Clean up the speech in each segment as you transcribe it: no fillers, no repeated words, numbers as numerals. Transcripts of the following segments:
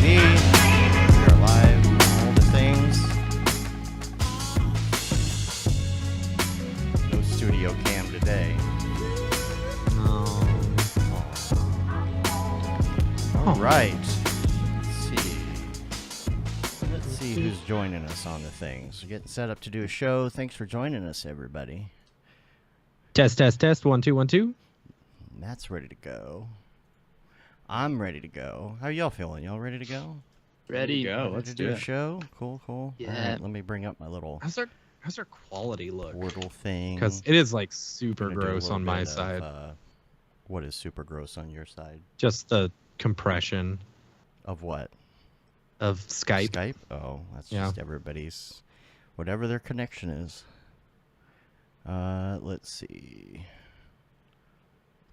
TV. We are live, all the things. No studio cam today. All right. Let's see who's joining us on the things. We're getting set up to do a show. Thanks for joining us, everybody. Test, test, test. 1, 2, 1, 2. Matt's ready to go. I'm ready to go. How y'all feeling? Y'all ready to go? Ready to go. Let's do a show. Cool. Yeah. All right, let me bring up my little How's our quality look? portal thing. Because it is like super Gonna do a gross little on my bit side. of, what is super gross on your side? Just the compression Of what? of Skype. Skype? Oh, that's Yeah. just everybody's, whatever their connection is. Let's see.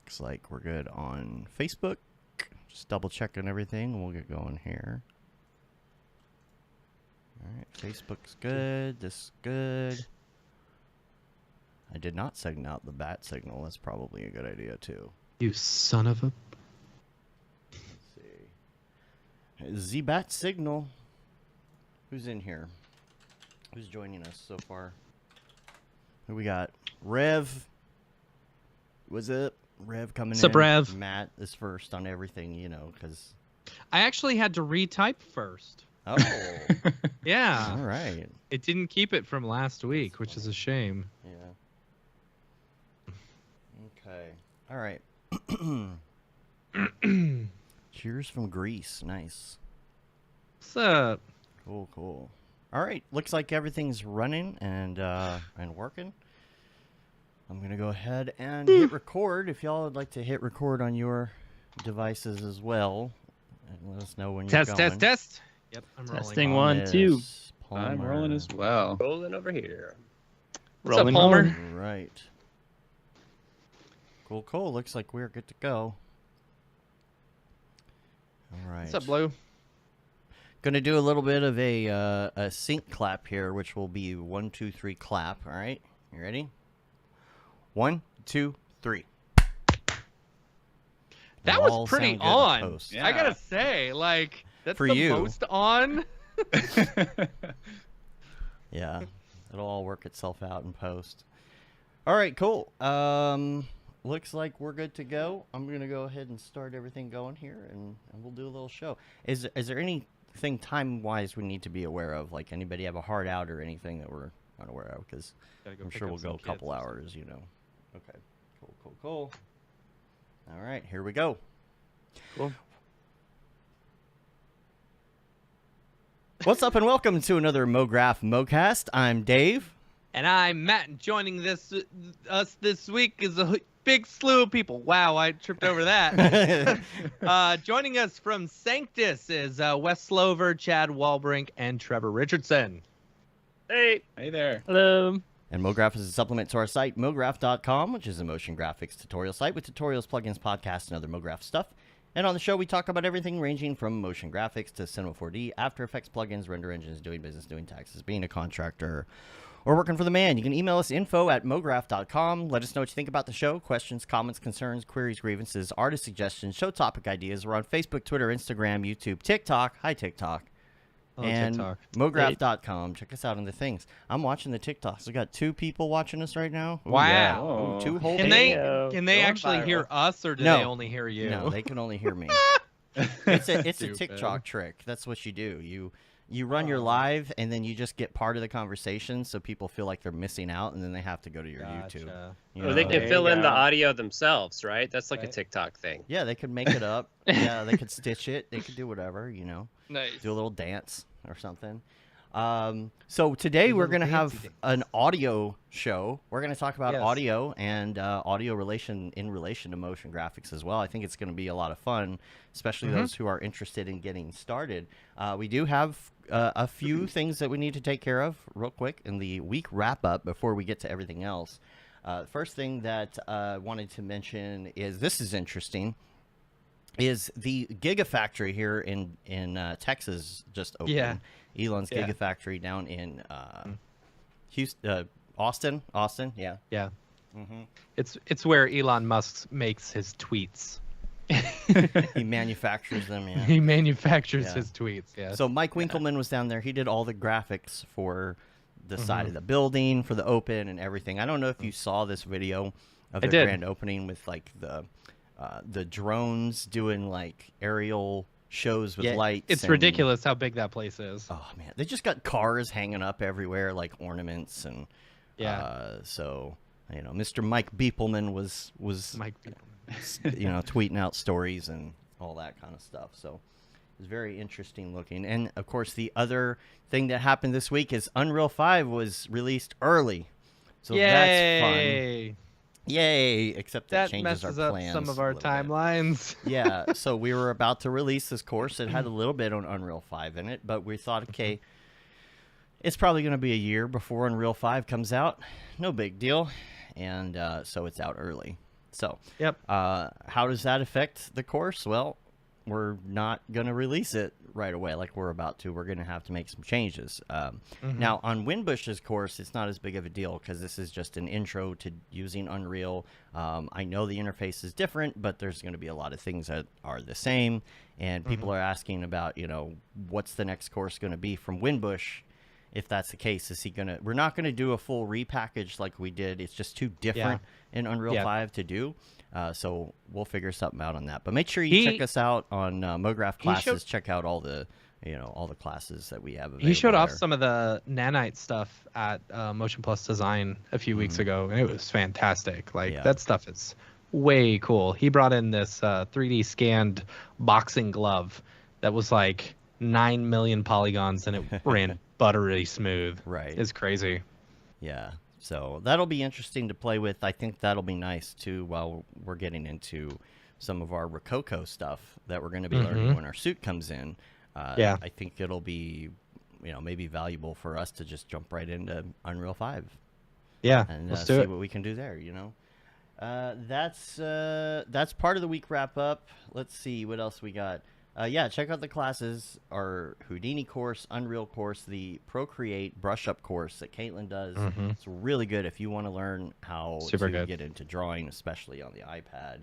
Looks like we're good on Facebook. Just double checking everything and we'll get going here. Alright, Facebook's good. This is good. I did not signal out the bat signal. That's probably a good idea too. You son of a... Let's see. Z-Bat signal. Who's in here? Who's joining us so far? Who we got? Rev. What's up? Rev coming Sup, in. Rev? Matt is first on everything, you know, because... I actually had to retype first. Oh. Yeah. All right. It didn't keep it from last week, which is a shame. Yeah. Okay. All right. Cheers from Greece. Nice. What's up? Cool. All right. Looks like everything's running and working. I'm going to go ahead and hit record. If y'all would like to hit record on your devices as well, and let us know when you're going. Test. Yep, I'm rolling. Testing 1, 2. Palmer. I'm rolling as well. Rolling over here. What's up, Palmer? All right. Cool. Looks like we're good to go. All right. What's up, Blue? Going to do a little bit of a sync clap here, which will be 1, 2, 3 clap. All right. You ready? 1, 2, 3. That was pretty on. Yeah. I gotta say, like, that's For the you. most on. Yeah. It'll all work itself out in post. All right, cool. Looks like we're good to go. I'm going to go ahead and start everything going here, and we'll do a little show. Is there anything time-wise we need to be aware of? Like, anybody have a hard out or anything that we're not aware of? Because I'm sure we'll go a couple hours, you know. Okay. Cool. All right, here we go. Cool. What's up, and welcome to another Mograph Mocast. I'm Dave. And I'm Matt, and joining us this week is a big slew of people. Wow, I tripped over that. Joining us from Sanctus is Wes Slover, Chad Walbrink, and Trevor Richardson. Hey. Hey there. Hello. And Mograph is a supplement to our site, mograph.com, which is a motion graphics tutorial site with tutorials, plugins, podcasts, and other Mograph stuff. And on the show, we talk about everything ranging from motion graphics to Cinema 4D, After Effects plugins, render engines, doing business, doing taxes, being a contractor, or working for the man. You can email us info@mograph.com. Let us know what you think about the show. Questions, comments, concerns, queries, grievances, artist suggestions, show topic ideas. We're on Facebook, Twitter, Instagram, YouTube, TikTok. Hi, TikTok. And TikTok. mograph.com. Check us out on the things. I'm watching the TikToks. We got 2 people watching us right now. Ooh, Wow. yeah. Oh. Ooh, 2 whole Can people. they actually viral. hear us, or do No. they only hear you? No, they can only hear me. It's a Stupid. TikTok trick. That's what you do. You run your live, and then you just get part of the conversation, so people feel like they're missing out, and then they have to go to your YouTube. You Or they know? can There fill you in the go. audio themselves, right? That's like a Right. TikTok thing. Yeah, they could make it up. Yeah, they could stitch it. They could do whatever, you know. Nice. Do a little dance or something. So today we're going to have an audio show. We're going to talk about Yes. audio and audio in relation to motion graphics as well. I think it's going to be a lot of fun, especially those who are interested in getting started. We do have a few things that we need to take care of real quick in the week wrap-up before we get to everything else. First thing that I wanted to mention is, this is interesting, is the Gigafactory here in Texas just opened. Yeah. Elon's Yeah. Gigafactory down in Houston, Austin, yeah. Yeah. Mm-hmm. It's where Elon Musk makes his tweets. He manufactures them. Yeah. He manufactures Yeah. his tweets. Yes. So Mike Winkleman was down there. He did all the graphics for the side of the building, for the open and everything. I don't know if you saw this video of I the did. grand opening with like the drones doing like aerial shows with lights. It's and- ridiculous how big that place is. Oh man, they just got cars hanging up everywhere, like ornaments and so Mr. Mike Beepleman was Mike. tweeting out stories and all that kind of stuff. So it was very interesting looking. And of course, the other thing that happened this week is Unreal 5 was released early, so that's fun. Yay! Yay! Except that changes messes our up plans some of a our little bit. timelines. Yeah, so we were about to release this course. It had a little bit on Unreal 5 in it, but we thought, okay, it's probably going to be a year before Unreal 5 comes out. No big deal. And so it's out early. So Yep. how does that affect the course? Well, we're not going to release it right away like we're about to. We're going to have to make some changes. Now, on Winbush's course, it's not as big of a deal because this is just an intro to using Unreal. I know the interface is different, but there's going to be a lot of things that are the same. And people are asking about, what's the next course going to be from Winbush? If that's the case, is he going to... We're not going to do a full repackage like we did. It's just too different in Unreal 5 to do. So we'll figure something out on that. But make sure you check us out on Mograph classes. Check out all the classes that we have available. He showed off there. some of the nanite stuff at Motion Plus Design a few weeks ago, and it was fantastic. Like that stuff is way cool. He brought in this 3D scanned boxing glove that was like 9 million polygons, and it ran buttery smooth. Right. It's crazy. Yeah. So that'll be interesting to play with. I think that'll be nice too while we're getting into some of our Rococo stuff that we're going to be learning when our suit comes in. I think it'll be, maybe valuable for us to just jump right into Unreal 5. Yeah. And let's see do it. what we can do there, That's part of the week wrap up. Let's see what else we got. Check out the classes, our Houdini course, Unreal course, the Procreate brush-up course that Caitlin does. It's really good if you want to learn how to get into drawing, especially on the iPad.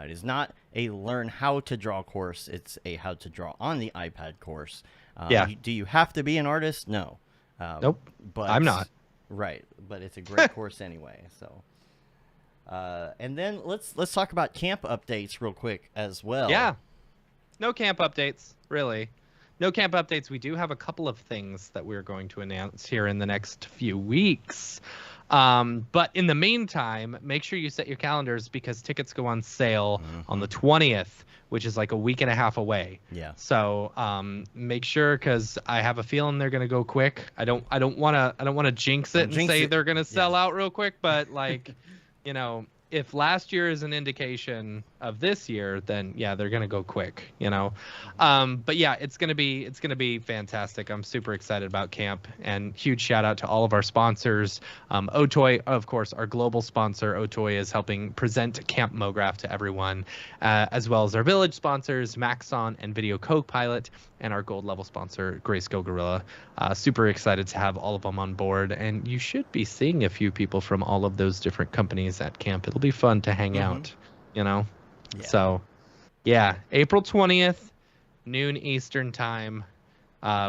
It is not a learn how to draw course. It's a how to draw on the iPad course. Do you have to be an artist? No. Nope, but I'm not. Right, but it's a great course anyway. So, and then let's talk about camp updates real quick as well. Yeah. No camp updates, really. No camp updates. We do have a couple of things that we're going to announce here in the next few weeks. But in the meantime, make sure you set your calendars because tickets go on sale on the 20th, which is like a week and a half away. Yeah. So make sure, because I have a feeling they're gonna go quick. I don't want to jinx it and say they're gonna sell out real quick, but like, if last year is an indication of this year, then they're gonna go quick, But yeah, it's gonna be fantastic. I'm super excited about camp, and huge shout out to all of our sponsors. Otoy, of course, our global sponsor. Otoy is helping present Camp Mograph to everyone, as well as our village sponsors, Maxon and Video Copilot, and our gold level sponsor, Grayscale Gorilla. Super excited to have all of them on board, and you should be seeing a few people from all of those different companies at camp. It'll be fun to hang out, Yeah. So, April 20th, noon Eastern time.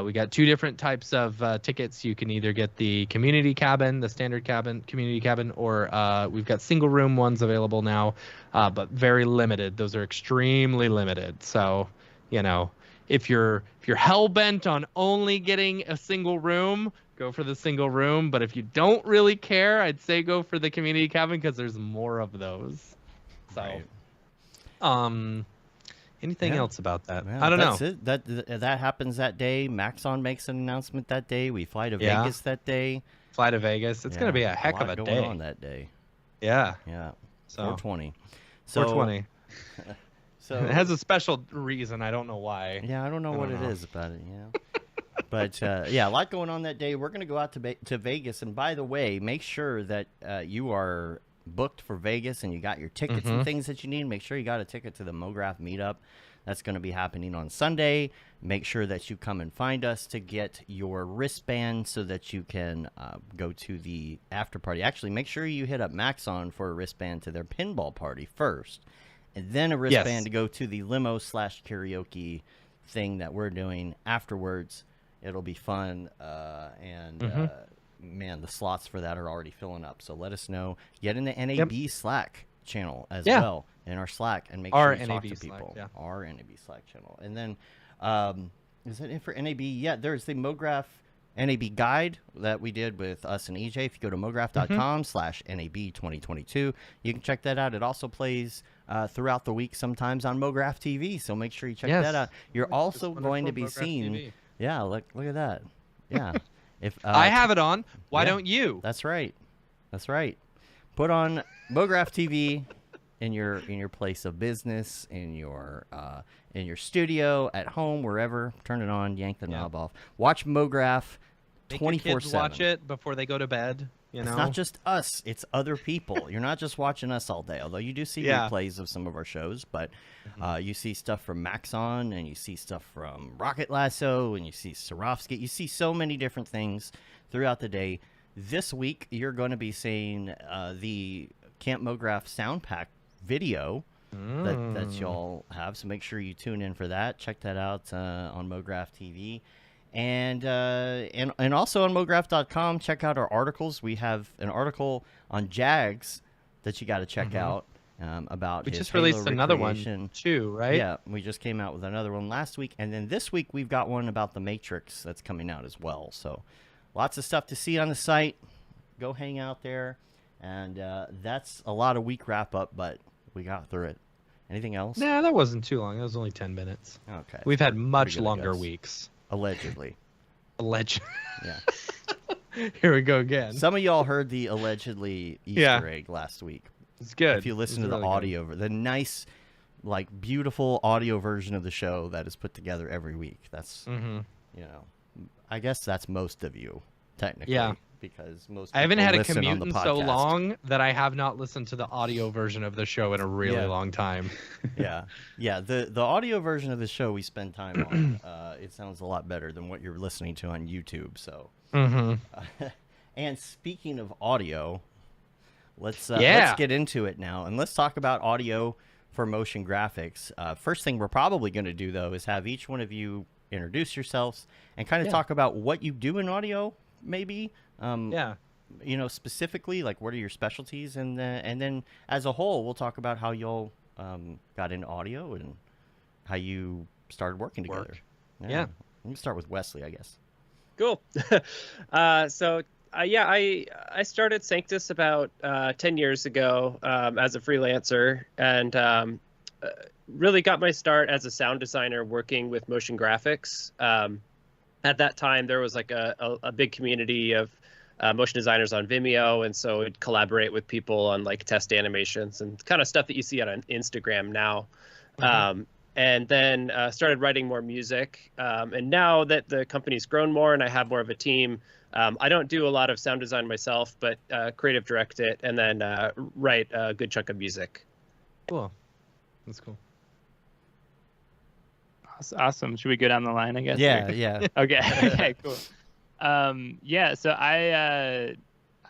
We got two different types of tickets. You can either get the community cabin, the standard cabin, community cabin, or we've got single room ones available now, but very limited. Those are extremely limited. So, if you're hell bent on only getting a single room, go for the single room. But if you don't really care, I'd say go for the community cabin because there's more of those. So, anything else about that? Well, I don't know. That's it. That happens that day. Maxon makes an announcement that day. We fly to Vegas that day. Fly to Vegas. It's gonna be a heck of a going day. on that day. Yeah. So 420. 420. So it has a special reason. I don't know why. Yeah, I don't know what it is about it. But a lot going on that day. We're going to go out to Vegas. And by the way, make sure that you are booked for Vegas and you got your tickets and things that you need. Make sure you got a ticket to the Mograph meetup. That's going to be happening on Sunday. Make sure that you come and find us to get your wristband so that you can go to the after party. Actually, make sure you hit up Maxon for a wristband to their pinball party first. and then a wristband to go to the limo/karaoke thing that we're doing afterwards. It'll be fun, and man, the slots for that are already filling up. So let us know. Get in the NAB Slack channel as well, in our Slack, and make sure you talk to people. Our NAB Slack channel. And then, is it in for NAB? Yeah, there's the Mograph NAB guide that we did with us and EJ. If you go to mograph.com/NAB 2022, you can check that out. It also plays throughout the week, sometimes on Mograph TV. So make sure you check that out. You're also going to be seen. TV. Yeah, look at that. Yeah. If I have it on, why don't you? That's right. That's right. Put on Mograph TV in your place of business, in your studio, at home, wherever. Turn it on, yank the knob off. Watch Mograph 24/7. Watch it before they go to bed. You know? It's not just us; it's other people. You're not just watching us all day. Although you do see replays of some of our shows, but you see stuff from Maxon, and you see stuff from Rocket Lasso, and you see Swarovski. You see so many different things throughout the day. This week, you're going to be seeing the Camp Mograph sound pack video that y'all have. So make sure you tune in for that. Check that out on Mograph TV. And also on mograph.com, check out our articles. We have an article on Jags that you got to check out about we his just Halo released another recreation. one too, right? Yeah, we just came out with another one last week, and then this week we've got one about the Matrix that's coming out as well. So lots of stuff to see on the site. Go hang out there, and that's a lot of week wrap up, but we got through it. Anything else? Nah, that wasn't too long. It was only 10 minutes. Okay. We've had much longer weeks. Allegedly. Yeah. Here we go again. Some of y'all heard the allegedly Easter egg last week. It's good. If you listen to the audio, the nice, like, beautiful audio version of the show that is put together every week. That's, you know, I guess that's most of you, technically. Yeah. Because most people I haven't had a listen commute on in the so podcast. long that I have not listened to the audio version of the show in a really long time. Yeah. The audio version of the show we spend time on. It sounds a lot better than what you're listening to on YouTube. So. And speaking of audio, let's get into it now, and let's talk about audio for motion graphics. First thing we're probably going to do though is have each one of you introduce yourselves and kind of talk about what you do in audio, maybe. You know, specifically, like, what are your specialties, and then as a whole, we'll talk about how y'all got into audio and how you started working together. Yeah. Let me start with Wesley, I guess. Cool. So I started Sanctus about 10 years ago as a freelancer, and really got my start as a sound designer working with motion graphics. At that time, there was like a big community of motion designers on Vimeo, and so I'd collaborate with people on like test animations and kind of stuff that you see on Instagram now. And then started writing more music. And now that the company's grown more and I have more of a team, I don't do a lot of sound design myself, but creative direct it and then write a good chunk of music. Cool. That's cool. Awesome. Should we go down the line, I guess? Yeah. Okay. Okay, cool. So I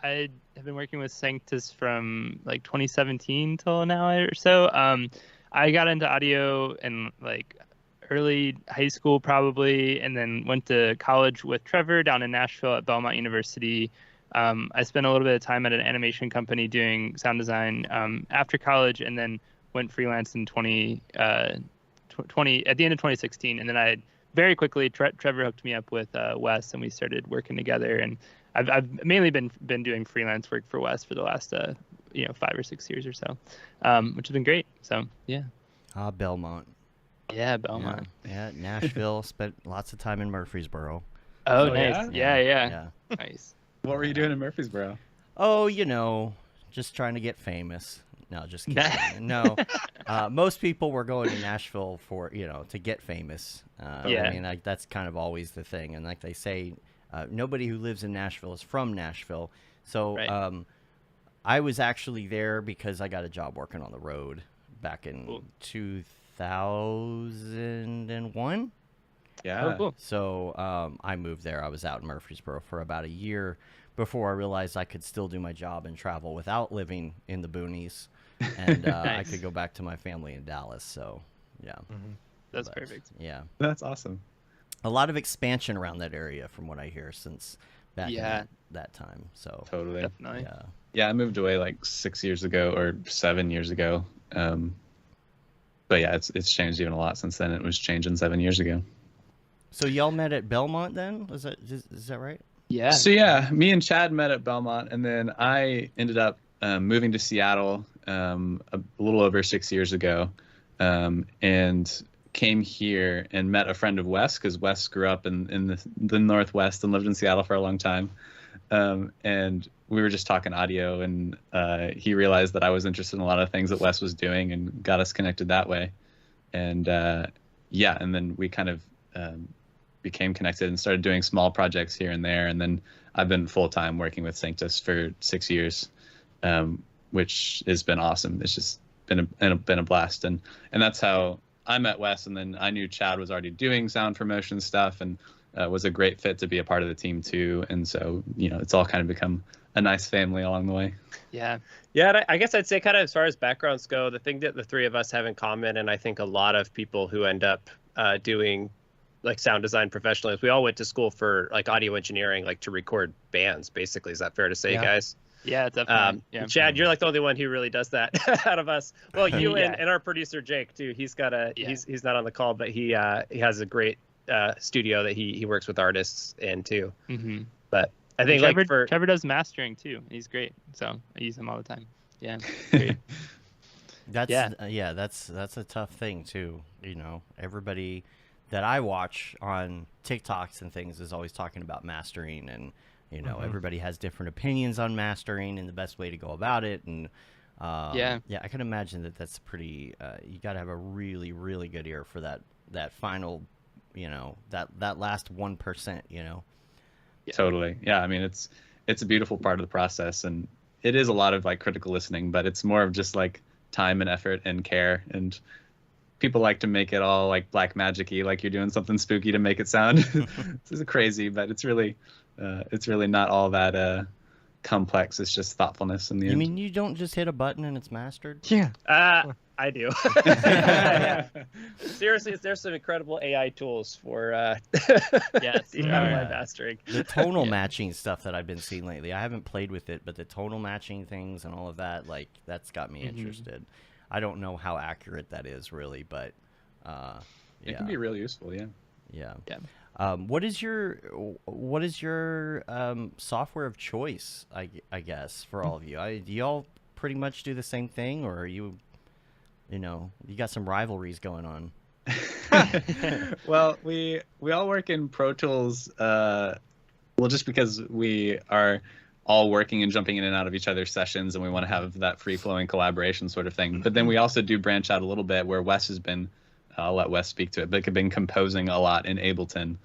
have been working with Sanctus from like 2017 till now or so. I got into audio in like early high school probably, and then went to college with Trevor down in Nashville at Belmont University. I spent a little bit of time at an animation company doing sound design after college, and then went freelance in 20 at the end of 2016. And then I very quickly Trevor hooked me up with Wes, and we started working together. And I've mainly been doing freelance work for Wes for the last 5 or 6 years or so, which has been great. So yeah. Belmont. Yeah, Belmont. Yeah, Nashville. Spent lots of time in Murfreesboro. Oh, nice. Yeah. Nice. What were you doing in Murfreesboro? Oh, just trying to get famous. No, just kidding. No, most people were going to Nashville for, to get famous. I mean, that's kind of always the thing. And like they say, nobody who lives in Nashville is from Nashville. So I was actually there because I got a job working on the road back in 2001. Yeah. Oh, cool. So I moved there. I was out in Murfreesboro for about a year before I realized I could still do my job and travel without living in the boonies. and I Nice. could go back to my family in Dallas. So yeah, That's But, perfect. Yeah, That's awesome. a lot of expansion around that area, from what I hear, since back in Yeah. that time. So Totally. Definitely. yeah. Yeah, I moved away like 6 years ago or 7 years ago. But yeah, it's changed even a lot since then. It was changing 7 years ago. So y'all met at Belmont then? Is that right? Yeah. So yeah, me and Chad met at Belmont, and then I ended up moving to Seattle a little over 6 years ago, and came here and met a friend of Wes, because Wes grew up in the Northwest and lived in Seattle for a long time. And we were just talking audio, and he realized that I was interested in a lot of things that Wes was doing, and got us connected that way. And yeah, and then we kind of became connected and started doing small projects here and there. And then I've been full-time working with Sanctus for 6 years, which has been awesome. It's just been a blast. And that's how I met Wes. And then I knew Chad was already doing sound promotion stuff, and was a great fit to be a part of the team too. And so, it's all kind of become a nice family along the way. Yeah. Yeah, and I guess I'd say kind of as far as backgrounds go, the thing that the three of us have in common, and I think a lot of people who end up doing like sound design professionally, is we all went to school for like audio engineering, like to record bands, basically. Is that fair to say, Yeah. guys? Yeah, definitely. Yeah. Chad, you're like the only one who really does that out of us. Well, you Yeah. and our producer Jake too. He's got Yeah. he's not on the call, but he has a great studio that he works with artists in too. Mm-hmm. But I think Trevor, like for Trevor does mastering too. He's great. So I use him all the time. Yeah. Great. That's Yeah. that's a tough thing too. Everybody that I watch on TikToks and things is always talking about mastering, and everybody has different opinions on mastering and the best way to go about it. And Yeah. I can imagine that's pretty. You got to have a really, really good ear for that final, that last 1%. Yeah. Totally. Yeah. I mean, it's a beautiful part of the process, and it is a lot of like critical listening, but it's more of just like time and effort and care. And people like to make it all like black magic-y, like you're doing something spooky to make it sound this is crazy, but it's really not all that complex. It's just thoughtfulness in the You end. mean you don't just hit a button and it's mastered? Yeah. I do. Yeah. Seriously, there's some incredible AI tools for Yes. DIY Yeah. mastering. The tonal matching stuff that I've been seeing lately, I haven't played with it, but the tonal matching things and all of that, like, that's got me interested. I don't know how accurate that is really, but It can be really useful. Yeah. yeah. Yeah. What is your software of choice? I guess for all of you, do y'all pretty much do the same thing, or are you got some rivalries going on? Well, we all work in Pro Tools. Just because we are all working and jumping in and out of each other's sessions, and we want to have that free-flowing collaboration sort of thing. But then we also do branch out a little bit, where Wes has been, I'll let Wes speak to it, but been composing a lot in Ableton.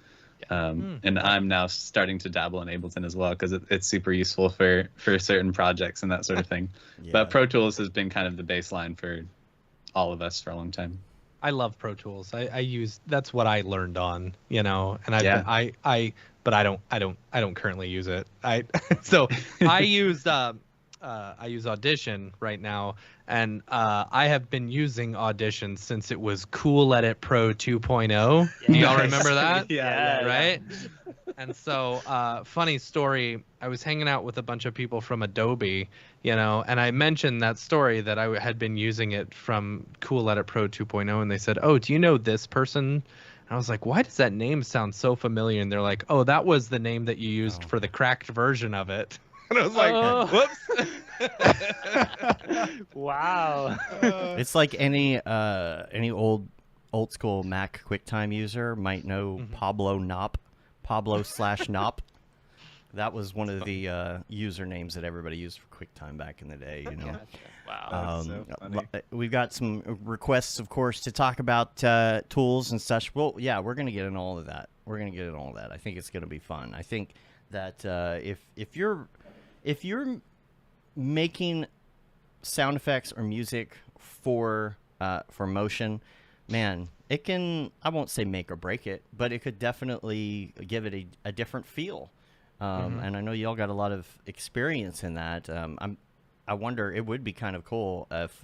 And I'm now starting to dabble in Ableton as well, because it's super useful for certain projects and that sort of thing. Yeah. But Pro Tools has been kind of the baseline for all of us for a long time. I love Pro Tools. I use, that's what I learned on, and Yeah. but I don't currently use it. So I use Audition right now, and I have been using Audition since it was Cool Edit Pro 2.0. Do y'all remember that? Yeah. Right? And so, funny story, I was hanging out with a bunch of people from Adobe, and I mentioned that story that I had been using it from Cool Edit Pro 2.0, and they said, "Oh, do you know this person?" And I was like, "Why does that name sound so familiar?" And they're like, "Oh, that was the name that you used for the cracked version of it." And I was like, "Whoops." Wow. It's like any old school Mac QuickTime user might know Pablo Nop, Pablo/Nop. That was one of the usernames that everybody used for QuickTime back in the day. Wow. That's so funny. We've got some requests, of course, to talk about tools and such. Well, yeah, we're gonna get in all of that. I think it's gonna be fun. I think that if you're making sound effects or music for motion, man, it can, I won't say make or break it, but it could definitely give it a different feel. And I know y'all got a lot of experience in that. I wonder, it would be kind of cool if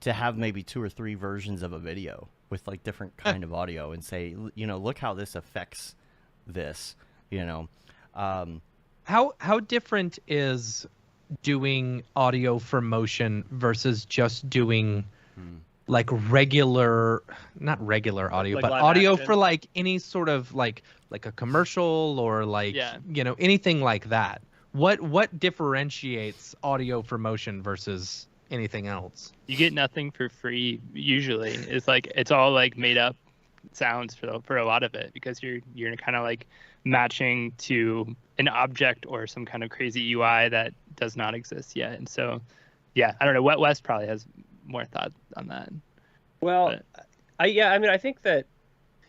to have maybe 2 or 3 versions of a video with like different kind of audio and say, look how this affects this, How different is doing audio for motion versus just doing like not regular audio, Like but live audio action? for like any sort of like a commercial or like anything like that? What differentiates audio for motion versus anything else? You get nothing for free usually. It's like it's all like made up sounds for a lot of it, because you're kind of like matching to an object or some kind of crazy UI that does not exist yet. And so I don't know, Wes probably has more thought on that. Well, I think that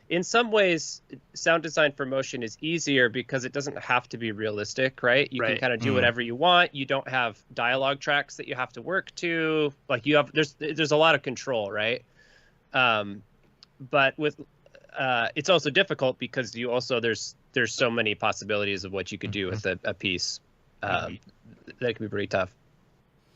in some ways sound design for motion is easier because it doesn't have to be realistic, right? You can kind of do whatever you want. You don't have dialogue tracks that you have to work to. Like there's a lot of control, right? But with it's also difficult because there's so many possibilities of what you could do with a piece. That can be pretty tough.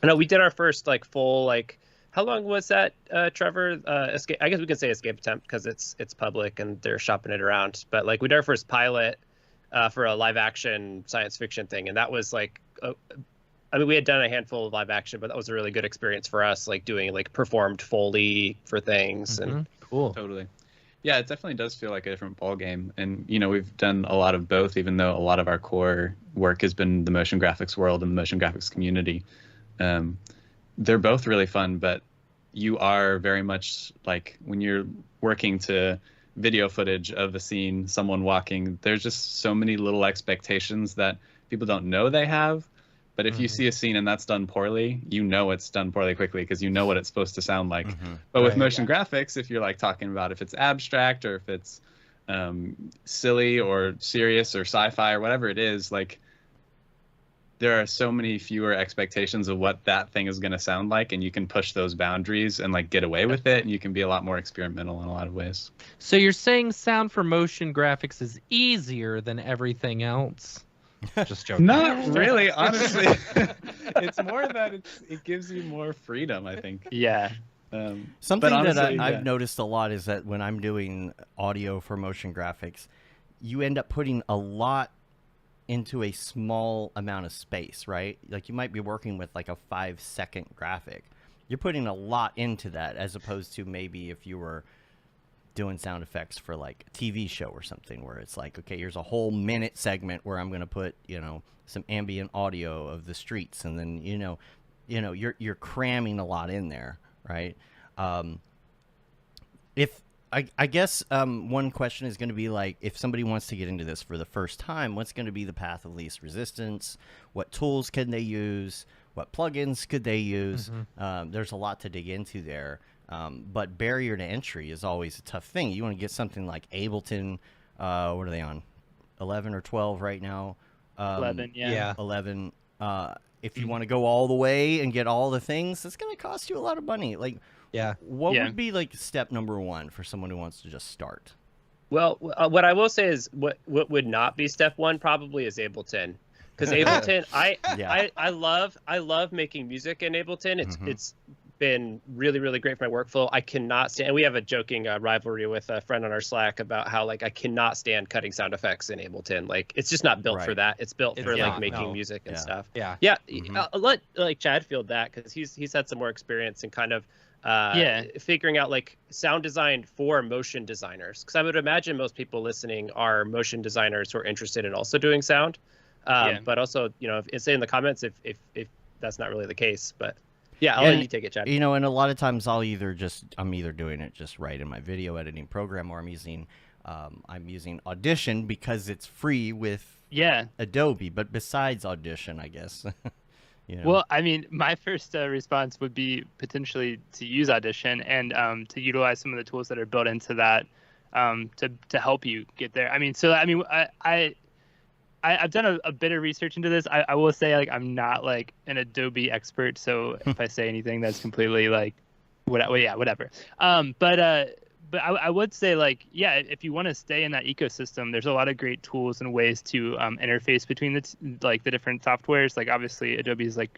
I know we did our first like full like. How long was that, Trevor? Escape? I guess we could say escape attempt because it's public and they're shopping it around. But like we did our first pilot for a live action science fiction thing, and that was like, we had done a handful of live action, but that was a really good experience for us, like doing like performed Foley for things. And cool. Totally. Yeah, it definitely does feel like a different ball game, and we've done a lot of both, even though a lot of our core work has been the motion graphics world and the motion graphics community. They're both really fun, but you are very much like when you're working to video footage of a scene, someone walking, there's just so many little expectations that people don't know they have. But if you see a scene and that's done poorly, it's done poorly quickly because you know what it's supposed to sound like. But with motion graphics, if you're like talking about if it's abstract or if it's silly or serious or sci-fi or whatever it is, like there are so many fewer expectations of what that thing is going to sound like, and you can push those boundaries and like get away with it, and you can be a lot more experimental in a lot of ways. So you're saying sound for motion graphics is easier than everything else? Just joking. Not really, honestly. It's more that it gives you more freedom, I think. Yeah. Something honestly, that I've noticed a lot is that when I'm doing audio for motion graphics, you end up putting a lot into a small amount of space, right? Like you might be working with like a 5-second graphic. You're putting a lot into that as opposed to maybe if you were doing sound effects for like a TV show or something where it's like, okay, here's a whole minute segment where I'm going to put, some ambient audio of the streets, and then you're cramming a lot in there, right? If I guess one question is going to be like, if somebody wants to get into this for the first time, what's going to be the path of least resistance? What tools can they use? What plugins could they use? There's a lot to dig into there. But barrier to entry is always a tough thing. You want to get something like Ableton. What are they on? 11 or 12 right now? 11, yeah. 11. If you want to go all the way and get all the things, it's going to cost you a lot of money. Like, what would be like step number 1 for someone who wants to just start? Well, what I will say is what would not be step 1 probably is Ableton, because Ableton, I love making music in Ableton. It's been really, really great for my workflow. I cannot stand, and we have a joking rivalry with a friend on our Slack about how like I cannot stand cutting sound effects in Ableton. Like it's just not built for that. It's built for like making music and stuff. I'll let like Chad field that because he's had some more experience in kind of figuring out like sound design for motion designers, because I would imagine most people listening are motion designers who are interested in also doing sound, but also say in the comments if that's not really the case. But I'll let you take it, Chad. And a lot of times I'm either doing it just right in my video editing program, or I'm using Audition because it's free with Adobe. But besides Audition, I guess. Well, I mean, my first response would be potentially to use Audition and to utilize some of the tools that are built into that to help you get there. I've done a bit of research into this. I will say, like, I'm not like an Adobe expert, so if I say anything that's completely like, whatever. But I would say, like, if you want to stay in that ecosystem, there's a lot of great tools and ways to interface between the different softwares. Like, obviously, Adobe is like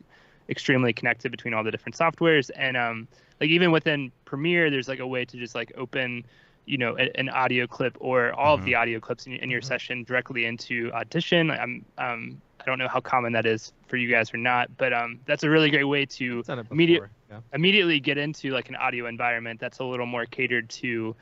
extremely connected between all the different softwares. And like even within Premiere, there's like a way to just like open, you know, an audio clip or all of the audio clips in your session directly into Audition. I don't know how common that is for you guys or not, but that's a really great way to immediately get into like an audio environment that's a little more catered to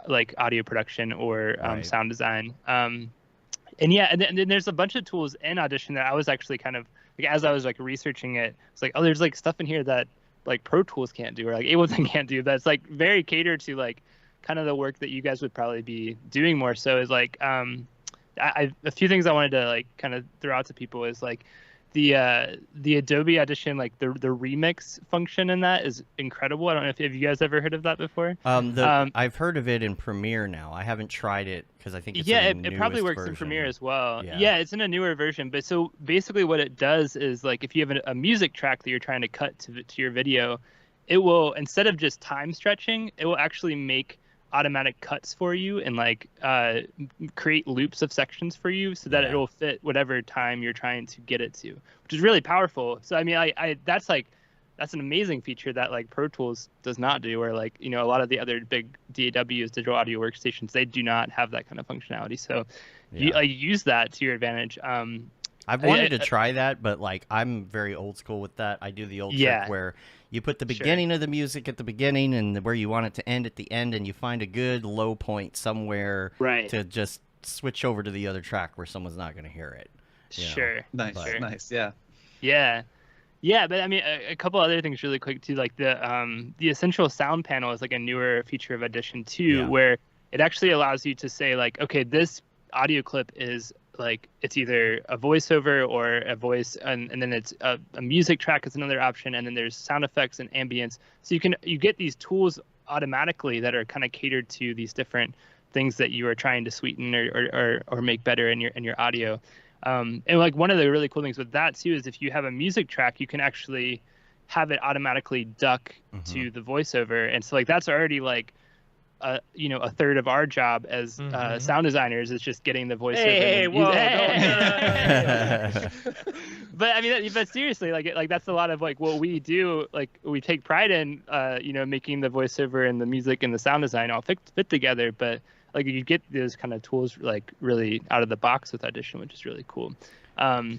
like audio production or sound design. And yeah, and then there's a bunch of tools in Audition that I was actually kind of like, as I was like researching it, it's like, oh, there's like stuff in here that like Pro Tools can't do or like Ableton can't do. That's like very catered to like kind of the work that you guys would probably be doing more. So is like a few things I wanted to like kind of throw out to people is like the Adobe Audition, like the remix function in that is incredible. I don't know if you guys ever heard of that before. I've heard of it in Premiere now. I haven't tried it because I think it's it probably works in Premiere as well. Yeah, it's in a newer version. But so basically what it does is like if you have a music track that you're trying to cut to your video, it will, instead of just time stretching, it will actually make automatic cuts for you and like create loops of sections for you so that it'll fit whatever time you're trying to get it to, which is really powerful. So I mean, that's an amazing feature that like Pro Tools does not do, or like, you know, a lot of the other big DAWs, digital audio workstations, they do not have that kind of functionality. So you use that to your advantage. I've wanted to try that, but like I'm very old school with that. I do the old trick where you put the beginning of the music at the beginning and where you want it to end at the end, and you find a good low point somewhere to just switch over to the other track where someone's not going to hear it. Sure. Nice. Yeah. Yeah, but I mean, a couple other things really quick too, like the Essential Sound Panel is like a newer feature of Audition too, where it actually allows you to say like, okay, this audio clip is like it's either a voiceover or a voice, and then it's a music track is another option, and then there's sound effects and ambience. So you get these tools automatically that are kind of catered to these different things that you are trying to sweeten or make better in your audio. And like one of the really cool things with that too is if you have a music track, you can actually have it automatically duck to the voiceover, and so like that's already like a third of our job as sound designers is just getting the voiceover. But I mean, but seriously, like that's a lot of like what we do. Like we take pride in, making the voiceover and the music and the sound design all fit together. But like you get those kind of tools like really out of the box with Audition, which is really cool. I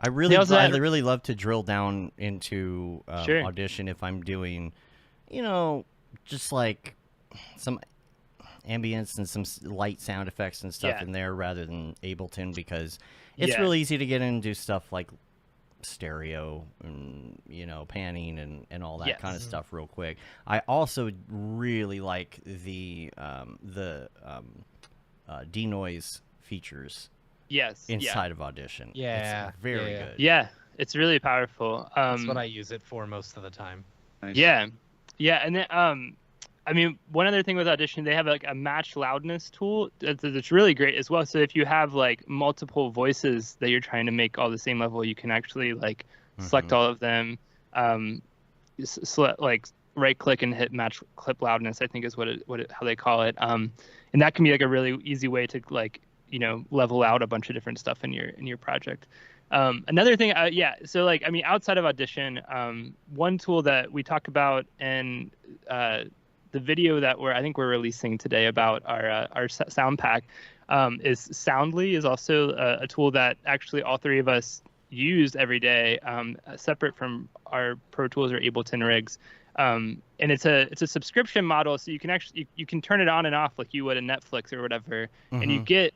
really love to drill down into Audition if I'm doing, just like some ambience and some light sound effects and stuff in there rather than Ableton, because it's real easy to get in and do stuff like stereo and panning and all that kind of stuff real quick. I also really like the denoise features inside of Audition. It's very good. Yeah, it's really powerful. That's what I use it for most of the time. Nice. Yeah, and then I mean, one other thing with Audition, they have like a match loudness tool that's really great as well. So if you have like multiple voices that you're trying to make all the same level, you can actually like select all of them, like right click and hit match clip loudness, I think is how they call it. And that can be like a really easy way to like, level out a bunch of different stuff in your project. Another thing, so like, I mean, outside of Audition, one tool that we talk about in the video that I think we're releasing today about our sound pack is Soundly, is also a tool that actually all three of us use every day, separate from our Pro Tools or Ableton rigs. And it's a subscription model, so you can actually you can turn it on and off like you would a Netflix or whatever, and you get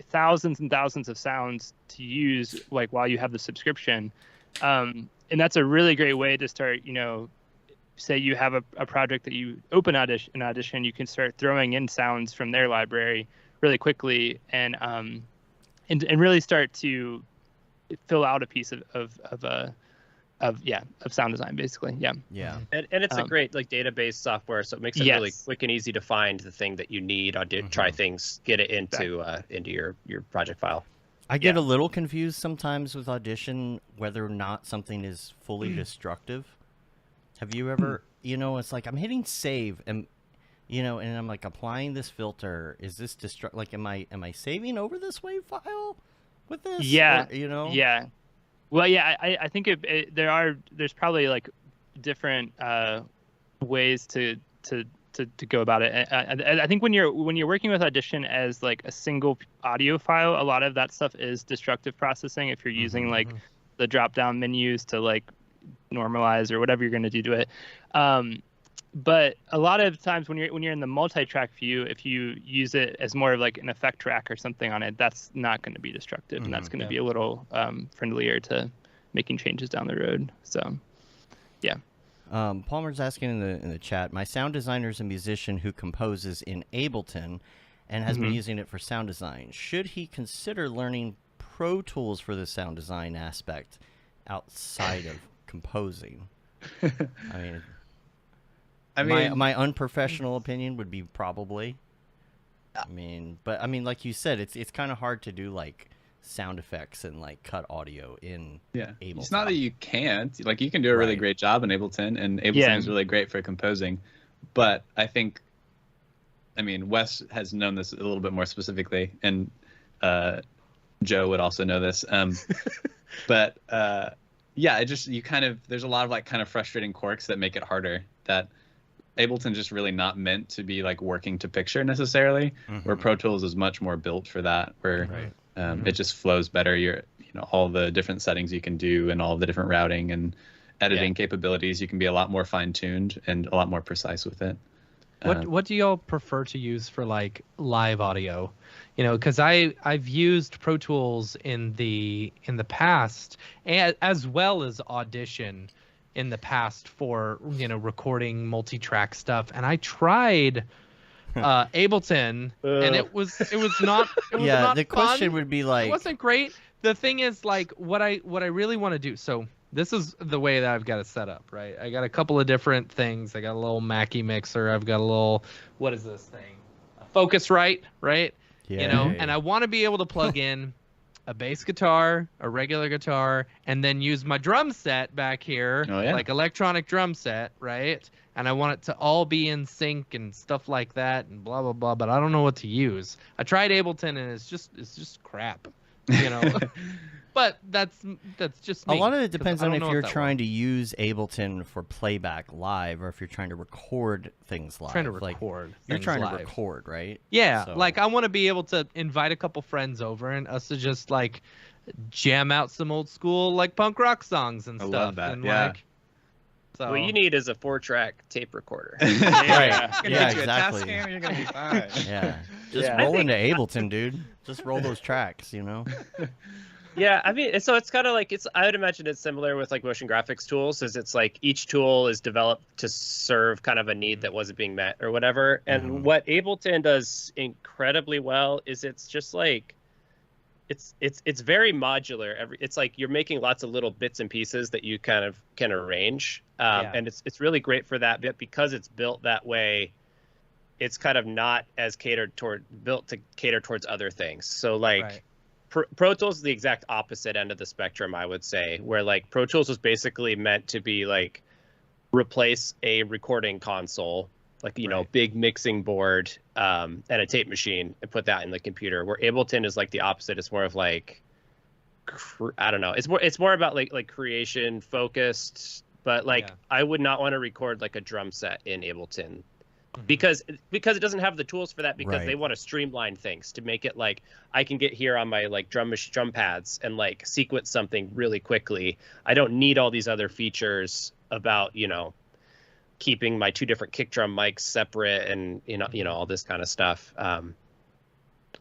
thousands and thousands of sounds to use like while you have the subscription. And that's a really great way to start, say you have a project that you open Audition, you can start throwing in sounds from their library really quickly and really start to fill out a piece of sound design, basically. And it's a great like database software, so it makes it really quick and easy to find the thing that you need, try things, get it into your project file. I get a little confused sometimes with Audition whether or not something is fully destructive. Have you ever, it's like I'm hitting save and, and I'm like applying this filter. Is this like, am I saving over this WAV file with this? Yeah. Or, Yeah. Well, yeah, I think there's probably like different ways to go about it. I think when you're working with Audition as like a single audio file, a lot of that stuff is destructive processing. If you're using like the drop down menus to like normalize or whatever you're going to do to it. But a lot of times when you're in the multi-track view, if you use it as more of like an effect track or something on it, that's not going to be destructive, and that's going to be a little friendlier to making changes down the road. So, yeah. Palmer's asking in the chat, my sound designer is a musician who composes in Ableton and has been using it for sound design. Should he consider learning Pro Tools for the sound design aspect outside of composing? I mean, my unprofessional opinion would be probably. But like you said, it's kind of hard to do like sound effects and like cut audio in Ableton. It's not that you can't. Like you can do a really great job in Ableton, and Ableton is really great for composing. But I think, Wes has known this a little bit more specifically, and Joe would also know this. But there's a lot of like kind of frustrating quirks that make it harder. That Ableton just really not meant to be like working to picture necessarily, where Pro Tools is much more built for that, where it just flows better. All the different settings you can do and all the different routing and editing capabilities, you can be a lot more fine-tuned and a lot more precise with it. What do y'all prefer to use for like live audio? Because I've used Pro Tools in the past, as well as Audition in the past for recording multi-track stuff, and I tried Ableton, and it was not the question fun. would be like, it wasn't great. The thing is, like, what I really want to do, so this is the way that I've got it set up, right? I got a couple of different things. I got a little Mackie mixer. I've got a little, what is this thing? A Focusrite, right? And I want to be able to plug in a bass guitar, a regular guitar, and then use my drum set back here, like electronic drum set, right? And I want it to all be in sync and stuff like that, and blah blah blah. But I don't know what to use. I tried Ableton, and it's just crap, But that's just me. A lot of it depends on if you're trying to use Ableton for playback live or if you're trying to record things live. You're trying to record, right? Yeah, so. Like I want to be able to invite a couple friends over and us to just like jam out some old school like punk rock songs and stuff. I love that. And, what you need is a 4-track tape recorder. Yeah, exactly. A task scanner, you're gonna be fine. Just roll into Ableton, dude. Just roll those tracks, Yeah, so it's kind of like I would imagine it's similar with like motion graphics tools, is it's like each tool is developed to serve kind of a need that wasn't being met or whatever. And what Ableton does incredibly well is it's just like it's very modular. It's like you're making lots of little bits and pieces that you kind of can arrange, and it's really great for that. But because it's built that way, it's kind of not as built to cater towards other things. So like. Pro Tools is the exact opposite end of the spectrum, I would say, where like Pro Tools was basically meant to be like replace a recording console, like, big mixing board and a tape machine and put that in the computer, where Ableton is like the opposite. It's more of like, I don't know. It's more about like creation focused, but like I would not want to record like a drum set in Ableton. Because it doesn't have the tools for that, because they want to streamline things to make it like I can get here on my like drum pads and like sequence something really quickly. I don't need all these other features about keeping my 2 different kick drum mics separate and all this kind of stuff.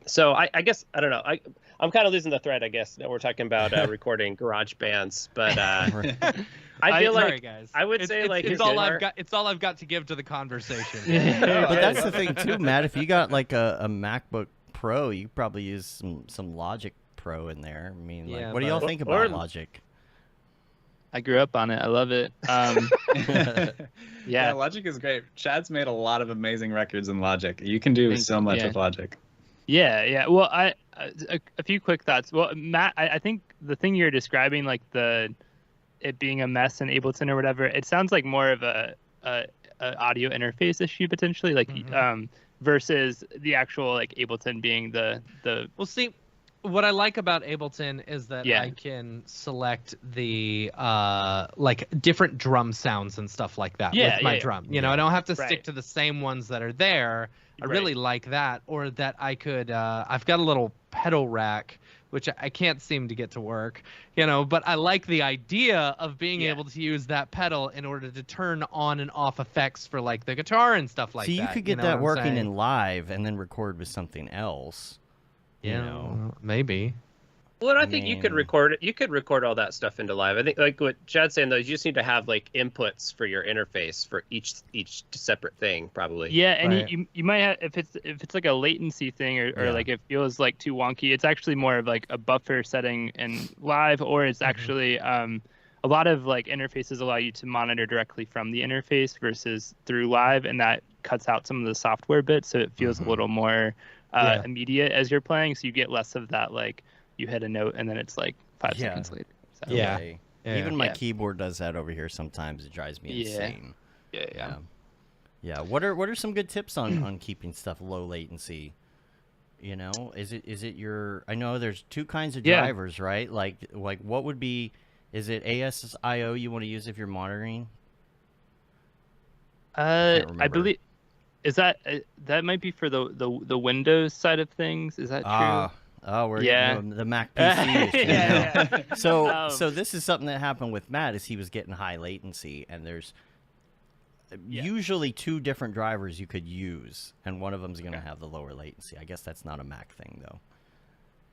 So I guess I don't know. I'm kind of losing the thread, I guess, that we're talking about recording garage bands, but I feel like guys. I would say like it's all I've got. It's all I've got to give to the conversation. But that's the thing too, Matt. If you got like a MacBook Pro, you could probably use some Logic Pro in there. I mean, what do y'all think about Logic? I grew up on it. I love it. Yeah, Logic is great. Chad's made a lot of amazing records in Logic. You can do so much with Logic. Yeah. Well, a few quick thoughts. Well, Matt, I think the thing you're describing, like it being a mess in Ableton or whatever, it sounds like more of a audio interface issue potentially, like versus the actual like Ableton being the. Well, see, what I like about Ableton is that Yeah. I can select the like different drum sounds and stuff like that Yeah, with my yeah. drum. You know, Yeah. I don't have to Right. stick to the same ones that are there. I Right. really like that, or that I could. I've got a little pedal rack which I can't seem to get to work, you know, but I like the idea of being able to use that pedal in order to turn on and off effects for like the guitar and stuff like that. So you could get know that what I'm working saying? in live and then record with something else. You Yeah, know. maybe. Well, and I I think you mean- could record it. You could record all that stuff into live. I think, like what Chad's saying, though, you just need to have like inputs for your interface for each separate thing, probably. Yeah, and Right. you might have, if it's like a latency thing or Yeah. like it feels like too wonky, it's actually more of like a buffer setting in live, or it's actually a lot of like interfaces allow you to monitor directly from the interface versus through live, and that cuts out some of the software bits, so it feels a little more Yeah. immediate as you're playing, so you get less of that like you hit a note and then it's like 5 Yeah. seconds later. So, Yeah. Okay. Yeah. Even my Yeah. keyboard does that over here sometimes. It drives me Yeah. insane. yeah. Yeah. What are some good tips on keeping stuff low latency? You know, is it your? I know there's two kinds of Yeah. drivers, right? Like what would be? Is it ASIO you want to use if you're monitoring? I remember. believe that might be for the Windows side of things. Is that true? We're Yeah. getting the Mac PC issue now. yeah. So this is something that happened with Matt is he was getting high latency, and there's usually two different drivers you could use, and one of them's going to have the lower latency. I guess that's not a Mac thing though.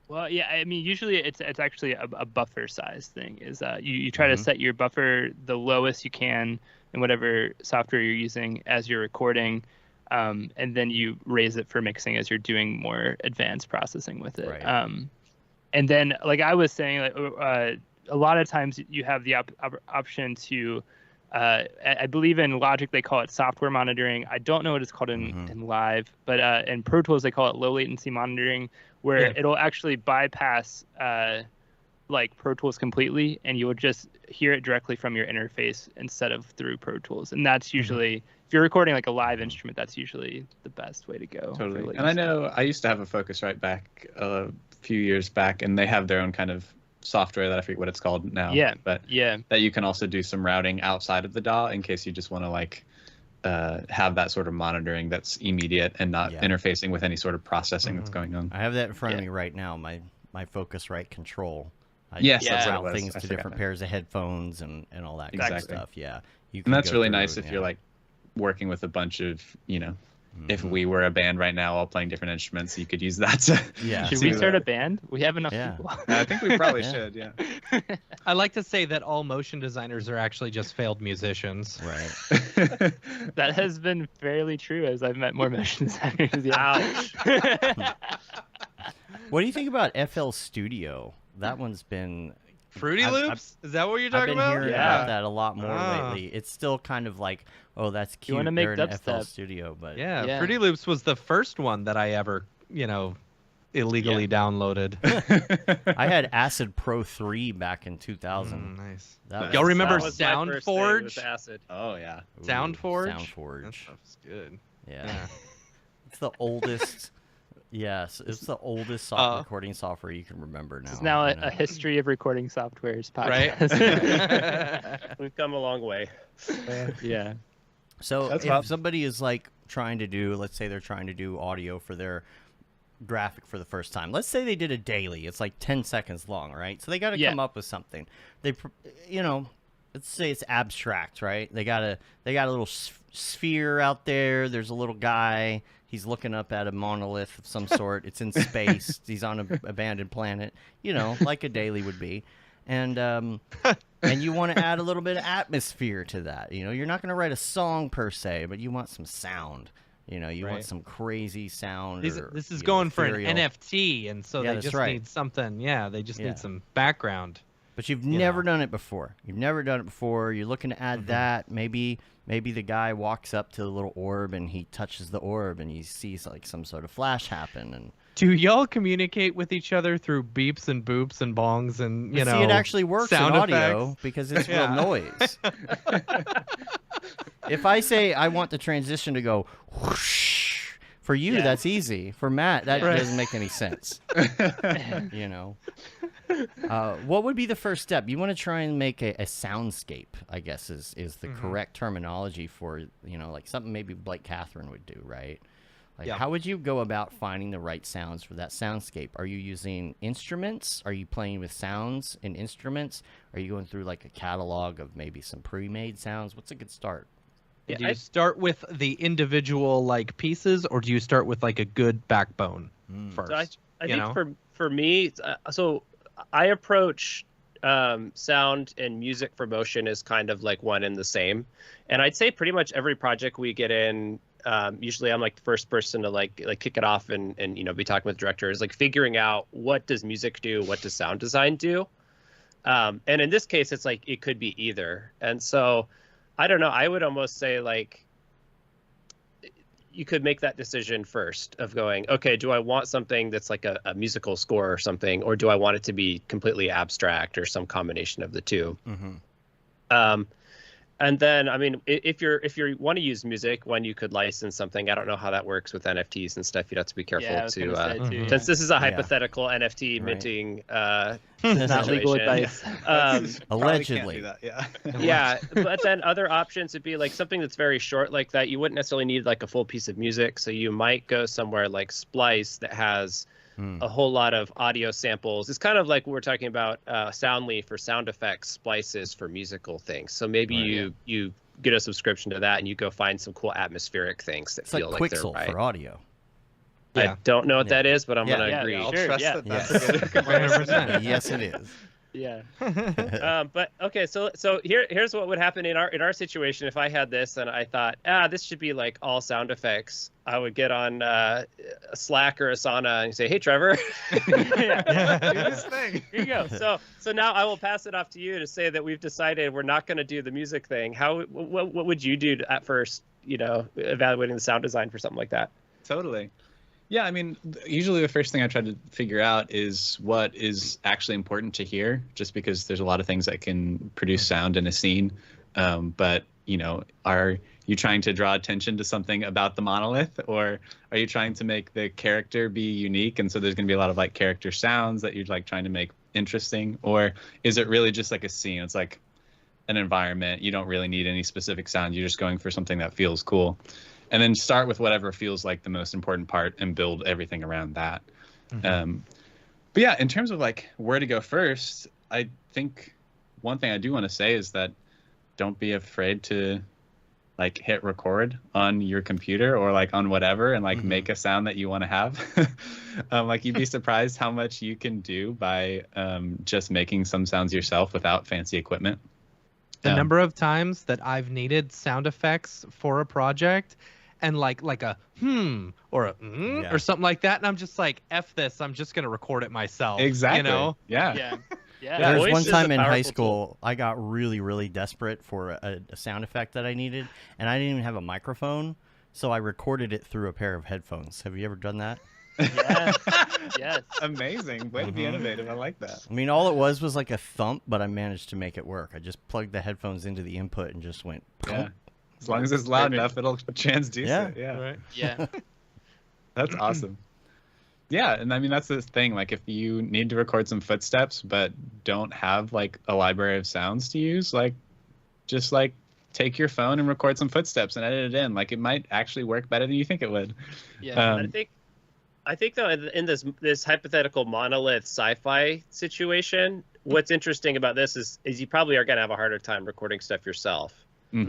Well, yeah. I mean, usually it's actually a buffer size thing. Is you try to set your buffer the lowest you can in whatever software you're using as you're recording, and then you raise it for mixing as you're doing more advanced processing with it. Right. And then, like I was saying, like a lot of times you have the option to. I believe in Logic they call it software monitoring. I don't know what it's called in Live, but in Pro Tools they call it low latency monitoring, where it'll actually bypass like Pro Tools completely, and you will just hear it directly from your interface instead of through Pro Tools. And that's usually, if you're recording like a live instrument, that's usually the best way to go. for Totally. latency. And I know I used to have a Focusrite back a few years back, and they have their own kind of software that I forget what it's called now. Yeah. But Yeah. that you can also do some routing outside of the DAW in case you just want to like have that sort of monitoring that's immediate and not interfacing with any sort of processing that's going on. I have that in front of me right now. My Focusrite Control. I Yes, that's what route it was. things I to forgot different that. pairs of headphones and all that kind of Exactly. stuff. Yeah. You And can that's go really through nice and, if you're like working with a bunch of, you know, if Mm-hmm. we were a band right now all playing different instruments, you could use that to Yeah. Should do we start that. a band? We have enough Yeah. people. I think we probably Yeah. should, yeah. I like to say that all motion designers are actually just failed musicians. Right. That has been fairly true as I've met more motion designers. Yeah. What do you think about FL Studio? That one's been Fruity I've- Loops? Is that what you're I've talking been about? hearing Yeah. about that a lot more Ah. lately. It's still kind of like, oh, that's cute. wanna make They're in FL dubstep. Studio, but Yeah, Yeah. Fruity Loops was the first one that I ever, you know, illegally downloaded. I had Acid Pro 3 back in 2000. Nice. That Y'all was- remember That was my first thing, SoundForge? was acid. Oh, yeah. Ooh, Soundforge? That Soundforge. stuff's good. Yeah. Yeah. It's the oldest. Yes, it's the oldest soft recording software you can remember now. It's now you a know? history of recording softwares Right? podcast. We've come a long way. Yeah. So That's if wild. somebody is like trying to do, let's say they're trying to do audio for their graphic for the first time. Let's say they did a daily. It's like 10 seconds long, right? So they got to Yeah. come up with something. You know, let's say it's abstract, right? They got a little sphere out there. There's a little guy. He's looking up at a monolith of some sort. It's in space. He's on an abandoned planet. You know, like a daily would be. And you want to add a little bit of atmosphere to that. You know, you're not going to write a song per se, but you want some sound. You know, you want some crazy sound. This or, is you know, going for an ethereal. NFT, and so Yeah, they that's just right. need something. Yeah, they just Yeah. need some background. But you've you never know. done it before. You've never done it before. You're looking to add that. Maybe the guy walks up to the little orb and he touches the orb and he sees like some sort of flash happen. And Do y'all communicate with each other through beeps and boops and bongs and you But know? see, it actually works in sound audio effects? because it's Yeah. real noise. If I say I want the transition to go whoosh For you, Yeah. that's easy. For Matt, that Yeah. doesn't make any sense. You know. What would be the first step? You want to try and make a soundscape, I guess is the correct terminology for, you know, like something maybe Blake Catherine would do, right? Like, how would you go about finding the right sounds for that soundscape? Are you using instruments? Are you playing with sounds and instruments? Are you going through like a catalog of maybe some pre-made sounds? What's a good start? Do you start with the individual like pieces, or do you start with like a good backbone first? So I think for me, so I approach sound and music for motion as kind of like one and the same. And I'd say pretty much every project we get in, usually I'm like the first person to like kick it off and you know, be talking with directors, like figuring out what does music do, what does sound design do. And in this case, it's like it could be either. And so I don't know, I would almost say like you could make that decision first of going, okay, do I want something that's like a musical score or something, or do I want it to be completely abstract or some combination of the two? And then, I mean, if you want to use music, when you could license something, I don't know how that works with NFTs and stuff. You'd have to be careful since this is a hypothetical NFT minting not legal advice. Allegedly. Yeah, but then other options would be like something that's very short like that. You wouldn't necessarily need like a full piece of music, so you might go somewhere like Splice that has a whole lot of audio samples. It's kind of like we're talking about Soundly for sound effects, Splices for musical things. So maybe you get a subscription to that and you go find some cool atmospheric things that It's feel like like they're Quixel right. for audio. I don't know what that is, but I'm gonna agree. I'll trust that that's Yes. a good comparison. Yes, it is. Yeah. But okay, so here's what would happen in our situation if I had this and I thought, this should be like all sound effects. I would get on a Slack or Asana and say, hey, Trevor, Do this thing. here you go. So now I will pass it off to you to say that we've decided we're not going to do the music thing. What would you do at first, you know, evaluating the sound design for something like that? Totally. Yeah, I mean, usually the first thing I try to figure out is what is actually important to hear, just because there's a lot of things that can produce sound in a scene. But, you know, are you trying to draw attention to something about the monolith, or are you trying to make the character be unique? And so there's going to be a lot of like character sounds that you're like trying to make interesting, or is it really just like a scene? It's like an environment. You don't really need any specific sound. You're just going for something that feels cool. And then start with whatever feels like the most important part and build everything around that. But yeah, in terms of like where to go first, I think one thing I do want to say is that don't be afraid to like hit record on your computer or like on whatever and like make a sound that you want to have. Like you'd be surprised how much you can do by just making some sounds yourself without fancy equipment. The number of times that I've needed sound effects for a project and like a or a or something like that, and I'm just like, F this, I'm just gonna record it myself. Exactly. You know? Yeah. There was one Voice is time a in high powerful school, tool. I got really, really desperate for a sound effect that I needed, and I didn't even have a microphone, so I recorded it through a pair of headphones. Have you ever done that? Yes. Amazing. Way to be innovative. I like that. I mean, all it was like a thump, but I managed to make it work. I just plugged the headphones into the input and just went. Yeah. As long as it's loud enough, it'll transduce it. Yeah. Right. Yeah. That's awesome. Yeah, and I mean that's the thing. Like if you need to record some footsteps but don't have like a library of sounds to use, like just like take your phone and record some footsteps and edit it in. Like it might actually work better than you think it would. Yeah. I think though in this hypothetical monolith sci-fi situation, what's interesting about this is you probably are gonna have a harder time recording stuff yourself.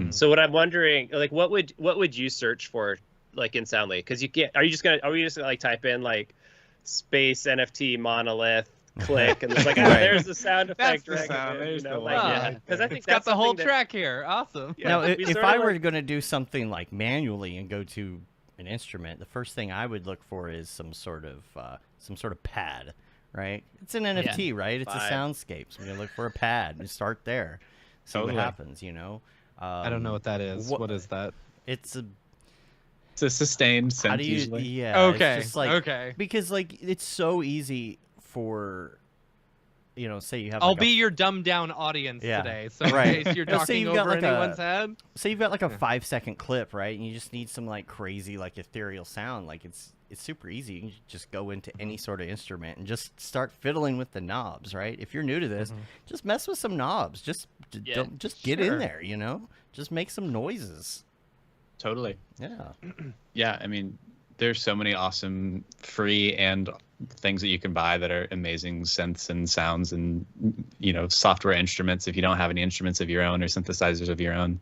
So what I'm wondering, like, what would you search for, like in Soundly? Because you can't. Are we just gonna like type in like space NFT monolith click and it's like there's the sound effect. That's the sound. There's the because I think It's got that's the whole something track here. Awesome. Now, we if sort I of were like- going to do something like manually and go to an instrument, the first thing I would look for is some sort of pad, right? It's an NFT, right? It's a soundscape. So we're gonna look for a pad and start there. See what happens, you know. I don't know what that is. What is that? It's a sustained how synth do you? usually. Yeah. Okay. It's just like, Okay. because like it's so easy for say you have. I'll like be your dumbed down audience Yeah. today, so in Right. case you're Say talking you've got over like anyone's head. Say you've got like a 5-second clip, right? And you just need some like crazy like ethereal sound. Like it's super easy. You can just go into any sort of instrument and just start fiddling with the knobs, right? If you're new to this, just mess with some knobs. Just don't just get in there, Just make some noises. Totally. Yeah. Yeah, I mean, there's so many awesome free and things that you can buy that are amazing synths and sounds and software instruments if you don't have any instruments of your own or synthesizers of your own,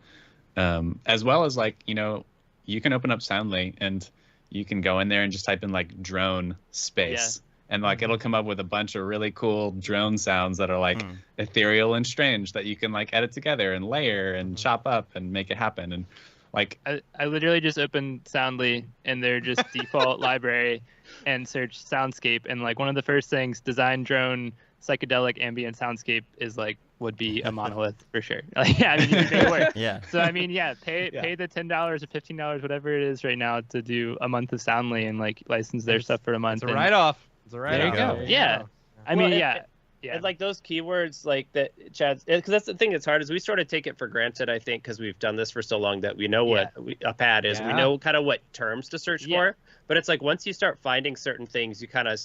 as well as like you can open up Soundly and you can go in there and just type in like drone space and like it'll come up with a bunch of really cool drone sounds that are like ethereal and strange that you can like edit together and layer and chop up and make it happen. And like I literally just opened Soundly in their just default library and searched Soundscape, and like one of the first things, design drone psychedelic ambient soundscape is like would be a monolith for sure. Like, yeah, I mean, you can make it work. Yeah. So I mean, pay the $10 or $15, whatever it is right now, to do a month of Soundly and like license their stuff for a month. It's a write-off. It's a write-off. There you go. Yeah. I mean, yeah. And like those keywords, like that, Chad, because that's the thing that's hard is we sort of take it for granted, I think, because we've done this for so long that we know what a pad is. We know kind of what terms to search for. But it's like once you start finding certain things, you kind of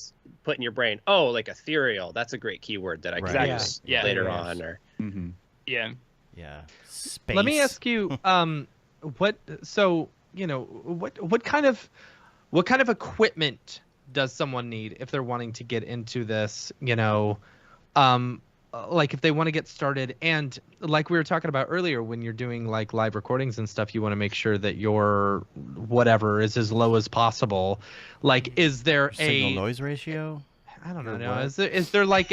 put in your brain, oh, like ethereal. That's a great keyword that I can use later on. Or Yeah. Space. Let me ask you, what kind of equipment does someone need if they're wanting to get into this? Like if they want to get started, and like we were talking about earlier, when you're doing like live recordings and stuff, you want to make sure that your whatever is as low as possible. Like, is there signal noise ratio? I don't know. Is there like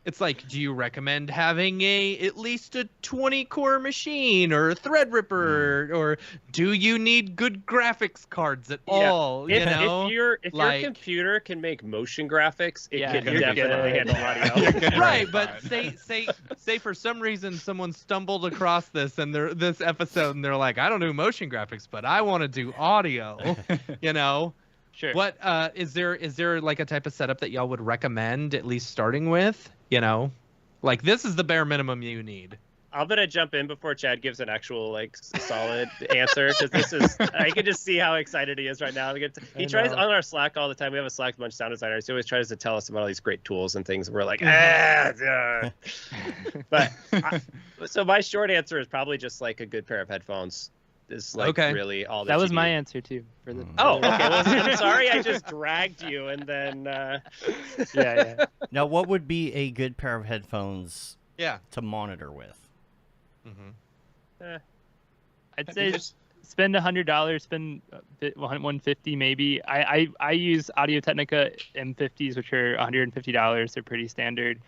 it's like, do you recommend having at least a 20-core machine or a Threadripper, or do you need good graphics cards at all? If your computer can make motion graphics, it can definitely handle audio. Right, but say for some reason someone stumbled across this episode and they're like, I don't do motion graphics, but I want to do audio. Sure. What is there like a type of setup that y'all would recommend at least starting with? Like this is the bare minimum you need. I'm gonna jump in before Chad gives an actual like solid answer, because I can just see how excited he is right now. He tries on our Slack all the time. We have a Slack bunch of sound designers. He always tries to tell us about all these great tools and things. We're like, but so my short answer is probably just like a good pair of headphones. Is like really all that was you my need. answer too. For the okay. Well, I'm sorry, I just dragged you, and then yeah. Now, what would be a good pair of headphones? To monitor with. I'd say spend $100, spend $150 maybe. I use Audio Technica M50s, which are $150. They're pretty standard.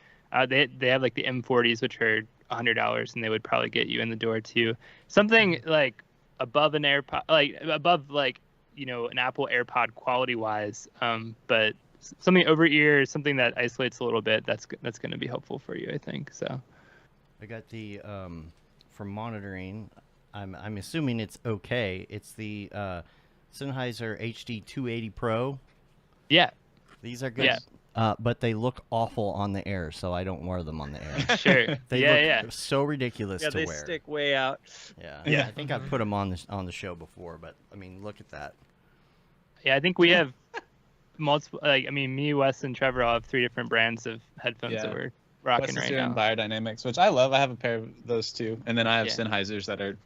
They have like the M40s, which are $100, and they would probably get you in the door too. Something like above an AirPod, an Apple AirPod quality wise, but something over ear, something that isolates a little bit. That's going to be helpful for you, I think. So I got the for monitoring. I'm assuming it's okay. It's the Sennheiser HD 280 Pro. Yeah, these are good. But they look awful on the air, so I don't wear them on the air. Sure. They look so ridiculous to they wear. stick way out. Yeah. I think I've put them on the show before, but I mean, look at that. Yeah, I think we have multiple. Me, Wes, and Trevor all have 3 different brands of headphones that we're rocking right now. Biodynamics, which I love. I have a pair of those too, and then I have Sennheisers that are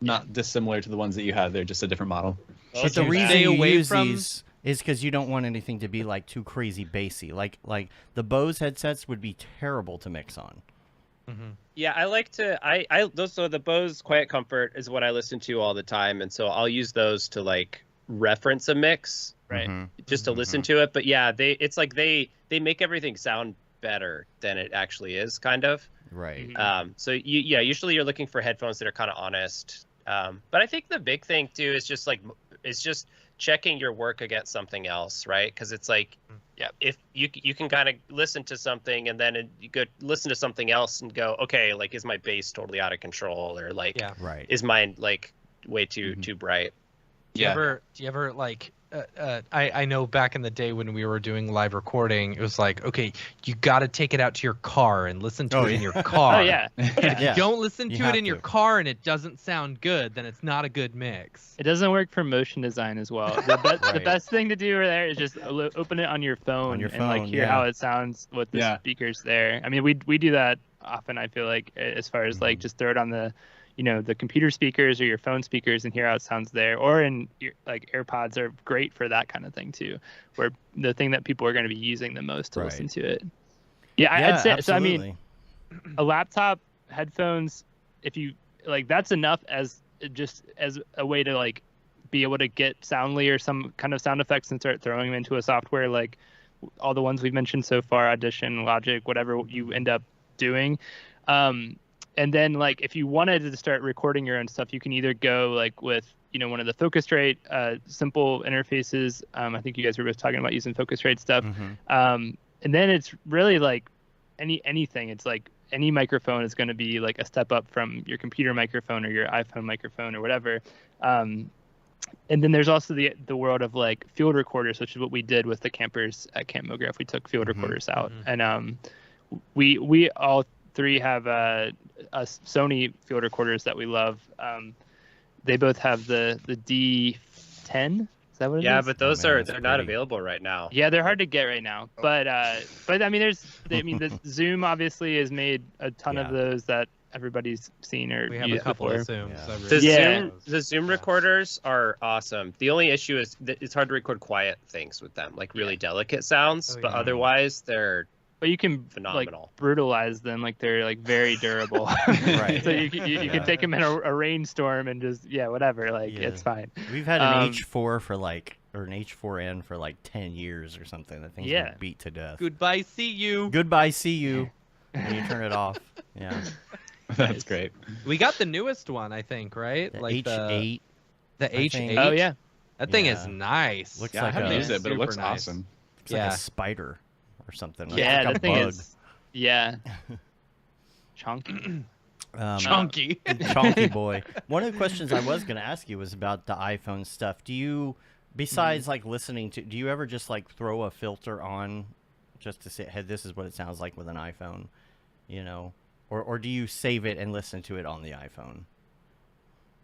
not dissimilar to the ones that you have. They're just a different model. But the reason you use these is because you don't want anything to be like too crazy bassy. Like the Bose headsets would be terrible to mix on. Yeah, I like to so the Bose Quiet Comfort is what I listen to all the time, and so I'll use those to like reference a mix, right? Just to listen to it. But yeah, it's like they make everything sound better than it actually is, kind of. Right. So usually you're looking for headphones that are kind of honest. But I think the big thing too is just checking your work against something else, right? Because it's like, if you can kind of listen to something and then you go listen to something else and go, okay, like is my bass totally out of control, or like is mine like way too bright? Do you ever like? I know back in the day when we were doing live recording, it was like, okay, you got to take it out to your car and listen to it in your car. Oh yeah. If you Yeah. don't listen You to have it in your to. car and it doesn't sound good, then it's not a good mix. It doesn't work for motion design as well. The Right. best thing to do there is just open it on your phone and like phone, hear yeah. how it sounds with the Yeah. speakers there. I mean, we do that often. I feel like as far as like just throw it on the, the computer speakers or your phone speakers and hear how it sounds there. Or in like AirPods are great for that kind of thing too, where the thing that people are going to be using the most to listen to it. Yeah, Yeah, I'd say absolutely. so. I mean, a laptop, headphones, if you like, that's enough as just as a way to like be able to get Soundly or some kind of sound effects and start throwing them into a software like all the ones we've mentioned so far, Audition, Logic, whatever you end up doing. And then like if you wanted to start recording your own stuff, you can either go like with one of the Focusrite simple interfaces. I think you guys were both talking about using Focusrite stuff. And then it's really like anything. It's like any microphone is going to be like a step up from your computer microphone or your iPhone microphone or whatever. And then there's also the world of like field recorders, which is what we did with the campers at Camp Mograph. We took field recorders out, and we all three have Sony field recorders that we love. They both have the D10. Is that what it is? Yeah, but those man, they're that's not pretty. available right now. Yeah, they're hard to get right now. But I mean, the Zoom obviously has made a ton of those that everybody's seen or We have a used couple before. of Zooms. Yeah. that The really Yeah. use the Zoom recorders are awesome. The only issue is that it's hard to record quiet things with them, like really delicate sounds. Oh, But yeah. otherwise, they're But you can phenomenal. like brutalize them, like they're like very durable. Right. So you can take them in a rainstorm and just whatever, like Yeah. it's fine. We've had an Um, H4 for like, or an H4n for like 10 years or something. That thing's Yeah. been beat to death. Goodbye, see you. Goodbye, see you. When you turn it off. Yeah. That's great. We got the newest one, I think, right? The like H8 the I think. H8. Oh yeah. That thing is Yeah. nice. Looks Yeah, like I haven't a- used it, but it looks Super nice. awesome. looks like Yeah. a spider or something. Like Yeah, like a that thing bug. is chunky. Chunky. Chonky boy. One of the questions I was going to ask you was about the iPhone stuff. Do you, besides like listening to, do you ever just like throw a filter on just to say, hey, this is what it sounds like with an iPhone, or do you save it and listen to it on the iPhone?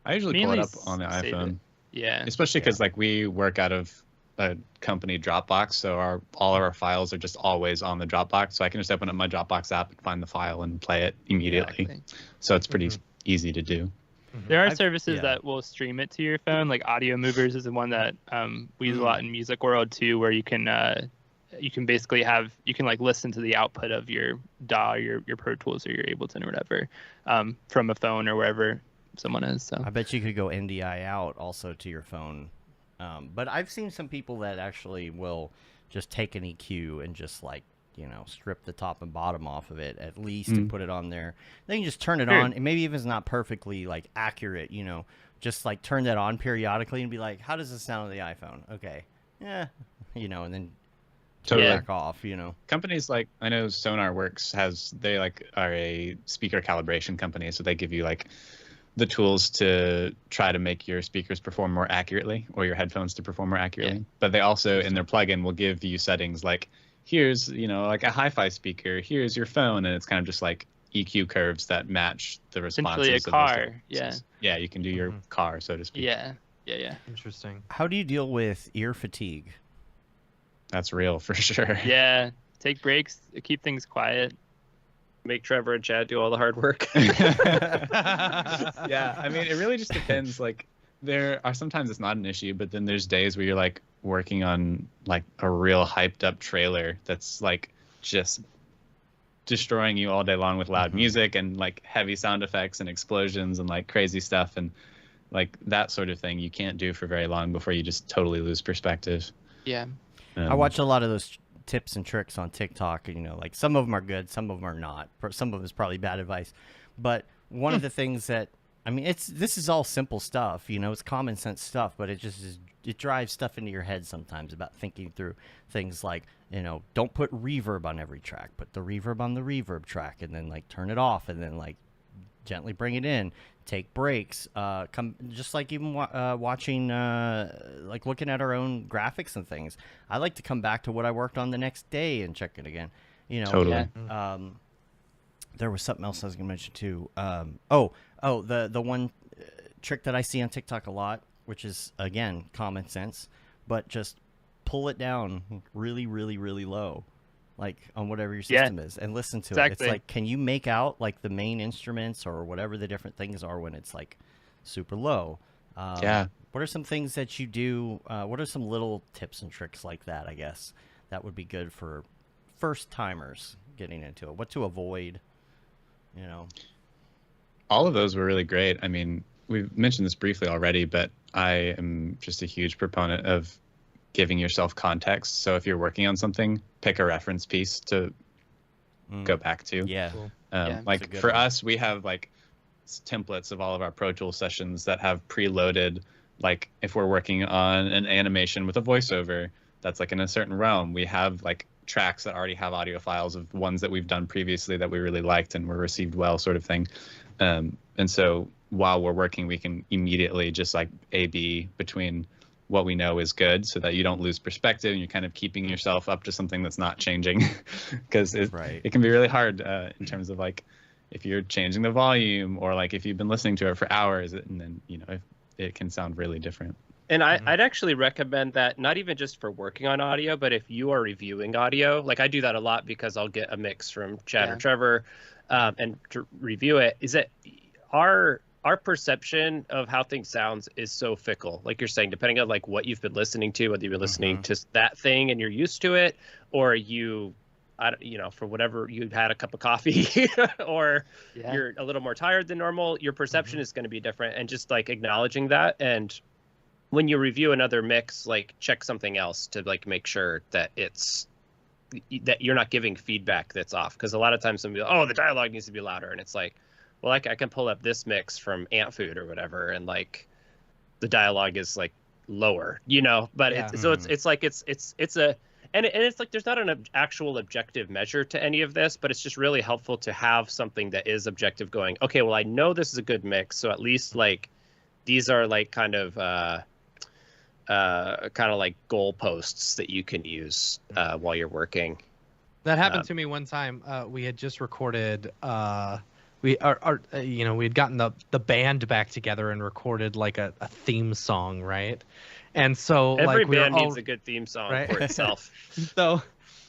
I usually pull it Mainly up on the save it. iPhone, Yeah. especially because like we work out of a company Dropbox, so all of our files are just always on the Dropbox. So I can just open up my Dropbox app and find the file and play it immediately. Exactly. So it's pretty easy to do. There are I've- services yeah. that will stream it to your phone, like Audio Movers is the one that we use a lot in music world too, where you can basically like listen to the output of your DAW, your Pro Tools or your Ableton or whatever from a phone or wherever someone is. So I bet you could go NDI out also to your phone. But I've seen some people that actually will just take an EQ and just like, strip the top and bottom off of it at least and put it on there. They can just turn it Sure. on, and maybe if it's not perfectly like accurate, just like turn that on periodically and be like, how does this sound on the iPhone? Okay. Yeah. And then turn Totally. it back off, Companies like, I know SonarWorks they like are a speaker calibration company, so they give you like the tools to try to make your speakers perform more accurately or your headphones to perform more accurately. Yeah. But they also in their plugin will give you settings like, here's like a hi-fi speaker, here's your phone, and it's kind of just like EQ curves that match the responses essentially a of those car. different Yeah. voices. Yeah, you can do your car, so to speak. Yeah. Interesting. How do you deal with ear fatigue? That's real for sure. Yeah. Take breaks, keep things quiet. Make Trevor and Chad do all the hard work. Yeah, I mean, it really just depends. Like, there are sometimes it's not an issue, but then there's days where you're like working on like a real hyped up trailer that's like just destroying you all day long with loud music and like heavy sound effects and explosions and like crazy stuff, and like that sort of thing you can't do for very long before you just totally lose perspective. Yeah. I watch a lot of those tips and tricks on TikTok. Like some of them are good, some of them are not. Some of it's probably bad advice. But one of the things that, I mean, this is all simple stuff. It's common sense stuff, but it drives stuff into your head sometimes about thinking through things like, don't put reverb on every track. Put the reverb on the reverb track, and then like turn it off, and then like gently bring it in, take breaks, come just like even watching, like looking at our own graphics and things. I like to come back to what I worked on the next day and check it again. You know, Totally. there was something else I was going to mention too. The one trick that I see on TikTok a lot, which is again common sense, but just pull it down really, really, really low, like on whatever your system is, and listen to it. It's like, can you make out like the main instruments or whatever the different things are when it's like super low? Yeah. What are some things that you do? What are some little tips and tricks like that, I guess, that would be good for first timers getting into it? What to avoid, you know? All of those were really great. I mean, we've mentioned this briefly already, but I am just a huge proponent of giving yourself context. So if you're working on something, pick a reference piece to go back to. Yeah. Cool. Like for us, we have like templates of all of our Pro Tools sessions that have preloaded, like if we're working on an animation with a voiceover that's like in a certain realm, we have like tracks that already have audio files of ones that we've done previously that we really liked and were received well, sort of thing. And so while we're working, we can immediately just like A/B between what we know is good, so that you don't lose perspective and you're kind of keeping yourself up to something that's not changing, because it can be really hard in terms of like if you're changing the volume, or like if you've been listening to it for hours and then, you know, it can sound really different. And I'd actually recommend that, not even just for working on audio, but if you are reviewing audio, like I do that a lot because I'll get a mix from Chad or Trevor and to review it, is that our perception of how things sounds is so fickle. Like you're saying, depending on like what you've been listening to, whether you've been listening to that thing and you're used to it, or for whatever, you had a cup of coffee or you're a little more tired than normal, your perception is going to be different. And just like acknowledging that. And when you review another mix, like check something else to like make sure that that you're not giving feedback that's off. Because a lot of times somebody, the dialogue needs to be louder. And it's like, well, I can pull up this mix from Ant Food or whatever, and like the dialogue is like lower, you know. But it's like there's not an actual objective measure to any of this, but it's just really helpful to have something that is objective. Going, okay, well, I know this is a good mix, so at least like these are like kind of like goalposts that you can use while you're working. That happened to me one time. We had just recorded. We had gotten the band back together and recorded like a theme song, right? And so every like band needs a good theme song for itself. So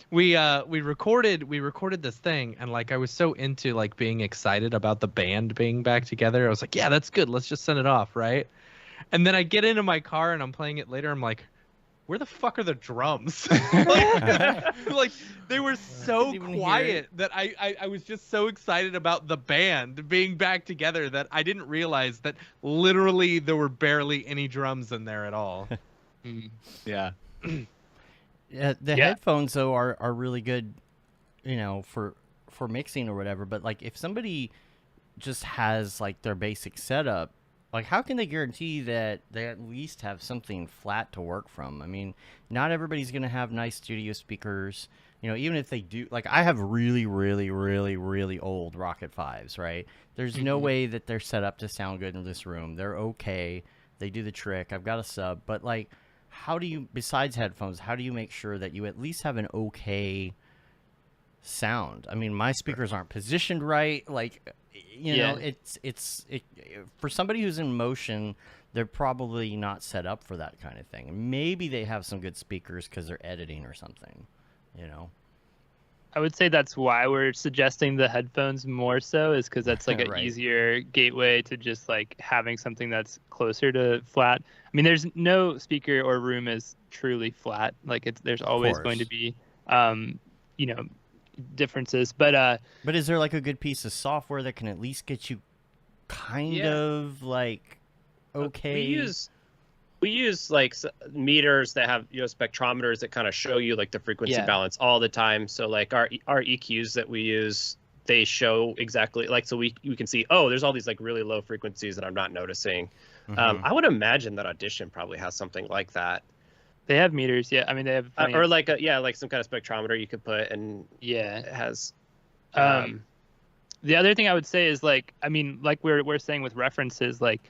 we recorded this thing, and like I was so into like being excited about the band being back together. I was like, yeah, that's good. Let's just send it off, right? And then I get into my car and I'm playing it later. I'm like, where the fuck are the drums? like they were so quiet that I was just so excited about the band being back together that I didn't realize that literally there were barely any drums in there at all. Yeah. The headphones though are really good, you know, for mixing or whatever. But like if somebody just has like their basic setup, like, how can they guarantee that they at least have something flat to work from? I mean, not everybody's going to have nice studio speakers. You know, even if they do, like, I have really, really, really, really old Rocket 5s, right? There's no way that they're set up to sound good in this room. They're okay. They do the trick. I've got a sub. But, like, how do you, besides headphones, how do you make sure that you at least have an okay sound? I mean, my speakers aren't positioned right. Like, you know, it's for somebody who's in motion, they're probably not set up for that kind of thing. Maybe they have some good speakers because they're editing or something, you know. I would say that's why we're suggesting the headphones more so, is because that's like an easier gateway to just like having something that's closer to flat. I mean, there's no speaker or room is truly flat. Like there's always going to be, differences. But is there like a good piece of software that can at least get you kind of like okay? We use like meters that have, spectrometers that kind of show you like the frequency balance all the time. So like our EQs that we use, they show exactly like, so we can see, there's all these like really low frequencies that I'm not noticing. I would imagine that Audition probably has something like that. They have meters, I mean, they have or like like some kind of spectrometer you could put, and it has. The other thing I would say is like, I mean, like we're saying with references, like,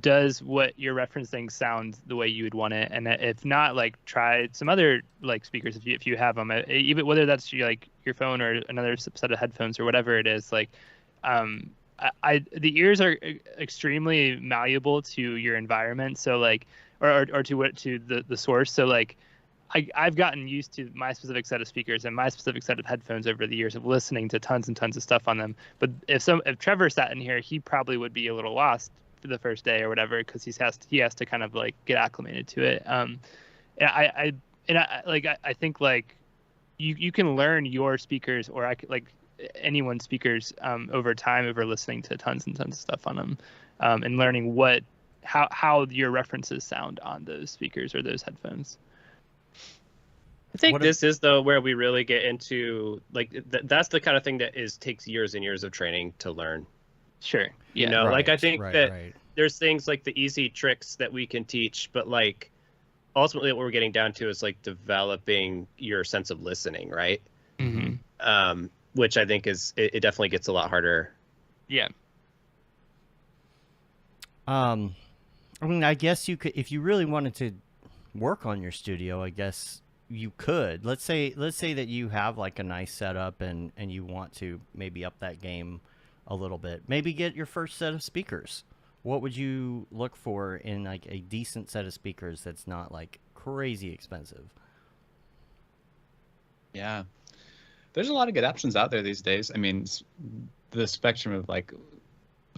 does what you're referencing sound the way you would want it? And if not, like, try some other like speakers if you have them, even whether that's like your phone or another set of headphones or whatever it is. Like, the ears are extremely malleable to your environment. So like, or to the source. So like, I've gotten used to my specific set of speakers and my specific set of headphones over the years of listening to tons and tons of stuff on them. But if Trevor sat in here, he probably would be a little lost for the first day or whatever, because he has to kind of like get acclimated to it. And I think like you can learn your speakers, or like anyone's speakers over time, over listening to tons and tons of stuff on them, and learning how your references sound on those speakers or those headphones. I think this is though where we really get into like that's the kind of thing that takes years and years of training to learn. Sure. You know, like I think that there's things like the easy tricks that we can teach, but like ultimately what we're getting down to is like developing your sense of listening, right? Mm-hmm. Which I think it definitely gets a lot harder. Yeah. I mean, I guess you could, if you really wanted to work on your studio, I guess you could. Let's say that you have like a nice setup and you want to maybe up that game a little bit. Maybe get your first set of speakers. What would you look for in like a decent set of speakers that's not like crazy expensive? Yeah. There's a lot of good options out there these days. I mean, the spectrum of like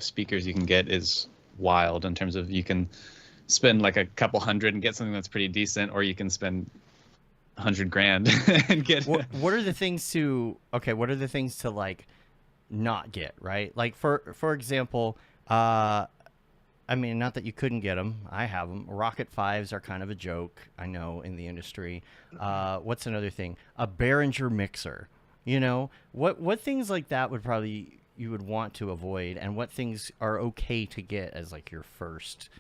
speakers you can get is wild in terms of you can spend like a couple hundred and get something that's pretty decent, or you can spend $100,000 and get what are the things to like not get, right? Like for example, I mean, not that you couldn't get them. I have them. Rocket 5s are kind of a joke, I know, in the industry. What's another thing? A Behringer mixer. You know, what things like that would probably you would want to avoid, and what things are okay to get as like your first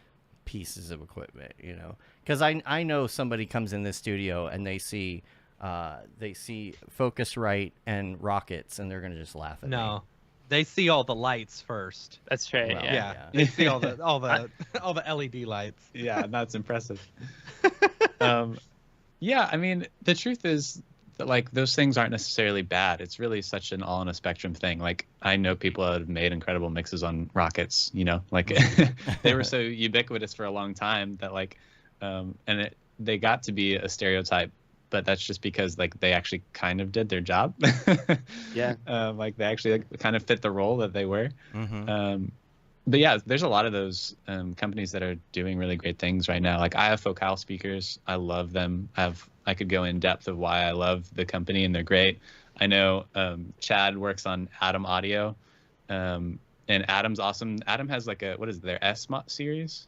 pieces of equipment, you know? Because I know somebody comes in this studio and they see Focusrite and Rockets, and they're gonna just laugh at me. No, they see all the lights first. That's right. Well, Yeah. They see all the LED lights. Yeah, that's impressive. Yeah, I mean, the truth is that like those things aren't necessarily bad. It's really such an all in a spectrum thing. Like I know people that have made incredible mixes on Rockets, you know, like they were so ubiquitous for a long time that like, they got to be a stereotype, but that's just because like they actually kind of did their job. Yeah. Like they actually like, kind of fit the role that they were. Mm-hmm. But yeah, there's a lot of those companies that are doing really great things right now. Like I have Focal speakers. I love them. I could go in depth of why I love the company and they're great. I know Chad works on Atom Audio, and Atom's awesome. Atom has like what is it, their S series?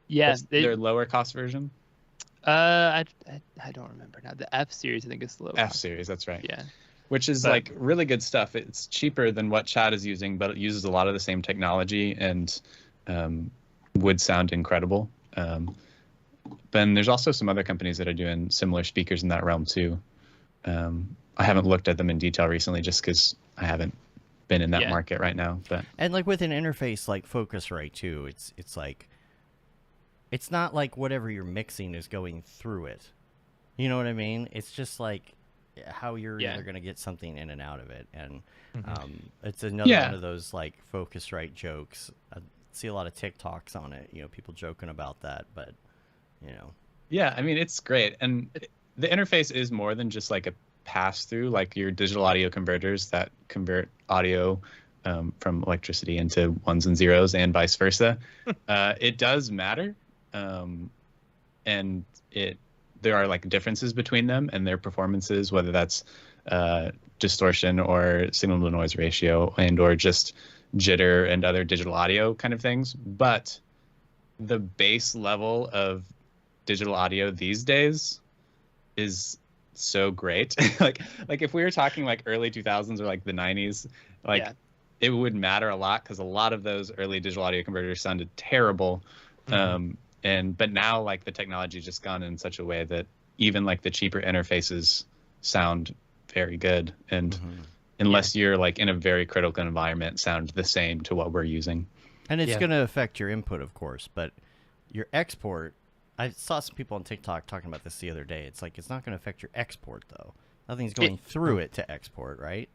Yes, their lower cost version. I don't remember now. The F series, I think, is the low. F series, that's right. Yeah. Which is like really good stuff. It's cheaper than what Chad is using, but it uses a lot of the same technology and would sound incredible. Then there's also some other companies that are doing similar speakers in that realm too. I haven't looked at them in detail recently just because I haven't been in that market right now. But and like with an interface like Focusrite too, it's like it's not like whatever you're mixing is going through it. You know what I mean? It's just like how you're either going to get something in and out of it. And it's another one of those like Focusrite jokes. I see a lot of TikToks on it, you know, people joking about that, but you know. Yeah, I mean, it's great. And the interface is more than just like a pass through, like your digital audio converters that convert audio from electricity into ones and zeros and vice versa. It does matter. And there are like differences between them and their performances, whether that's distortion or signal to noise ratio and or just jitter and other digital audio kind of things. But the base level of digital audio these days is so great. like if we were talking like early 2000s or like the 90s, like it would matter a lot because a lot of those early digital audio converters sounded terrible. But now like the technology has just gone in such a way that even like the cheaper interfaces sound very good. And unless you're like in a very critical environment, sound the same to what we're using. And it's Yeah. going to affect your input, of course, but your export, I saw some people on TikTok talking about this the other day. It's like, it's not going to affect your export, though. Nothing's going through it to export, right?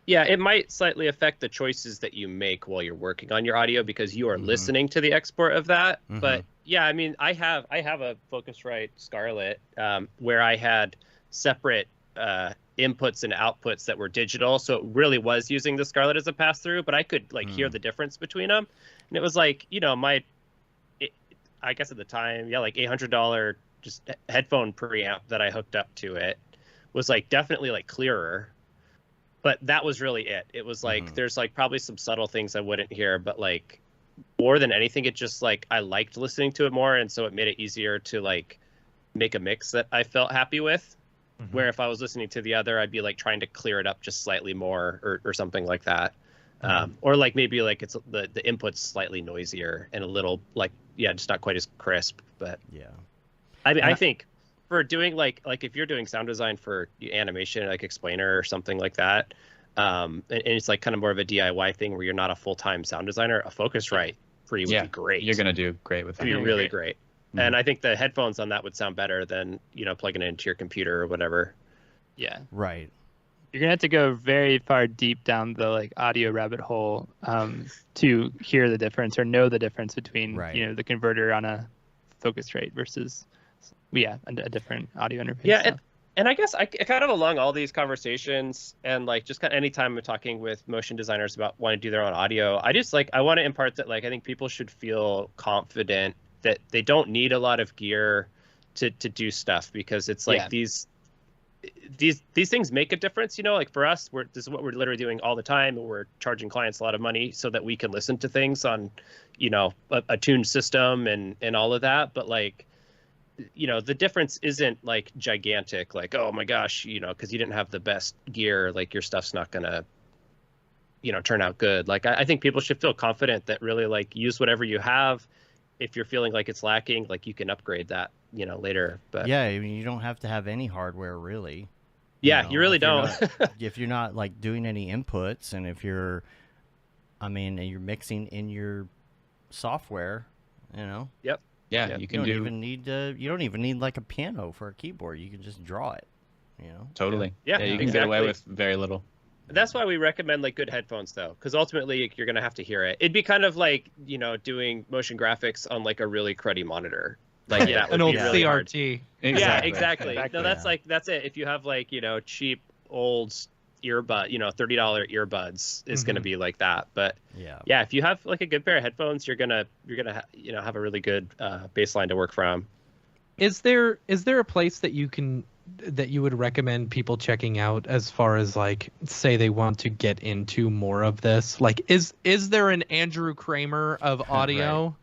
Yeah, it might slightly affect the choices that you make while you're working on your audio because you are listening to the export of that. But yeah, I mean, I have a Focusrite Scarlett where I had separate inputs and outputs that were digital, so it really was using the Scarlett as a pass through. But I could like hear the difference between them, and it was like, you know, I guess at the time, yeah, like $800 just headphone preamp that I hooked up to it was like definitely like clearer. But that was really it. It was like there's like probably some subtle things I wouldn't hear, but like more than anything, it just like I liked listening to it more, and so it made it easier to like make a mix that I felt happy with. Where if I was listening to the other, I'd be like trying to clear it up just slightly more or something like that. Or like maybe like it's the input's slightly noisier and a little like, yeah, just not quite as crisp. But Yeah. I mean, I think for doing like if you're doing sound design for animation, like Explainer or something like that, and it's like kind of more of a DIY thing where you're not a full-time sound designer, a Focusrite for you would be great. You're gonna do great with It'd that. be really great. And I think the headphones on that would sound better than, you know, plugging it into your computer or whatever. Yeah. Right. You're gonna have to go very far deep down the like audio rabbit hole to hear the difference or know the difference between you know the converter on a Focusrite versus a different audio interface. Yeah, and I guess I kind of along all these conversations and like just kind of anytime I'm talking with motion designers about wanting to do their own audio, I just like I want to impart that like I think people should feel confident that they don't need a lot of gear to do stuff because it's like these things make a difference, you know, like for us, this is what we're literally doing all the time, and we're charging clients a lot of money so that we can listen to things on, you know, a tuned system and all of that. But like, you know, the difference isn't like gigantic, like, oh my gosh, you know, because you didn't have the best gear, like your stuff's not gonna, you know, turn out good. Like I think people should feel confident that really like use whatever you have. If you're feeling like it's lacking, like you can upgrade that, you know, later. But yeah, I mean, you don't have to have any hardware really. Yeah, you really don't. If you're not like doing any inputs, and if you're, I mean, and you're mixing in your software, you know. Yep. Yeah, you can You don't even need like a piano for a keyboard. You can just draw it. You know. Totally. Yeah, you can get away with very little. That's why we recommend like good headphones though, because ultimately you're gonna have to hear it. It'd be kind of like, you know, doing motion graphics on like a really cruddy monitor. Like that would An old be really hard. CRT. Yeah, exactly. No, that's Yeah. like that's it. If you have like, you know, cheap old earbud, you know, $30 earbuds is gonna be like that. But yeah, if you have like a good pair of headphones, you're gonna you know have a really good baseline to work from. Is there a place that you would recommend people checking out as far as like say they want to get into more of this? Like is there an Andrew Kramer of audio? Right.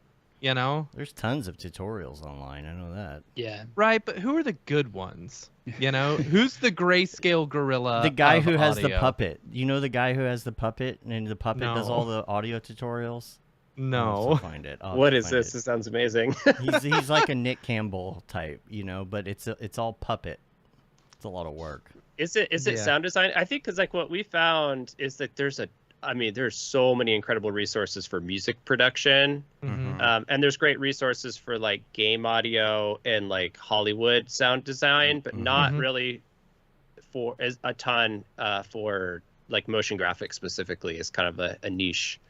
You know? There's tons of tutorials online. I know that. Yeah. Right, but who are the good ones? You know, who's the grayscale gorilla? The guy of who has the audio? puppet. You know the guy who has the puppet, and the puppet does No. all the audio tutorials? I'll No. have to find it. What is this? This sounds amazing. He's like a Nick Campbell type, you know, but it's all puppet. It's a lot of work. Is it Yeah. sound design? I think because like what we found is that there's so many incredible resources for music production. And there's great resources for like game audio and like Hollywood sound design, but not really for a ton for like motion graphics specifically is kind of a niche.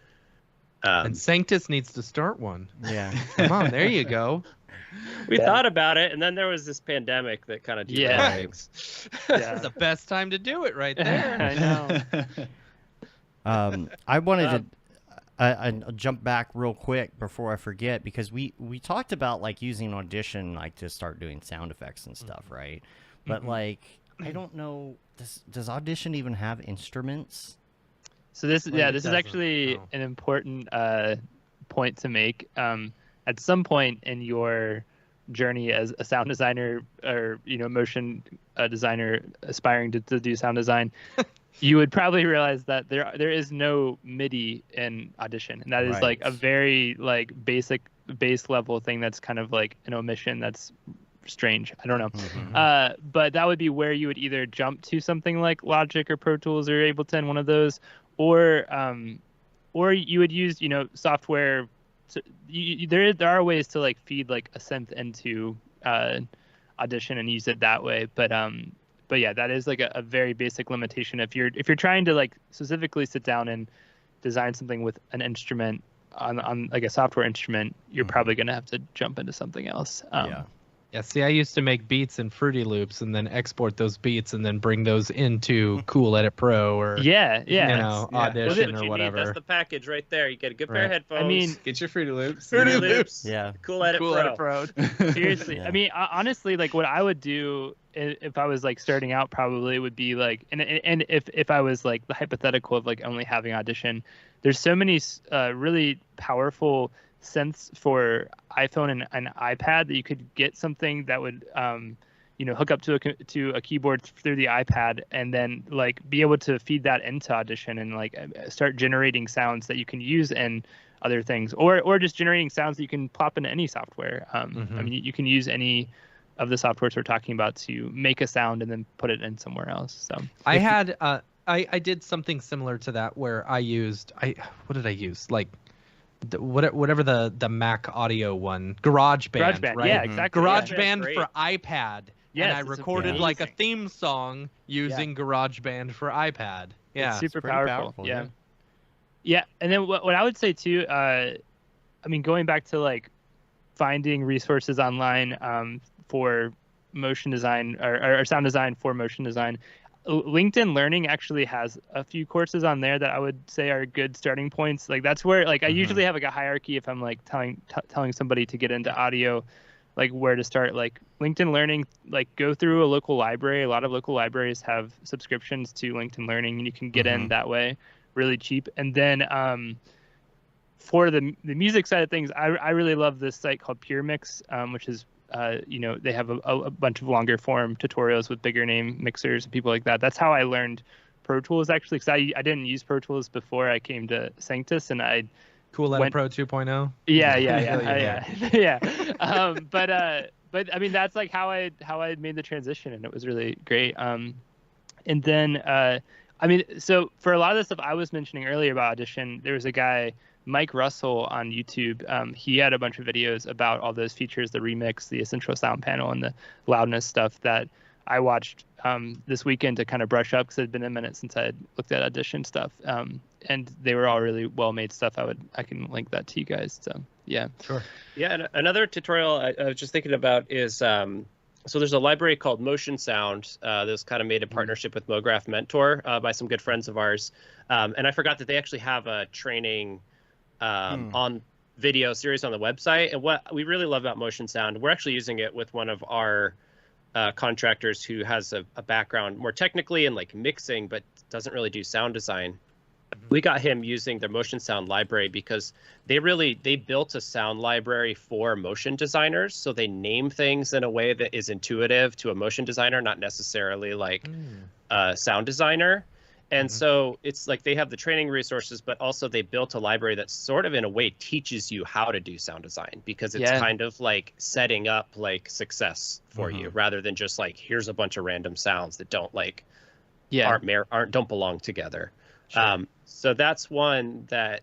And Sanctus needs to start one. Yeah. Come on, there you go. We thought about it, and then there was this pandemic that kind of Yeah. things. This is the best time to do it right there. I know. I wanted to I jump back real quick before I forget, because we talked about like using Audition like to start doing sound effects and stuff, right? But like I don't know, does Audition even have instruments? So this Well, it this is doesn't, actually no. an important point to make. At some point in your journey as a sound designer or motion designer aspiring to do sound design, you would probably realize that there is no MIDI in Audition, and that is like a very like base level thing that's kind of like an omission that's strange. I don't know. Mhm. But that would be where you would either jump to something like Logic or Pro Tools or Ableton, one of those, or you would use, software. There are ways to like feed like a synth into Audition and use it that way. But yeah, that is like a very basic limitation. If you're trying to like specifically sit down and design something with an instrument on like a software instrument, you're probably going to have to jump into something else. Yeah, see, I used to make beats in Fruity Loops and then export those beats and then bring those into Cool Edit Pro or Audition or whatever. That's the package right there. You get a good pair of headphones. I mean, Get your Fruity Loops. Fruity Loops. Yeah. Cool Edit Pro. Seriously. Yeah. I mean, honestly, like what I would do if I was like starting out probably would be like, and if I was like the hypothetical of like only having Audition, there's so many really powerful synths for iPhone and iPad that you could get something that would hook up to a keyboard through the iPad and then like be able to feed that into Audition and like start generating sounds that you can use in other things, or just generating sounds that you can plop into any software. I mean, you can use any of the softwares we're talking about to make a sound and then put it in somewhere else. So I did something similar to that where I used what did I use? Like whatever the Mac audio one, GarageBand, right? Yeah, exactly. GarageBand Yeah. for iPad. Yes, and I it's recorded like a amazing. theme song using GarageBand for iPad. Yeah. It's super pretty powerful. yeah. Yeah, and then what I would say too, I mean, going back to like finding resources online for motion design or sound design for motion design, LinkedIn Learning actually has a few courses on there that I would say are good starting points. Like that's where like I usually have like a hierarchy if I'm like telling somebody to get into audio, like where to start. Like LinkedIn Learning, like go through a local library. A lot of local libraries have subscriptions to LinkedIn Learning, and you can get in that way really cheap. And then for the music side of things, I really love this site called Pure Mix, which is they have a bunch of longer form tutorials with bigger name mixers and people like that. That's how I learned Pro Tools actually, because I didn't use Pro Tools before I came to Sanctus, and I Cool Edit Pro 2.0. Yeah. But I mean that's like how I made the transition, and it was really great. And then I mean, so for a lot of the stuff I was mentioning earlier about Audition, there was a guy, Mike Russell, on YouTube. He had a bunch of videos about all those features, the remix, the essential sound panel, and the loudness stuff that I watched this weekend to kind of brush up, because it had been a minute since I had looked at Audition stuff. And they were all really well-made stuff. I can link that to you guys. So yeah. Sure. Yeah, and another tutorial I was just thinking about is so there's a library called Motion Sound that was kind of made in partnership with Mograph Mentor by some good friends of ours. And I forgot that they actually have a training on video series on the website. And what we really love about Motion Sound, we're actually using it with one of our contractors who has a background more technically in like mixing, but doesn't really do sound design. We got him using their Motion Sound library because they built a sound library for motion designers. So they name things in a way that is intuitive to a motion designer, not necessarily like a sound designer. And so it's like they have the training resources, but also they built a library that sort of in a way teaches you how to do sound design, because it's kind of like setting up like success for you rather than just like, here's a bunch of random sounds that don't like don't belong together. Sure. So that's one that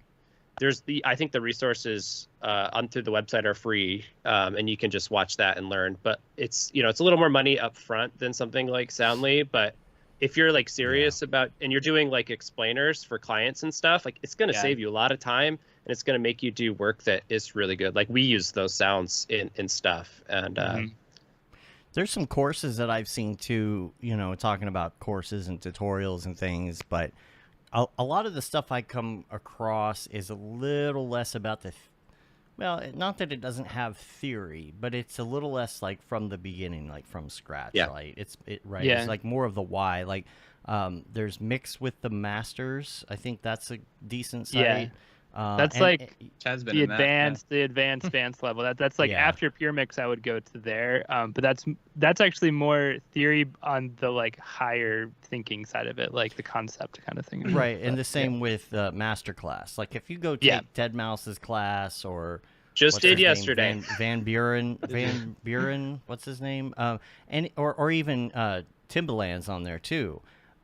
I think the resources on through the website are free, and you can just watch that and learn. But it's it's a little more money up front than something like Soundly. But if you're like serious about, and you're doing like explainers for clients and stuff, like it's going to save you a lot of time, and it's going to make you do work that is really good. Like we use those sounds in stuff, and there's some courses that I've seen too, talking about courses and tutorials and things, but a lot of the stuff I come across is a little less about not that it doesn't have theory, but it's a little less like from the beginning, like from scratch. Right? It's like more of the why. Like there's Mix with the Masters. I think that's a decent site. Yeah. That's like Chad's been the in advanced level. That's like after Pure Mix, I would go to there. But that's actually more theory on the like higher thinking side of it, like the concept kind of thing. Right, and the same with Masterclass. Like if you go take Dead Mouse's class or Just what's did his name? yesterday. Van Buren, what's his name? And or even Timbaland's on there too.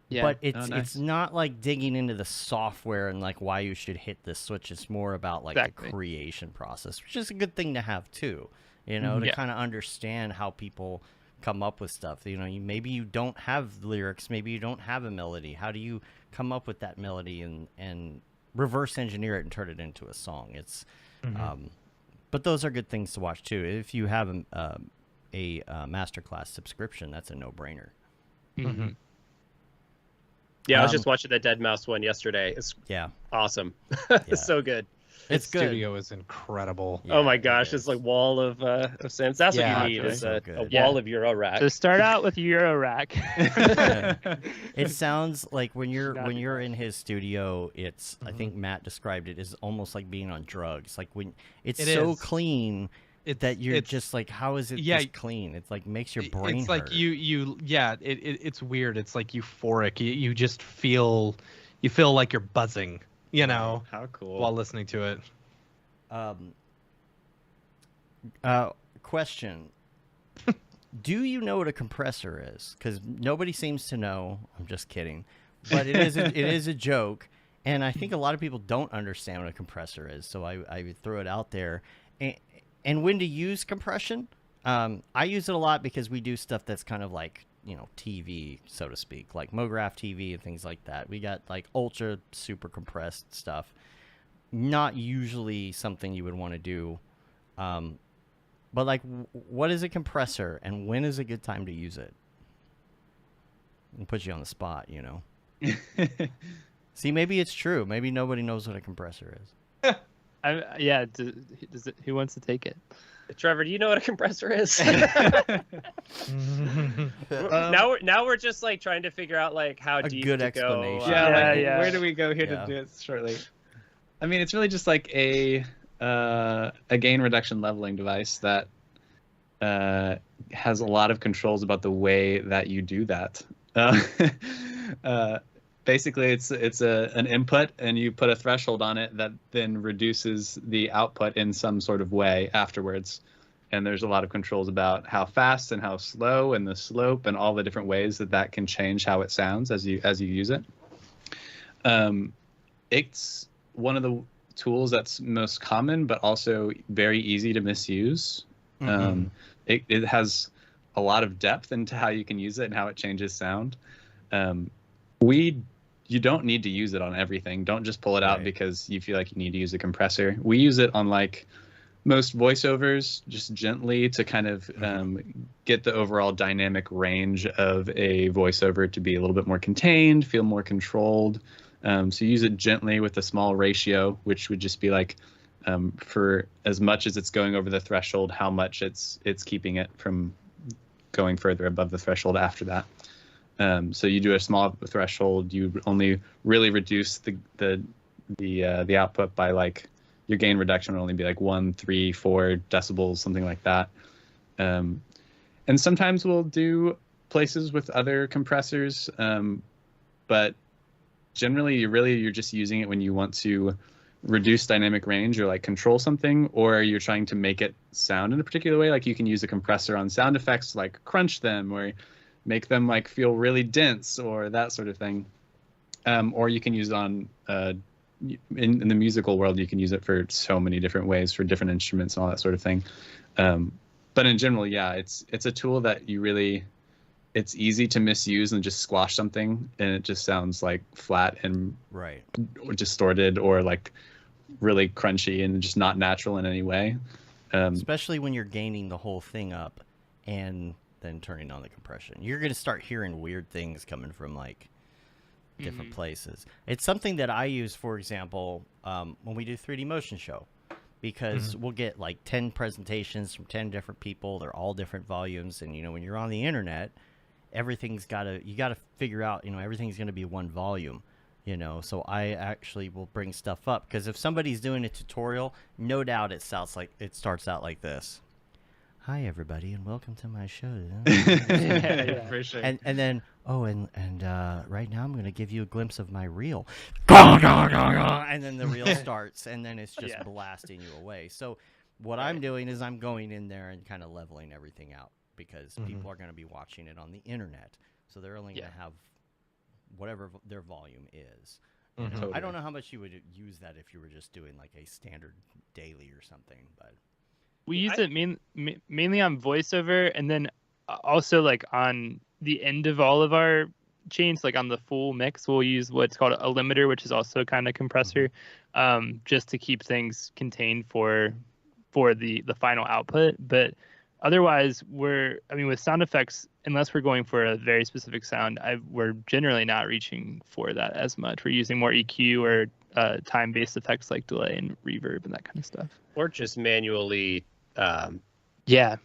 Yeah. But it's nice. it's not like digging into the software and like why you should hit this switch. It's more about like Exactly. the creation process, which is a good thing to have too. You know, to Yeah. kind of understand how people come up with stuff. You know, maybe you don't have lyrics, maybe you don't have a melody. How do you come up with that melody and reverse engineer it and turn it into a song? It's but those are good things to watch too. If you have a masterclass subscription, that's a no-brainer. Mm-hmm. Yeah, I was just watching the Dead Mouse one yesterday. It's Yeah, awesome. Yeah. It's so good. it's His good. studio is incredible. Yeah, Oh my it gosh, is. it's like wall of sounds. That's Yeah, what you need it's is so a good. Yeah. wall of Euro rack. So start out with Eurorack. It sounds like when Not you're in his studio, it's I think Matt described it as almost like being on drugs. Like when it's It so is. clean that you're it's- just like, how is it Yeah, this clean? It's like makes your brain It's like hurt. it's weird. It's like euphoric. You just feel like you're buzzing, How cool. while listening to it. Question. Do you know what a compressor is? Because nobody seems to know. I'm just kidding. But it is a joke. And I think a lot of people don't understand what a compressor is. So I throw it out there. And when to use compression? I use it a lot because we do stuff that's kind of like, TV, so to speak, like Mograph TV and things like that. We got like ultra super compressed stuff. Not usually something you would want to do. But like, what is a compressor and when is a good time to use it? And put you on the spot, See, maybe it's true. Maybe nobody knows what a compressor is. Who wants to take it? Trevor, do you know what a compressor is? Now we're just like trying to figure out like how A deep good to explanation. go. Yeah. Where do we go here Yeah. to do it shortly? I mean, it's really just like a gain reduction leveling device that has a lot of controls about the way that you do that. Basically, it's an input, and you put a threshold on it that then reduces the output in some sort of way afterwards. And there's a lot of controls about how fast and how slow, and the slope, and all the different ways that can change how it sounds as you use it. It's one of the tools that's most common, but also very easy to misuse. It has a lot of depth into how you can use it and how it changes sound. You don't need to use it on everything. Don't just pull it out because you feel like you need to use a compressor. We use it on like most voiceovers, just gently to kind of get the overall dynamic range of a voiceover to be a little bit more contained, feel more controlled. So use it gently with a small ratio, which would just be like for as much as it's going over the threshold, how much it's keeping it from going further above the threshold after that. So you do a small threshold, you only really reduce the output by like your gain reduction would only be like 1, 3, 4 decibels, something like that. And sometimes we'll do places with other compressors, but generally you're just using it when you want to reduce dynamic range or like control something, or you're trying to make it sound in a particular way. Like you can use a compressor on sound effects, like crunch them or make them like feel really dense or that sort of thing. Or you can use it on in the musical world, you can use it for so many different ways for different instruments and all that sort of thing. But in general, yeah, it's a tool that it's easy to misuse and just squash something, and it just sounds like flat and or distorted or like really crunchy and just not natural in any way. Especially when you're gaining the whole thing up and then turning on the compression. You're going to start hearing weird things coming from like different places. It's something that I use, for example, when we do 3D motion show, because we'll get like 10 presentations from 10 different people. They're all different volumes. And, when you're on the internet, you got to figure out, everything's going to be one volume, so I actually will bring stuff up, because if somebody's doing a tutorial, no doubt it starts out like this. Hi everybody, and welcome to my show. For sure. And then right now I'm going to give you a glimpse of my reel. And then the reel starts, and then it's just blasting you away. So What Right. I'm doing is I'm going in there and kind of leveling everything out because people are going to be watching it on the internet. So they're only going to have whatever their volume is. You know? I Totally. don't know how much you would use that if you were just doing like a standard daily or something, but We use it mainly on voiceover, and then also like on the end of all of our chains, like on the full mix, we'll use what's called a limiter, which is also kind of compressor, just to keep things contained for the final output. But otherwise, with sound effects, unless we're going for a very specific sound, we're generally not reaching for that as much. We're using more EQ or time-based effects like delay and reverb and that kind of stuff. Or just manually Yeah.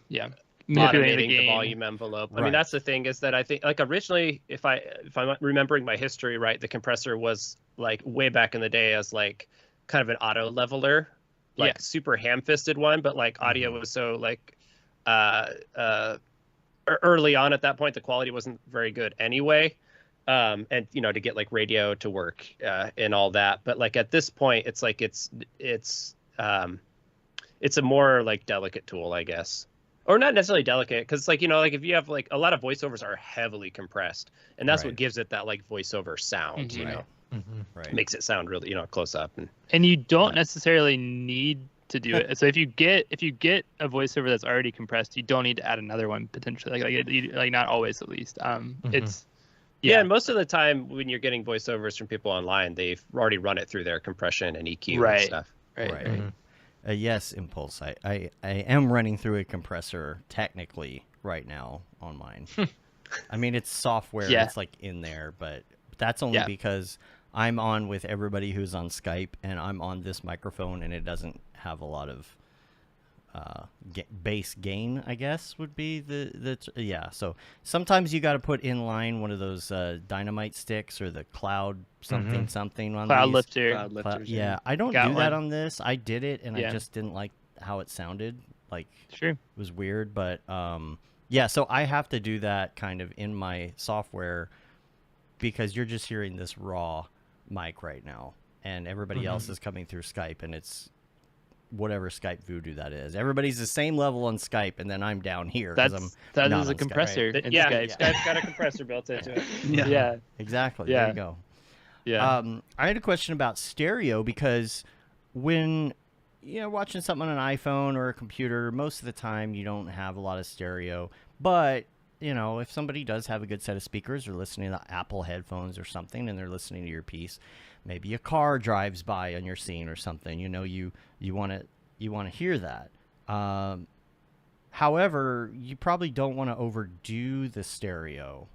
automating the volume envelope. I Right. mean, that's the thing, is that I think, like, originally, if I'm remembering my history right, the compressor was like way back in the day as like kind of an auto leveler, like super ham-fisted one, but like audio was so like early on at that point, the quality wasn't very good anyway. And to get like radio to work and all that, but like at this point, it's like it's a more like delicate tool, I guess, or not necessarily delicate, because like like if you have like a lot of voiceovers are heavily compressed, and that's what gives it that like voiceover sound. right. Makes it sound really close up. And you don't necessarily need to do it. So if you get a voiceover that's already compressed, you don't need to add another one potentially. Like not always, at least. It's and most of the time when you're getting voiceovers from people online, they've already run it through their compression and EQ and stuff. Right. Yes, Impulse. I am running through a compressor technically right now on mine. I mean, it's software. Yeah. It's like in there, but that's only because I'm on with everybody who's on Skype, and I'm on this microphone, and it doesn't have a lot of bass gain, I guess, would be the So sometimes you got to put in line one of those dynamite sticks or the cloud something on Cloud these. lifter. Cloud lifters, Yeah, I don't Got do that one. on this. I did it, and I Yeah. just didn't like how it sounded. Like, Sure. it was weird, but so I have to do that kind of in my software because you're just hearing this raw mic right now, and everybody else is coming through Skype, and it's whatever Skype voodoo that is. Everybody's the same level on Skype, and then I'm down here. That not is on a Skype. compressor. in Yeah, Skype. Skype's got a compressor built into it. Yeah. Exactly. Yeah. There you go. Yeah. I had a question about stereo because when watching something on an iPhone or a computer, most of the time you don't have a lot of stereo. But if somebody does have a good set of speakers or listening to Apple headphones or something, and they're listening to your piece, maybe a car drives by on your scene or something. You want to hear that. However, you probably don't want to overdo the stereo.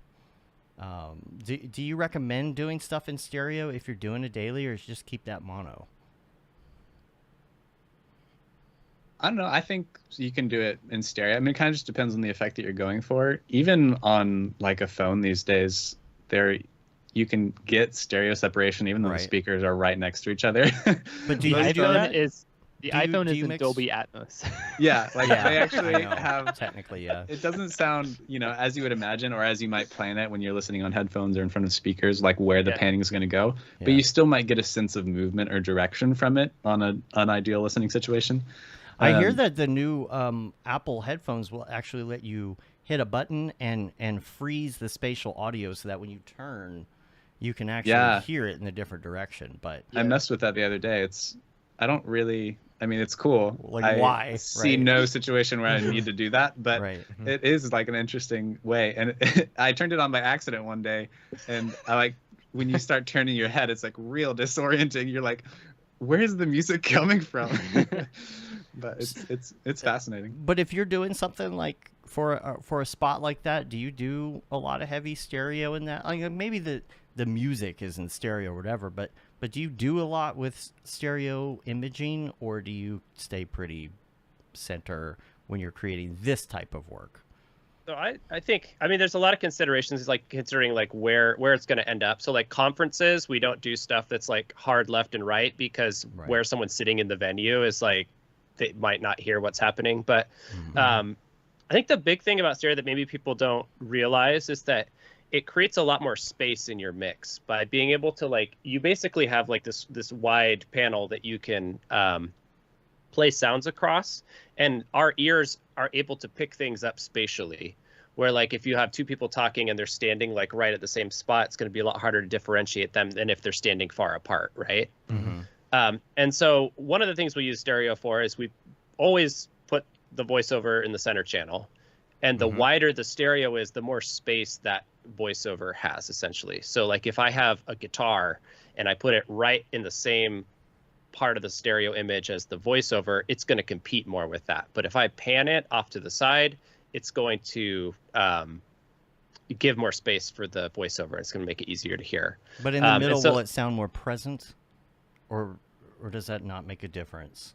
Do you recommend doing stuff in stereo if you're doing a daily, or just keep that mono? I don't know. I think you can do it in stereo. I mean, it kind of just depends on the effect that you're going for. Even on like a phone these days, you can get stereo separation even though the speakers are right next to each other. But do The you do that? iPhone do is you in mix- Dolby Atmos. Yeah, like Yeah, they actually I know. have. Technically, yeah. It doesn't sound, as you would imagine, or as you might plan it when you're listening on headphones or in front of speakers, like where the panning is going to go. But Yeah. you still might get a sense of movement or direction from it on an unideal listening situation. I hear that the new Apple headphones will actually let you hit a button and freeze the spatial audio so that when you turn, you can actually hear it in a different direction. But I messed with that the other day. I don't really. I mean, it's cool. Like, why? I see Right. no situation where I need to do that, but Right. it is like an interesting way. And I turned it on by accident one day, and when you start turning your head, it's like real disorienting. You're like, where's the music coming from? But it's fascinating. But if you're doing something like for a spot like that, do you do a lot of heavy stereo in that? Like maybe the music is in stereo or whatever, but do you do a lot with stereo imaging, or do you stay pretty center when you're creating this type of work? So I think, there's a lot of considerations, like considering like where it's going to end up. So like conferences, we don't do stuff that's like hard left and right because where someone's sitting in the venue is like, they might not hear what's happening. But I think the big thing about stereo that maybe people don't realize is that it creates a lot more space in your mix by being able to you basically have like this wide panel that you can play sounds across, and our ears are able to pick things up spatially. Where like if you have two people talking and they're standing like right at the same spot, it's going to be a lot harder to differentiate them than if they're standing far apart, right? And so one of the things we use stereo for is we always put the voiceover in the center channel, and the wider the stereo is, the more space that voiceover has, essentially. So like if I have a guitar and I put it right in the same part of the stereo image as the voiceover, it's going to compete more with that. But if I pan it off to the side, it's going to give more space for the voiceover. It's going to make it easier to hear. But in the middle, will it sound more present, or does that not make a difference?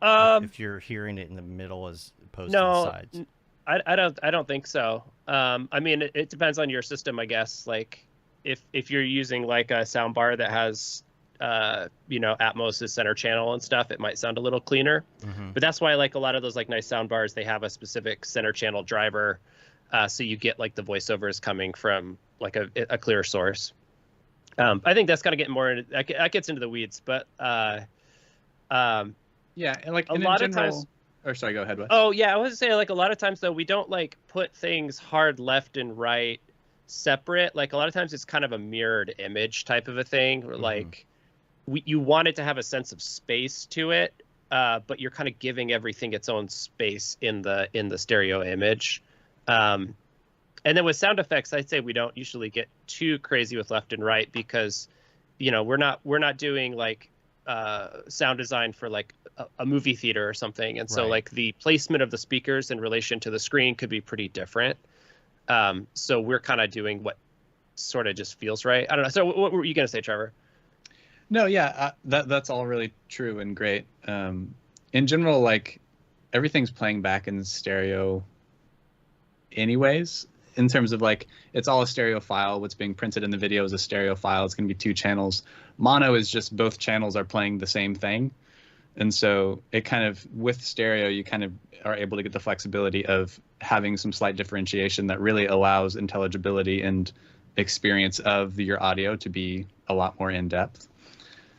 If you're hearing it in the middle as opposed to the sides? I don't think so. I mean, it depends on your system, I guess. Like if you're using like a sound bar that has Atmos is center channel and stuff, it might sound a little cleaner. But that's why like a lot of those like nice sound bars, they have a specific center channel driver, so you get like the voiceovers coming from like a clear source. I think that's kind of getting more into, that gets into the weeds, but yeah, and like a lot of times. Or sorry, go ahead, Wes. Oh yeah, I was gonna say like a lot of times though we don't like put things hard left and right separate. Like a lot of times it's kind of a mirrored image type of a thing. Where, like you want it to have a sense of space to it, but you're kind of giving everything its own space in the stereo image. And then with sound effects, I'd say we don't usually get too crazy with left and right because, we're not doing like sound design for like a movie theater or something, and so like the placement of the speakers in relation to the screen could be pretty different. So we're kind of doing what sort of just feels right. I don't know. So what were you gonna say, Trevor? No, yeah, that's all really true and great. In general, like everything's playing back in stereo anyways, in terms of like it's all a stereo file. What's being printed in the video is a stereo file. It's going to be 2 channels. Mono is just both channels are playing the same thing. And so it kind of, with stereo, you kind of are able to get the flexibility of having some slight differentiation that really allows intelligibility and experience of your audio to be a lot more in depth.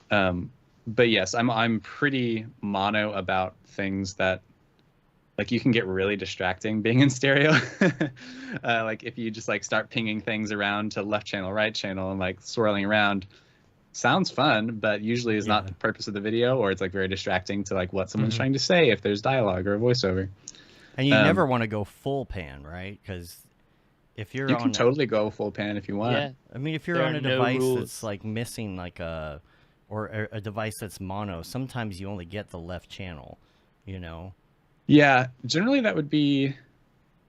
But yes, I'm pretty mono about things that like you can get really distracting being in stereo. Like if you just like start pinging things around to left channel, right channel, and like swirling around, sounds fun, but usually is not the purpose of the video, or it's like very distracting to like what someone's trying to say if there's dialogue or a voiceover. And you never want to go full pan, right? Because if you can totally go full pan if you want. Yeah. I mean, if you're on a device that's like missing like a device that's mono, sometimes you only get the left channel, Yeah, generally that would be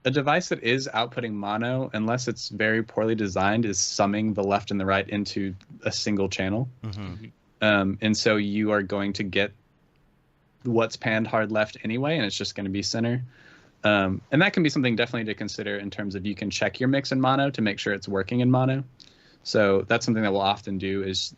a device that is outputting mono, unless it's very poorly designed, is summing the left and the right into a single channel. And so you are going to get what's panned hard left anyway, and it's just going to be center. And that can be something definitely to consider in terms of you can check your mix in mono to make sure it's working in mono. So that's something that we'll often do is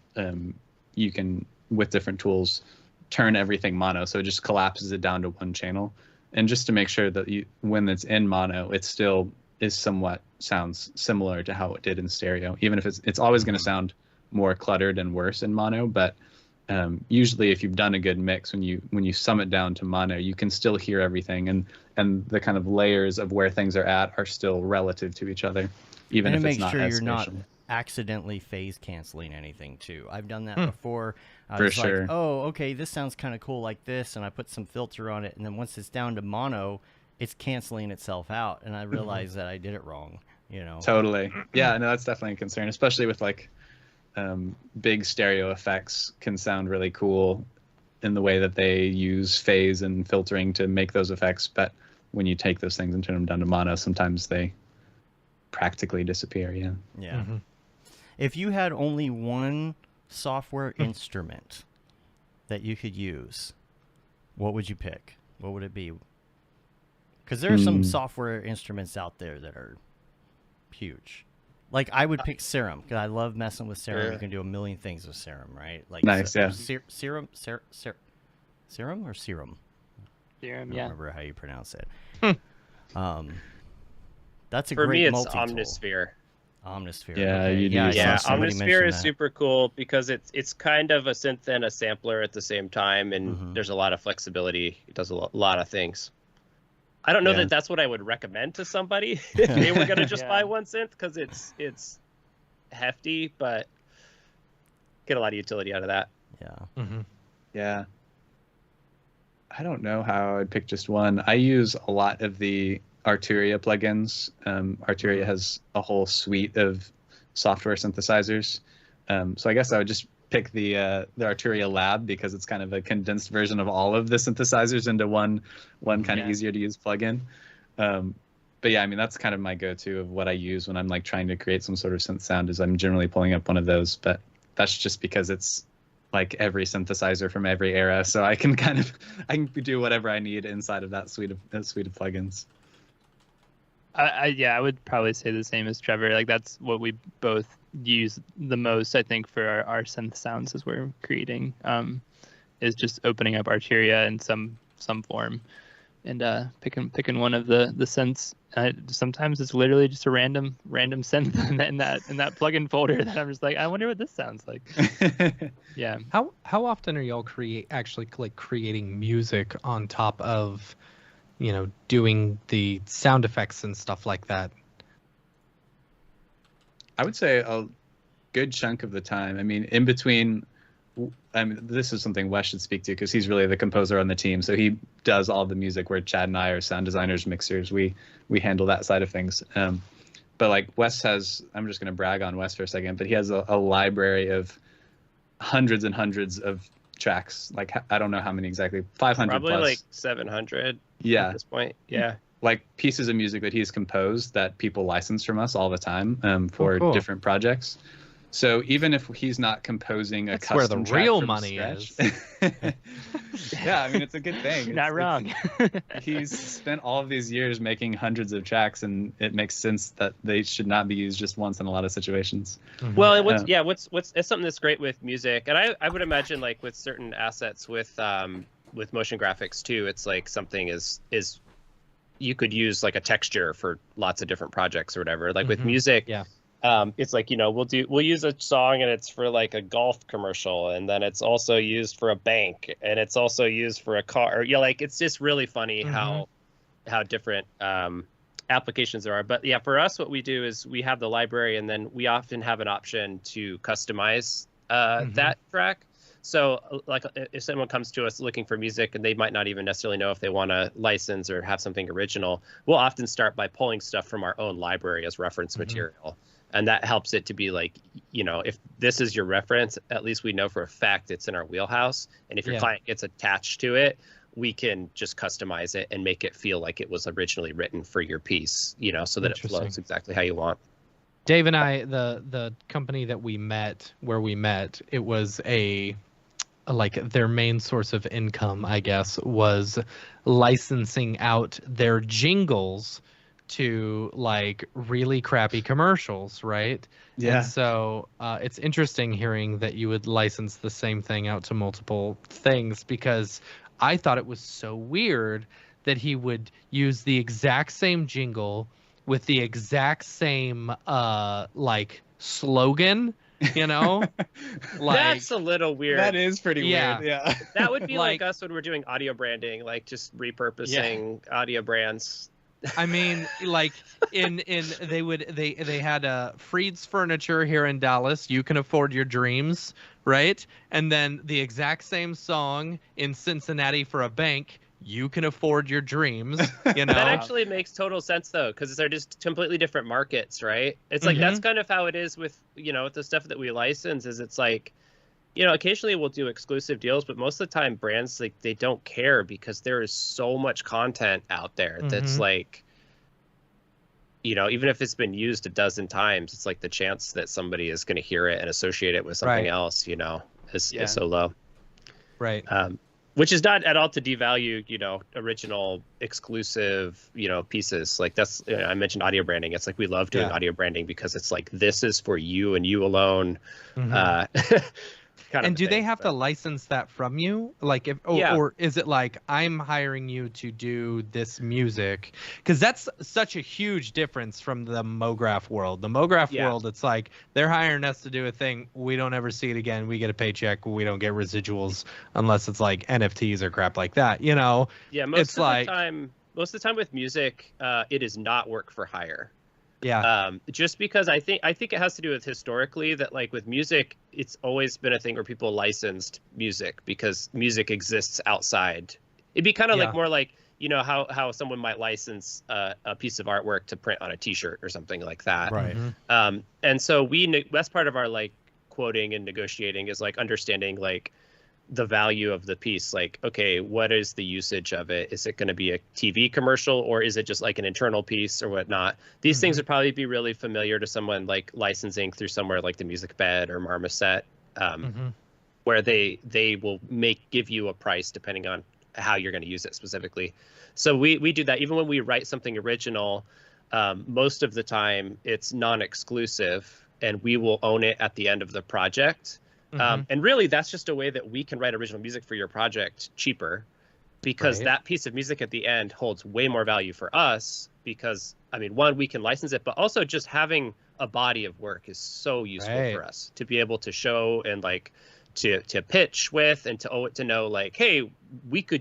you can, with different tools, turn everything mono. So it just collapses it down to one channel. And just to make sure that when it's in mono, it still is somewhat sounds similar to how it did in stereo, even if it's always going to sound more cluttered and worse in mono. But usually if you've done a good mix, when you sum it down to mono, you can still hear everything, and the kind of layers of where things are at are still relative to each other, even if it's not sure as you're spatial. not accidentally phase canceling anything too. I've done that before. I For was sure. like, oh, okay, this sounds kind of cool like this, and I put some filter on it, and then once it's down to mono, it's canceling itself out, and I realized that I did it wrong. Totally. Yeah, no, that's definitely a concern, especially with like big stereo effects can sound really cool in the way that they use phase and filtering to make those effects, but when you take those things and turn them down to mono, sometimes they practically disappear. Yeah. If you had only one software instrument that you could use, what would you pick? What would it be? Because there are some software instruments out there that are huge. Like I would pick Serum because I love messing with Serum. You can do a million things with Serum, right? Like nice, yeah. Serum or Serum? Serum, I don't yeah. remember how you pronounce it. That's a For great me, it's multi-tool. Omnisphere. Omnisphere. Yeah, okay. you do Yeah, I use saw Yeah, somebody Omnisphere mention is that. super cool because it's kind of a synth and a sampler at the same time, and Mhm. there's a lot of flexibility. It does a lot of things. I don't know Yeah. that that's what I would recommend to somebody if they were gonna just Yeah. buy one synth, because it's hefty, but get a lot of utility out of that. Yeah. Mm-hmm. Yeah. I don't know how I'd pick just one. I use a lot of the Arturia plugins. Arturia has a whole suite of software synthesizers. So I guess I would just pick the Arturia Lab, because it's kind of a condensed version of all of the synthesizers into one kind of Yeah. easier to use plugin. But yeah, I mean, that's kind of my go-to of what I use when I'm like trying to create some sort of synth sound, is I'm generally pulling up one of those. But that's just because it's like every synthesizer from every era, so I can do whatever I need inside of that suite of plugins. I would probably say the same as Trevor. Like that's what we both use the most, I think, for our synth sounds as we're creating, is just opening up Arturia in some form, and picking one of the synths. Sometimes it's literally just a random synth in that plugin folder that I'm just like, I wonder what this sounds like. Yeah. How often are y'all actually like creating music on top of, doing the sound effects and stuff like that? I would say a good chunk of the time. I mean, in between, this is something Wes should speak to, because he's really the composer on the team. So he does all the music, where Chad and I are sound designers, mixers. We handle that side of things. But like Wes has, I'm just going to brag on Wes for a second, but he has a library of hundreds and hundreds of tracks. Like, I don't know how many exactly, 500 Probably plus. like 700 Yeah. at this point. Yeah. Like pieces of music that he's composed that people license from us all the time, for cool. different projects. So even if he's not composing a That's custom where the track real from money scratch- is. Yeah, I mean, it's a good thing. You're not wrong. He's spent all of these years making hundreds of tracks, and it makes sense that they should not be used just once in a lot of situations. Mhm. Well, and what's it's something that's great with music, and I would imagine like with certain assets with motion graphics too, it's like something is you could use like a texture for lots of different projects or whatever. Like with music, Yeah. It's like, we'll use a song and it's for like a golf commercial, and then it's also used for a bank, and it's also used for a car. Like it's just really funny how different applications there are. But yeah, for us, what we do is we have the library, and then we often have an option to customize that track. So like if someone comes to us looking for music and they might not even necessarily know if they want to license or have something original, we'll often start by pulling stuff from our own library as reference material. And that helps it to be like, if this is your reference, at least we know for a fact it's in our wheelhouse. And if your client gets attached to it, we can just customize it and make it feel like it was originally written for your piece, so that it flows exactly how you want. Dave and I, the company that we met, it was like their main source of income, I guess, was licensing out their jingles to like really crappy commercials, right? Yeah. And so it's interesting hearing that you would license the same thing out to multiple things, because I thought it was so weird that he would use the exact same jingle with the exact same like slogan, like That's a little weird. That is pretty weird. Yeah. That would be like Like- us when we're doing audio branding, like just repurposing audio brands. I mean, like they had Freed's Furniture here in Dallas. You can afford your dreams, right? And then the exact same song in Cincinnati for a bank. You can afford your dreams. That That actually makes total sense though, because they're just completely different markets, right? It's like that's kind of how it is with with the stuff that we license. Is it's like, occasionally we'll do exclusive deals, but most of the time brands like they don't care, because there is so much content out there that's like, even if it's been used a dozen times, it's like the chance that somebody is going to hear it and associate it with something else, is so low. Right. Which is not at all to devalue, original exclusive, pieces. Like that's, I mentioned audio branding. It's like we love doing audio branding because it's like, this is for you and you alone. kind And of do they thing, have to license that from you? Like, if Yeah. or is it like I'm hiring you to do this music? Because that's such a huge difference from the Mograph world. The Mograph Yeah. world, it's like they're hiring us to do a thing. We don't ever see it again. We get a paycheck. We don't get residuals unless it's like NFTs or crap like that. You know? Yeah, It's like- most of the time with music, it is not work for hire. Yeah. Just because I think it has to do with historically that, like, with music, it's always been a thing where people licensed music because music exists outside. It'd be kind of Yeah. like more like, you know, how someone might license a piece of artwork to print on a T-shirt or something like that. Right. Mhm. And so that's part of our like quoting and negotiating is like understanding like the value of the piece. Like, okay, what is the usage of it? Is it going to be a TV commercial or is it just like an internal piece or whatnot? These things would probably be really familiar to someone like licensing through somewhere like the Music Bed or Marmoset, where they will give you a price depending on how you're going to use it specifically. So we do that even when we write something original. Most of the time it's non-exclusive and we will own it at the end of the project. And really, that's just a way that we can write original music for your project cheaper, because that piece of music at the end holds way more value for us. Because, I mean, one, we can license it, but also just having a body of work is so useful for us to be able to show and like to pitch with and to know like, hey,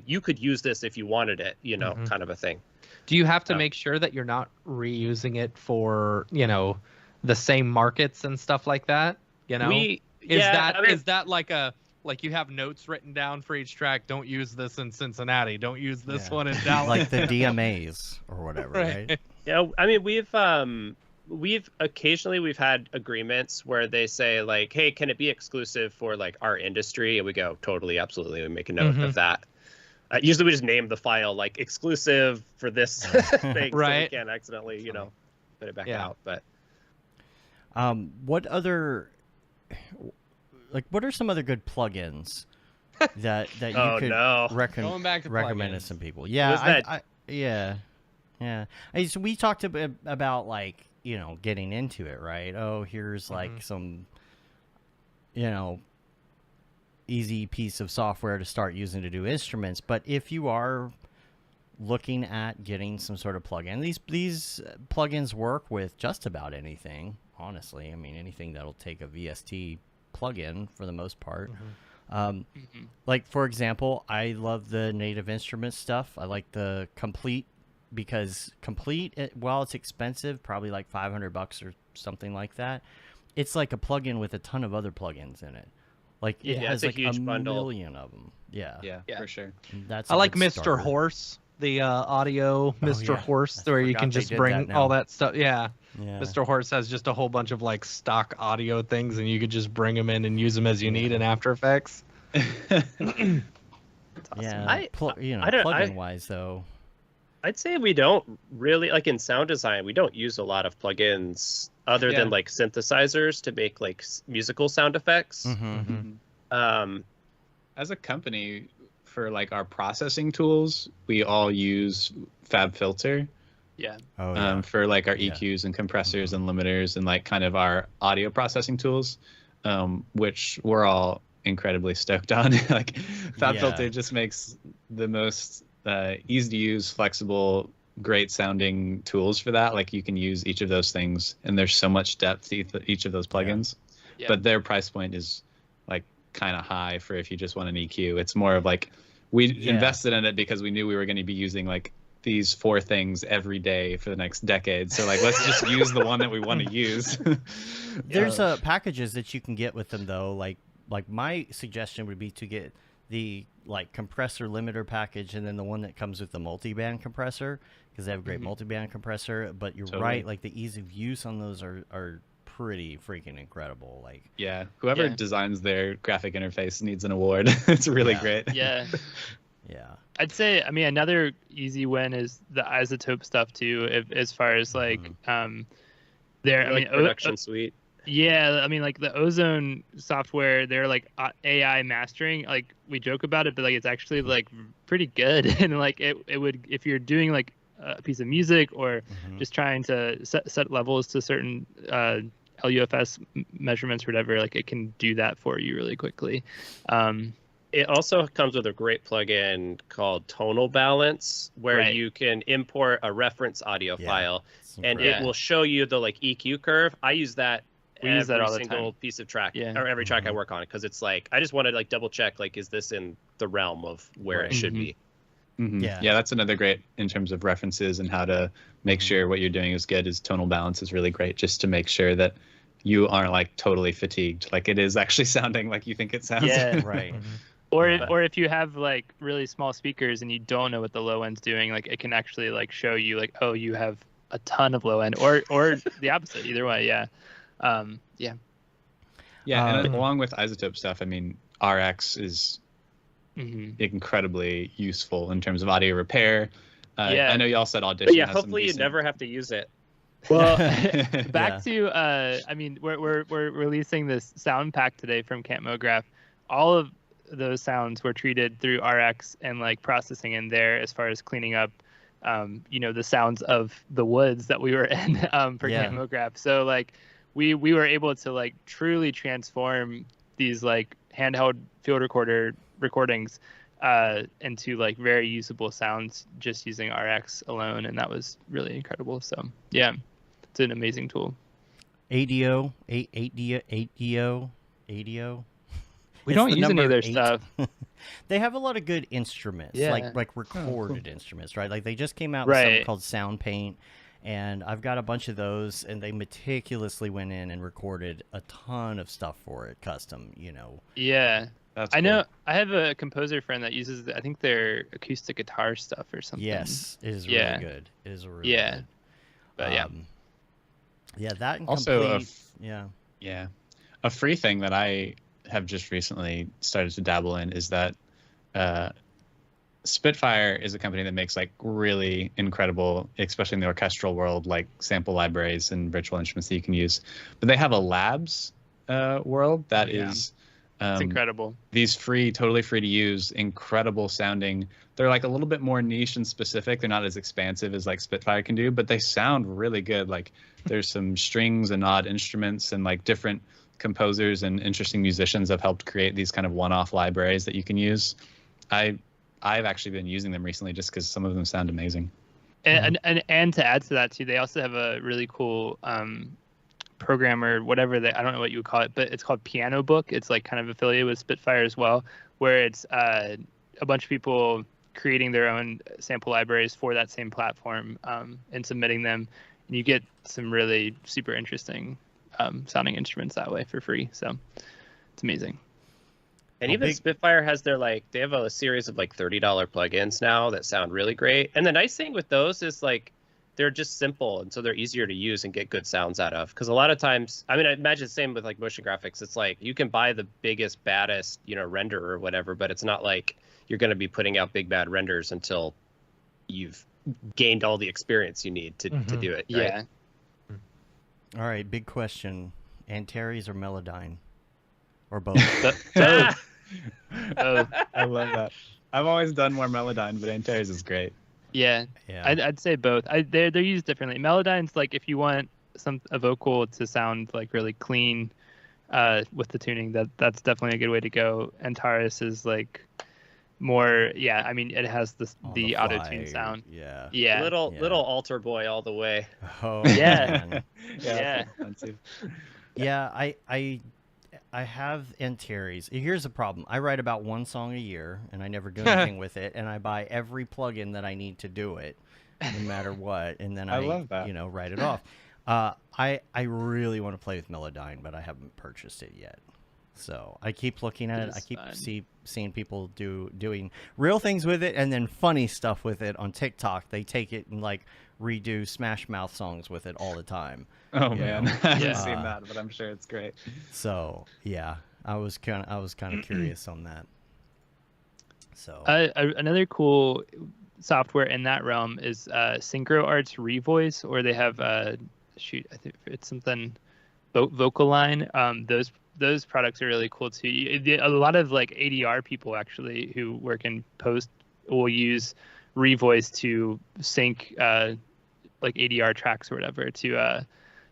you could use this if you wanted it, you know, kind of a thing. Do you have to make sure that you're not reusing it for, you know, the same markets and stuff like that? You know? Is that like you have notes written down for each track? Don't use this in Cincinnati. Don't use this one in Dallas. Like the DMAs or whatever, right? Yeah, I mean, we've occasionally had agreements where they say like, hey, can it be exclusive for like our industry? And we go, totally, absolutely. We make a note of that. Usually we just name the file like exclusive for this thing, so we can't accidentally, you know, put it back out. But what are some other good plugins that you could Going back to recommend to plugins. some people? Yeah, So we talked about like, you know, getting into it, right? Oh, here's like some, you know, easy piece of software to start using to do instruments. But if you are looking at getting some sort of plugin, these plugins work with just about anything, honestly. I mean, anything that'll take a VST plugin for the most part. Like, for example, I love the Native Instruments stuff. I like the Complete, because Complete, while it's expensive, probably like $500 or something like that, it's like a plugin with a ton of other plugins in it. Like, it has it's a like huge a bundle. million of them. Yeah, for sure. that's. I a like good Mr. starter. Horse, the audio Mr. yeah. Horse, I where you forgot can they just did bring that all now. that stuff. Yeah. Yeah. Mr. Horse has just a whole bunch of like stock audio things, and you could just bring them in and use them as you need in After Effects. That's awesome. Yeah, I don't- plugin wise though. I'd say we don't really, like in sound design, we don't use a lot of plugins other than like synthesizers to make like musical sound effects. As a company, for like our processing tools, we all use FabFilter. Oh, yeah. For like our EQs and compressors and limiters and like kind of our audio processing tools, which we're all incredibly stoked on. Like FabFilter just makes the most easy to use, flexible, great sounding tools for that. Like you can use each of those things, and there's so much depth to each of those plugins. But their price point is like kind of high for if you just want an EQ. It's more of like we invested in it because we knew we were going to be using like these 4 things every day for the next decade. So like, let's just use the one that we want to use. There's packages that you can get with them though. Like my suggestion would be to get the like compressor limiter package, and then the one that comes with the multi-band compressor, because they have a great multi-band compressor. But you're right, like the ease of use on those are pretty freaking incredible. Like whoever designs their graphic interface needs an award. It's really great. Yeah. Yeah. I'd say, I mean, another easy win is the Isotope stuff too, as far as like, their, Like production suite. Yeah, I mean, like the Ozone software, they're like AI mastering. Like we joke about it, but like it's actually like pretty good. And like it would, if you're doing like a piece of music or just trying to set levels to certain LUFS measurements or whatever, like it can do that for you really quickly. It also comes with a great plugin called Tonal Balance, where Right. you can import a reference audio Yeah, file, it's and incredible. it will show you the like EQ curve. I use that We use that every all the single time. piece of track, Yeah. or every track I Mhm. work on, because it's like I just want to like double check, like, is this in the realm of where Right. it should Mhm. be? Yeah. Yeah, that's another great in terms of references and how to make sure what you're doing is good. Is tonal balance is really great, just to make sure that you aren't like totally fatigued, like it is actually sounding like you think it sounds. Yeah. Right. Or Yeah. or if you have like really small speakers and you don't know what the low end's doing, like it can actually like show you like, oh, you have a ton of low end, or the opposite. Either way, yeah. Yeah. Yeah, and Um, along with isotope stuff, I mean, RX is hmm incredibly useful in terms of audio repair. Yeah. I know you all said Audition. But yeah, has some hopefully you decent- never have to use it. Well, Yeah. back to I mean, we're releasing this sound pack today from Camp Mograph. All of those sounds were treated through RX and like processing in there as far as cleaning up, the sounds of the woods that we were in for Yeah. Camp Mograph. So like we were able to like truly transform these like handheld field recorder recordings into like very usable sounds just using RX alone, and that was really incredible. So yeah, it's an amazing tool. ADO, ADO. We It's don't the use any of number their 8. stuff. They have a lot of good instruments, Yeah. like recorded instruments, right? Like they just came out with something Right. called Sound Paint, and I've got a bunch of those, and they meticulously went in and recorded a ton of stuff for it, custom, Yeah, That's I cool. know. I have a composer friend that uses, I think, their acoustic guitar stuff or something. Yes, it is Yeah. really good. It is really Yeah. good. But yeah. Yeah, that and Also, complete. Yeah. Yeah. A free thing that I have just recently started to dabble in is that Spitfire is a company that makes like really incredible, especially in the orchestral world, like sample libraries and virtual instruments that you can use. But they have a labs world that Yeah. is It's incredible. these totally free to use, incredible sounding. They're like a little bit more niche and specific. They're not as expansive as like Spitfire can do, but they sound really good. Like there's some strings and odd instruments, and like different composers and interesting musicians have helped create these kind of one-off libraries that you can use. I've actually been using them recently just because some of them sound amazing. And to add to that too, they also have a really cool program or whatever I don't know what you would call it, but it's called Piano Book. It's like kind of affiliated with Spitfire as well, where it's a bunch of people creating their own sample libraries for that same platform and submitting them, and you get some really super interesting sounding instruments that way for free. So it's amazing. And How even big- Spitfire has they have a series of like $30 plugins now that sound really great. And the nice thing with those is like they're just simple, and so they're easier to use and get good sounds out of. Because a lot of times, I mean, I imagine the same with like motion graphics. It's like you can buy the biggest, baddest, renderer or whatever, but it's not like you're going to be putting out big bad renders until you've gained all the experience you need to do it. Right? Yeah. All right, big question: Antares or Melodyne, or both? So I love that. I've always done more Melodyne, but Antares is great. yeah, Yeah. I'd say both. They're used differently. Melodyne's like if you want a vocal to sound like really clean with the tuning, that's definitely a good way to go. Antares is like more, yeah. I mean, it has On the fly, auto tune sound. Yeah. Yeah. Little altar boy all the way. Oh, Yeah. man. Yeah. Expensive. Yeah, I have Antares. Here's the problem. I write about one song a year, and I never do anything with it, and I buy every plugin that I need to do it, no matter what, and then I love that. write it off. I really want to play with Melodyne, but I haven't purchased it yet. So I keep looking at it. I It's keep fun. seeing people doing real things with it, and then funny stuff with it on TikTok. They take it and like redo Smash Mouth songs with it all the time. Oh Yeah. man, I haven't Yeah. seen that, but I'm sure it's great. So yeah, I was kind of curious on that. So Another cool software in that realm is Synchro Arts Revoice, or they have I think it's something Vocaline. Those products are really cool too. A lot of like ADR people actually who work in post will use Revoice to sync like ADR tracks or whatever to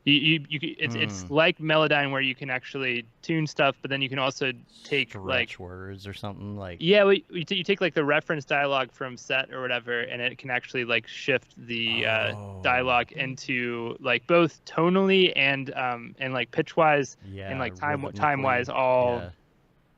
It's like Melodyne where you can actually tune stuff, but then you can also take Stretch words or something like. Yeah, well, you take like the reference dialogue from set or whatever, and it can actually like shift the dialogue into like both tonally and like pitch wise and like time wise all.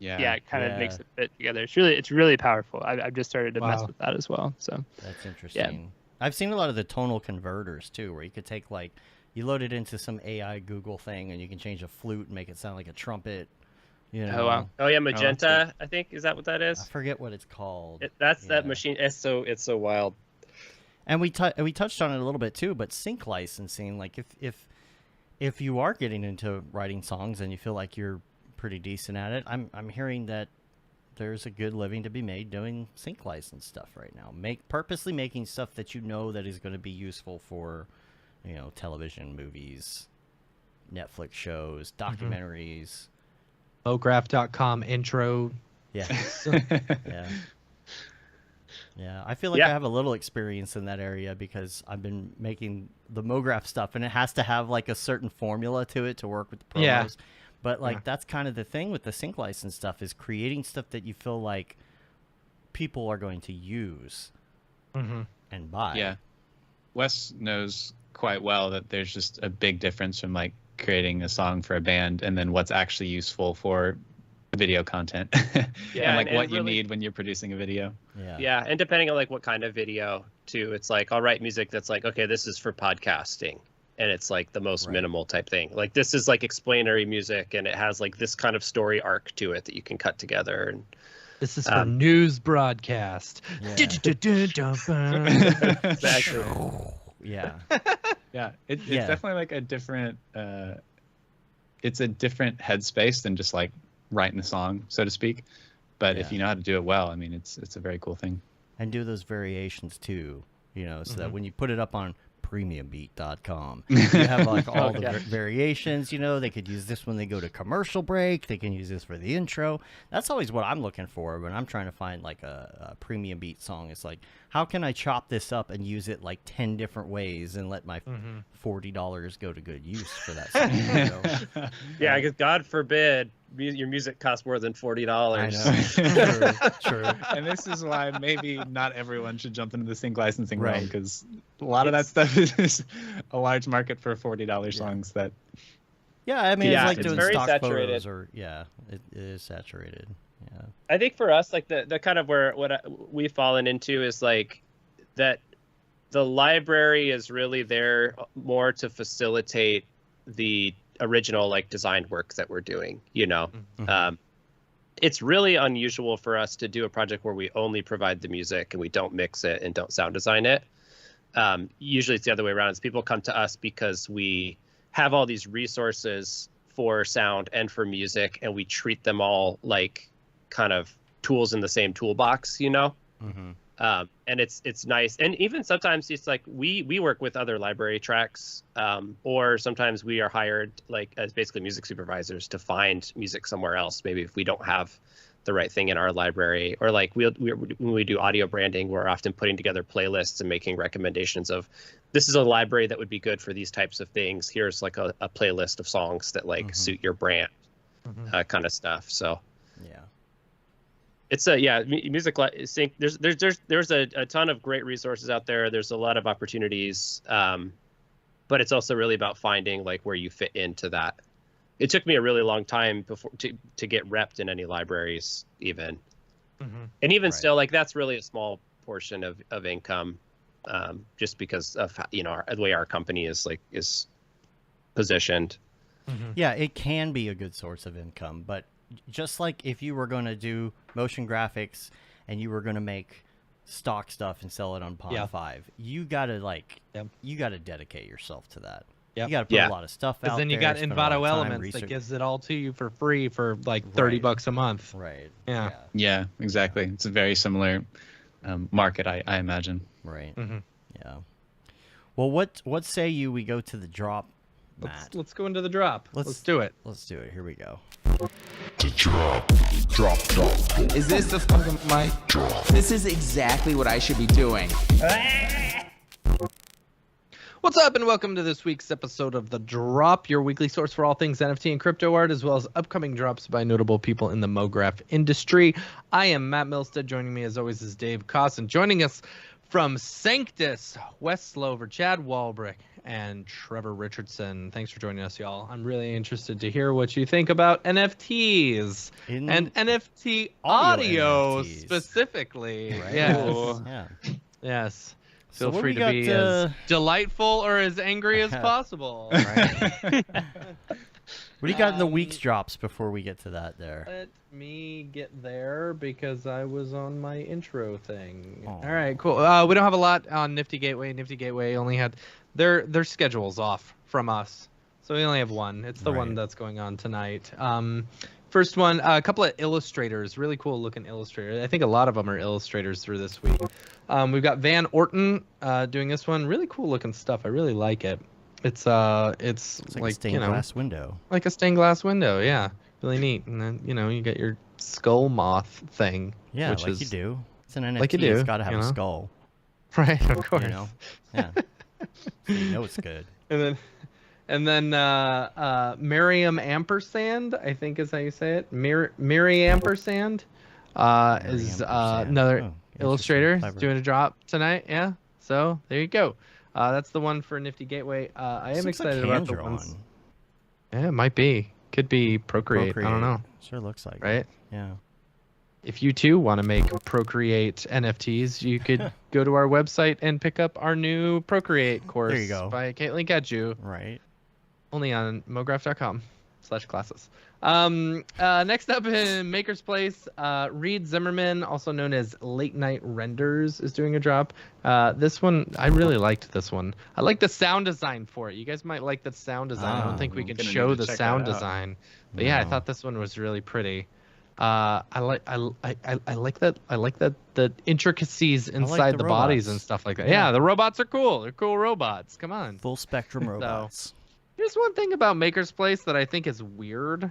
Yeah, it kind of makes it fit together. It's really powerful. I've just started to mess with that as well. So that's interesting. I've seen a lot of the tonal converters too, where you could take like you load it into some AI Google thing, and you can change a flute and make it sound like a trumpet. You know? Oh wow! Oh yeah, Magenta. I think is that what that is? I forget what it's called. That machine. It's so wild. And we touched on it a little bit too, but sync licensing, like if you are getting into writing songs and you feel like you're pretty decent at it, I'm hearing that there's a good living to be made doing sync license stuff right now. Purposely making stuff that you know that is going to be useful for, television, movies, Netflix shows, documentaries. Mograph.com intro. Yeah. Yeah, I feel like I have a little experience in that area because I've been making the Mograph stuff, and it has to have like a certain formula to it to work with the promos. Yeah. But that's kind of the thing with the sync license stuff is creating stuff that you feel like people are going to use and buy. Yeah. Wes knows quite well that there's just a big difference from like creating a song for a band and then what's actually useful for video content. And like what you need when you're producing a video. Yeah, and depending on like what kind of video too, it's like I'll write music that's like, okay, this is for podcasting, and it's like the most minimal type thing. Like this is like explanatory music, and it has like this kind of story arc to it that you can cut together. And this is for news broadcast. Exactly. Yeah. Yeah, it's definitely like a different it's a different headspace than just like writing the song, so to speak. But if you know how to do it well, I mean, it's a very cool thing. And do those variations too, so that when you put it up on premiumbeat.com, you have like all the variations. They could use this when they go to commercial break. They can use this for the intro. That's always what I'm looking for when I'm trying to find like a premium beat song. It's like, how can I chop this up and use it like 10 different ways and let my $40 go to good use for that song? Yeah, because God forbid your music costs more than $40. I know. True. And this is why maybe not everyone should jump into the sync licensing realm, because a lot of that stuff is a large market for $40 songs that. Yeah, I mean, it's like doing very stock saturated. photos, or it is saturated. Yeah. I think for us, like the kind of we've fallen into is like that the library is really there more to facilitate the original like design work that we're doing. It's really unusual for us to do a project where we only provide the music and we don't mix it and don't sound design it. Usually it's the other way around. It's people come to us because we have all these resources for sound and for music, and we treat them all like kind of tools in the same toolbox, and it's nice. And even sometimes it's like we work with other library tracks, or sometimes we are hired like as basically music supervisors to find music somewhere else, maybe if we don't have the right thing in our library. Or like when we do audio branding, we're often putting together playlists and making recommendations of, this is a library that would be good for these types of things. Here's like a playlist of songs that like suit your brand, kind of stuff. So yeah. It's music sync. There's a ton of great resources out there. There's a lot of opportunities, but it's also really about finding like where you fit into that. It took me a really long time before to get repped in any libraries even, and even still, like that's really a small portion of income, just because of the way our company is positioned. Yeah, it can be a good source of income, but just like if you were going to do motion graphics and you were going to make stock stuff and sell it on Pond 5, you gotta you gotta dedicate yourself to that. You gotta put a lot of stuff out there. Because then you got Envato Elements that gives it all to you for free for like $30 a month. Right. Yeah, exactly. It's a very similar market, I imagine. Right. Yeah. Well, what say we go to the drop, Matt? Let's go into the drop. Let's do it. Let's do it. Here we go. The drop. Is this the fucking mic drop? This is exactly what I should be doing. What's up, and welcome to this week's episode of The Drop, your weekly source for all things NFT and crypto art, as well as upcoming drops by notable people in the Mograph industry. I am Matt Milstead. Joining me, as always, is Dave Koss. And joining us from Sanctus, Wes Slover, Chad Walbrick, and Trevor Richardson. Thanks for joining us, y'all. I'm really interested to hear what you think about NFTs and NFT audio NFTs. Specifically. Right. Yes. Yeah. Yes. So Feel what free we to be got, as delightful or as angry as possible. Right. What do you got in the week's drops before we get to that there? Let me get there because I was on my intro thing. Aw. All right, cool. We don't have a lot on Nifty Gateway. Nifty Gateway only had their schedules off from us, so we only have one. It's the one Right. that's going on tonight. First one, a couple of illustrators, really cool looking illustrators. I think a lot of them are illustrators through this week. We've got Van Orton doing this one. Really cool looking stuff. I really like it. It's It's like a like stained glass window. like a stained glass window. Yeah, really neat. And then you get your skull moth thing. Yeah, which like is, you do. It's an NFT. like you do, It's got to have you a know? skull. right? Of course. You know. Yeah. So you know it's good. And then Miriam Ampersand, I think is how you say it. Miri Ampersand is Ampersand. another Oh, illustrator interesting. Clever. doing a drop tonight. Yeah. So there you go. That's the one for Nifty Gateway. I am This looks like excited about the hand-drawn. ones. Yeah, it might be. Could be Procreate. I don't know. Sure looks like it. Right? Yeah. If you too want to make Procreate NFTs, you could go to our website and pick up our new Procreate course There you go. by Caitlin Gadju. Right. Only on mograph.com/classes. Next up in Maker's Place, Reed Zimmerman, also known as Late Night Renders, is doing a drop. This one, I really liked this one. I like the sound design for it. You guys might like the sound design. I don't think we I'm can gonna show need to the check sound that out. design, but yeah, I No. thought this one was really pretty. I like the intricacies inside the the bodies robots. and stuff like that. Yeah. Yeah, the robots are cool. They're cool robots. Come on. Full spectrum robots. Here's one thing about Maker's Place that I think is weird,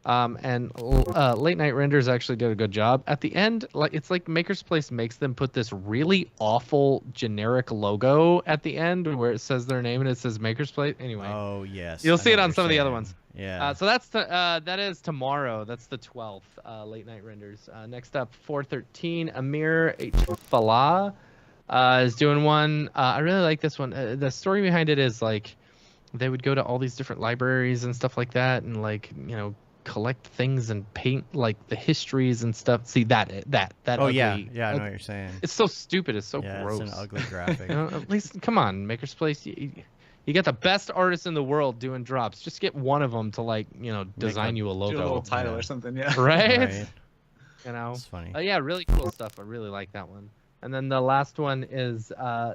and Late Night Renders actually did a good job. At the end, it's like Maker's Place makes them put this really awful generic logo at the end where it says their name and it says Maker's Place. Anyway, Oh yes. You'll I see know it what on you're some of the other saying. ones. Yeah. so that is tomorrow. That's the 12th. Late Night Renders. Next up, 413. Amir H. Falah is doing one. I really like this one. The story behind it is like they would go to all these different libraries and stuff like that, and collect things and paint like the histories and stuff. See that Oh ugly, yeah. Yeah, I know what you're saying. It's so stupid. It's so Yeah, gross. it's an ugly graphic. At least, come on, Maker's Place. You got the best artists in the world doing drops. Just get one of them to design you a Do logo, a little title Yeah. or something, yeah. right? Right. It's funny. Yeah, really cool stuff. I really like that one. And then the last one is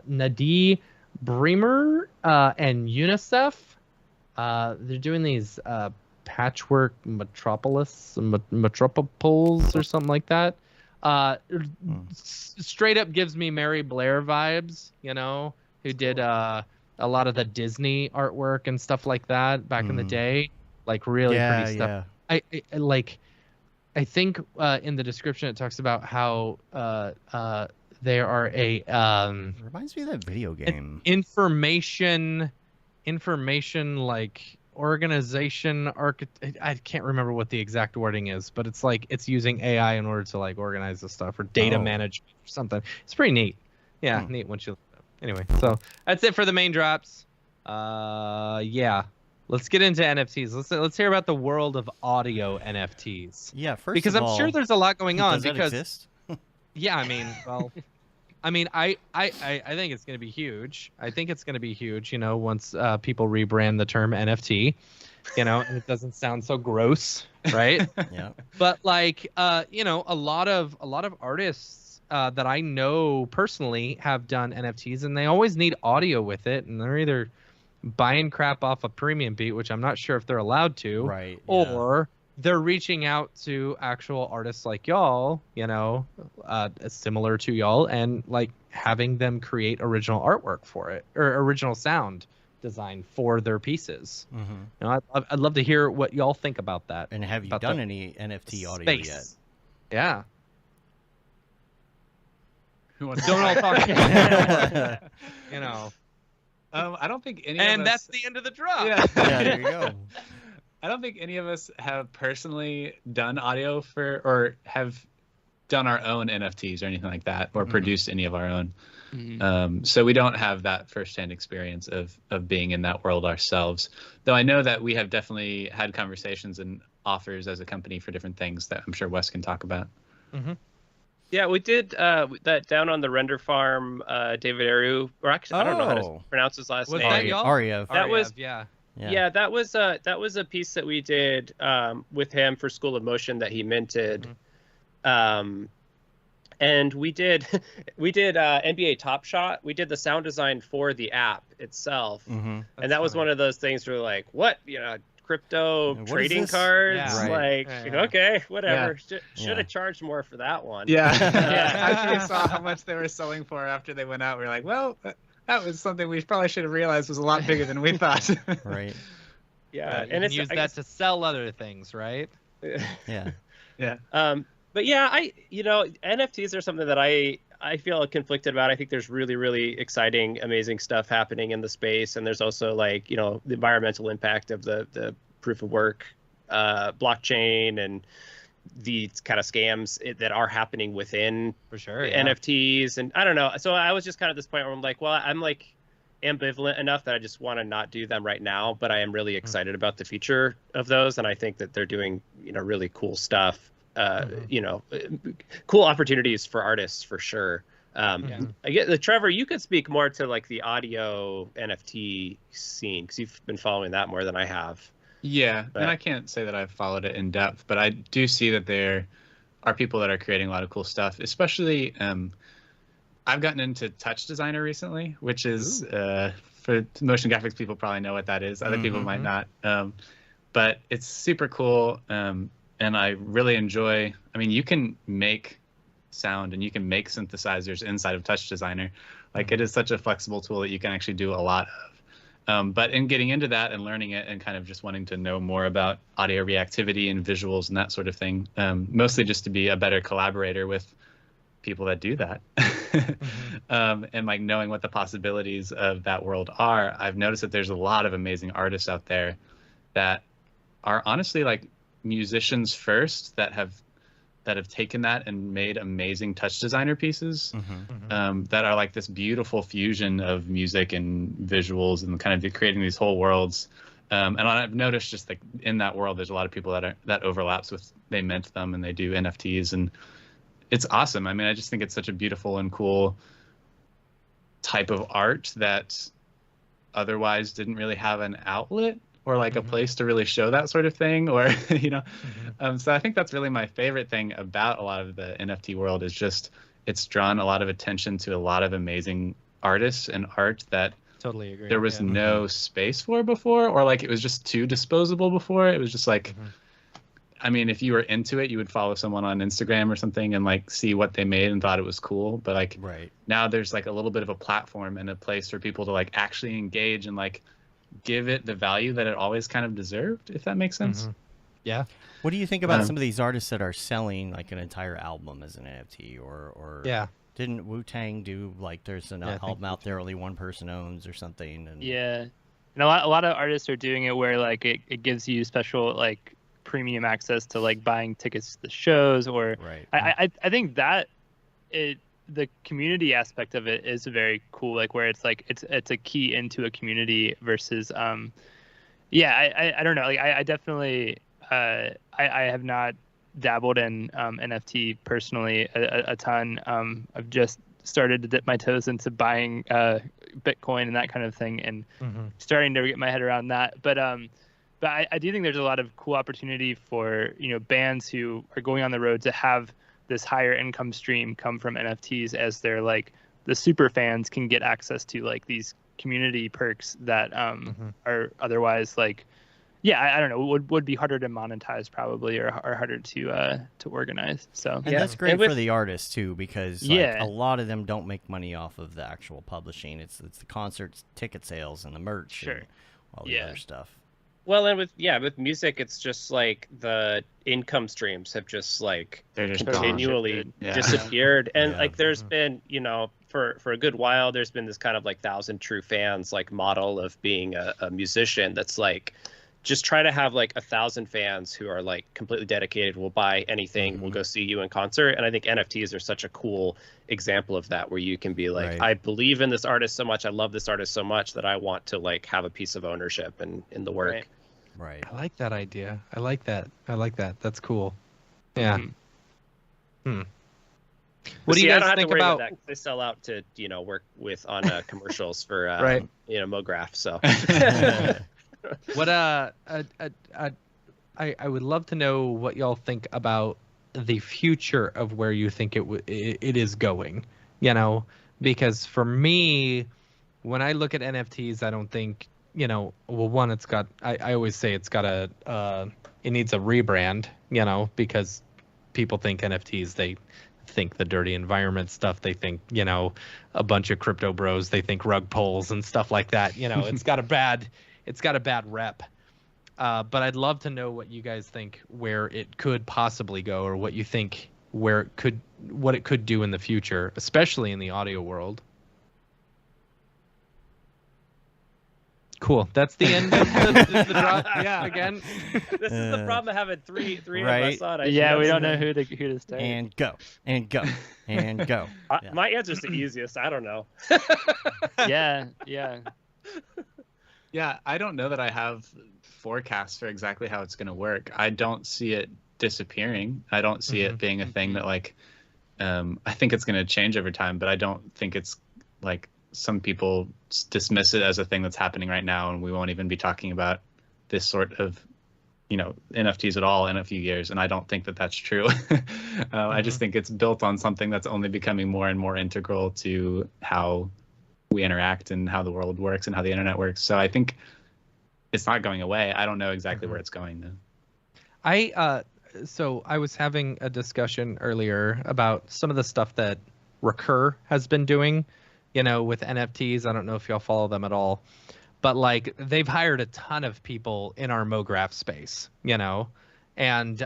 Nadie Bremer and UNICEF. They're doing these patchwork metropolis or something like that. Straight up gives me Mary Blair vibes, who did a lot of the Disney artwork and stuff like that back in the day. Like really pretty stuff. Yeah. I think in the description it talks about how they are a Reminds me of that video game. information like organization I can't remember what the exact wording is, but it's like it's using AI in order to organize the stuff or data Oh. management or something. It's pretty neat. Yeah, neat once you look it up. Anyway, so that's it for the main drops. Yeah. Let's get into NFTs. Let's hear about the world of audio NFTs. Yeah, first Because of I'm all, sure there's a lot going on. does that Because exist? yeah, I mean, well, I think it's going to be huge. I think it's going to be huge. Once people rebrand the term NFT, and it doesn't sound so gross, right? Yeah. But a lot of artists that I know personally have done NFTs, and they always need audio with it, and they're either buying crap off a premium beat, which I'm not sure if they're allowed to, Right. yeah. or they're reaching out to actual artists like y'all, similar to y'all, and having them create original artwork for it or original sound design for their pieces. Mhm. I'd love to hear what y'all think about that. And have you about done the any NFT audio space. yet? Yeah. Who wants Don't all talk. I don't think any And of us. that's the end of the drop. Yeah. Yeah, there you go. I don't think any of us have personally done audio or have done our own NFTs or anything like that, or produced any of our own. So we don't have that firsthand experience of being in that world ourselves. Though I know that we have definitely had conversations and offers as a company for different things that I'm sure Wes can talk about. Yeah, we did that down on the render farm. David Aru, or actually, I don't know how to pronounce his last Was name. that y'all? Ariev. That was- yeah. Yeah, that was a piece that we did with him for School of Motion that he minted. And we did NBA Top Shot. We did the sound design for the app itself. And that was one of those things where like, what, crypto What is trading this? cards, Yeah. Right. like, okay, whatever. Should Yeah. have charged more for that one. Yeah. After we saw how much they were selling for after they went out, we were like, well, that was something we probably should have realized was a lot bigger than we thought. Right. Yeah, You can use that to sell other things, right? Yeah. Yeah. But yeah, NFTs are something that I feel conflicted about. I think there's really, really exciting, amazing stuff happening in the space, and there's also like the environmental impact of the proof of work blockchain and these kind of scams that are happening within For sure. NFTs, and I don't know. So I was just kind of at this point where I'm like, well, I'm like ambivalent enough that I just want to not do them right now, but I am really excited about the future of those, and I think that they're doing really cool stuff. Cool opportunities for artists for sure. I get Trevor, you could speak more to like the audio NFT scene because you've been following that more than I have. Yeah, and I can't say that I've followed it in depth, but I do see that there are people that are creating a lot of cool stuff. Especially, I've gotten into Touch Designer recently, which is for motion graphics people probably know what that is. Other people might not, but it's super cool. And I really enjoy. I mean, you can make sound and you can make synthesizers inside of Touch Designer. Like it is such a flexible tool that you can actually do a lot of. But in getting into that and learning it and kind of just wanting to know more about audio reactivity and visuals and that sort of thing, mostly just to be a better collaborator with people that do that, and like knowing what the possibilities of that world are, I've noticed that there's a lot of amazing artists out there that are honestly like musicians first that have taken that and made amazing Touch Designer pieces that are like this beautiful fusion of music and visuals and kind of creating these whole worlds. And I've noticed just like in that world, there's a lot of people that overlaps with, they mint them and they do NFTs, and it's awesome. I mean, I just think it's such a beautiful and cool type of art that otherwise didn't really have an outlet or like a place to really show that sort of thing, or so I think that's really my favorite thing about a lot of the NFT world is just it's drawn a lot of attention to a lot of amazing artists and art that Totally agree. there was no space for before, or like it was just too disposable before. It was just like, I mean, if you were into it, you would follow someone on Instagram or something and like see what they made and thought it was cool. But like now there's like a little bit of a platform and a place for people to like actually engage and like give it the value that it always kind of deserved, if that makes sense. Yeah. What do you think about some of these artists that are selling like an entire album as an NFT, or didn't Wu-Tang do like there's an album out there only one person owns or something? And and a lot of artists are doing it where like it gives you special like premium access to like buying tickets to the shows, or I think that the community aspect of it is very cool, like where it's like it's a key into a community versus I don't know, like I definitely I have not dabbled in NFT personally a ton. I've just started to dip my toes into buying Bitcoin and that kind of thing, and starting to get my head around that, but I do think there's a lot of cool opportunity for bands who are going on the road to have this higher income stream come from NFTs, as they're like the super fans can get access to like these community perks that are otherwise like I don't know, would be harder to monetize probably, or harder to organize. So and that's great for the artists too, because like, a lot of them don't make money off of the actual publishing. It's the concerts, ticket sales, and the merch, and all the other stuff. Well, and with music, it's just like the income streams have just like They're just continually disappeared. And like there's been, for a good while, there's been this kind of like 1,000 true fans like model of being a musician that's like, just try to have like 1,000 fans who are like completely dedicated, will buy anything, will go see you in concert. And I think NFTs are such a cool example of that, where you can be like, Right. I believe in this artist so much, I love this artist so much that I want to like have a piece of ownership in the work. Right. Right. I like that idea. I like that. That's cool. Yeah. Mhm. What do you I guys don't have think to worry about? that 'cause they sell out to work with on commercials for Right. Mograph. So What I would love to know what y'all think about the future of where you think it is going. You know, because for me, when I look at NFTs, I don't think, well, one, it's got, I always say it's got it needs a rebrand, because people think NFTs, they think the dirty environment stuff. They think, a bunch of crypto bros, they think rug pulls and stuff like that. It's got a bad rep. But I'd love to know what you guys think where it could possibly go, or what you think what it could do in the future, especially in the audio world. Cool. That's the end of the drop. Yeah, again. this is the problem of having three Right. of us on. Yeah, we don't know who to start. And go. And go. And go. Yeah. My answer's the easiest. I don't know. Yeah. Yeah, I don't know that I have forecasts for exactly how it's going to work. I don't see it disappearing. I don't see it being a thing that like, I think it's going to change over time, but I don't think it's like some people dismiss it as a thing that's happening right now, and we won't even be talking about this sort of, NFTs at all in a few years. And I don't think that that's true. I just think it's built on something that's only becoming more and more integral to how we interact and how the world works and how the internet works. So I think it's not going away. I don't know exactly where it's going though. So I was having a discussion earlier about some of the stuff that Recur has been doing, with NFTs. I don't know if y'all follow them at all, but like they've hired a ton of people in our Mograph space, and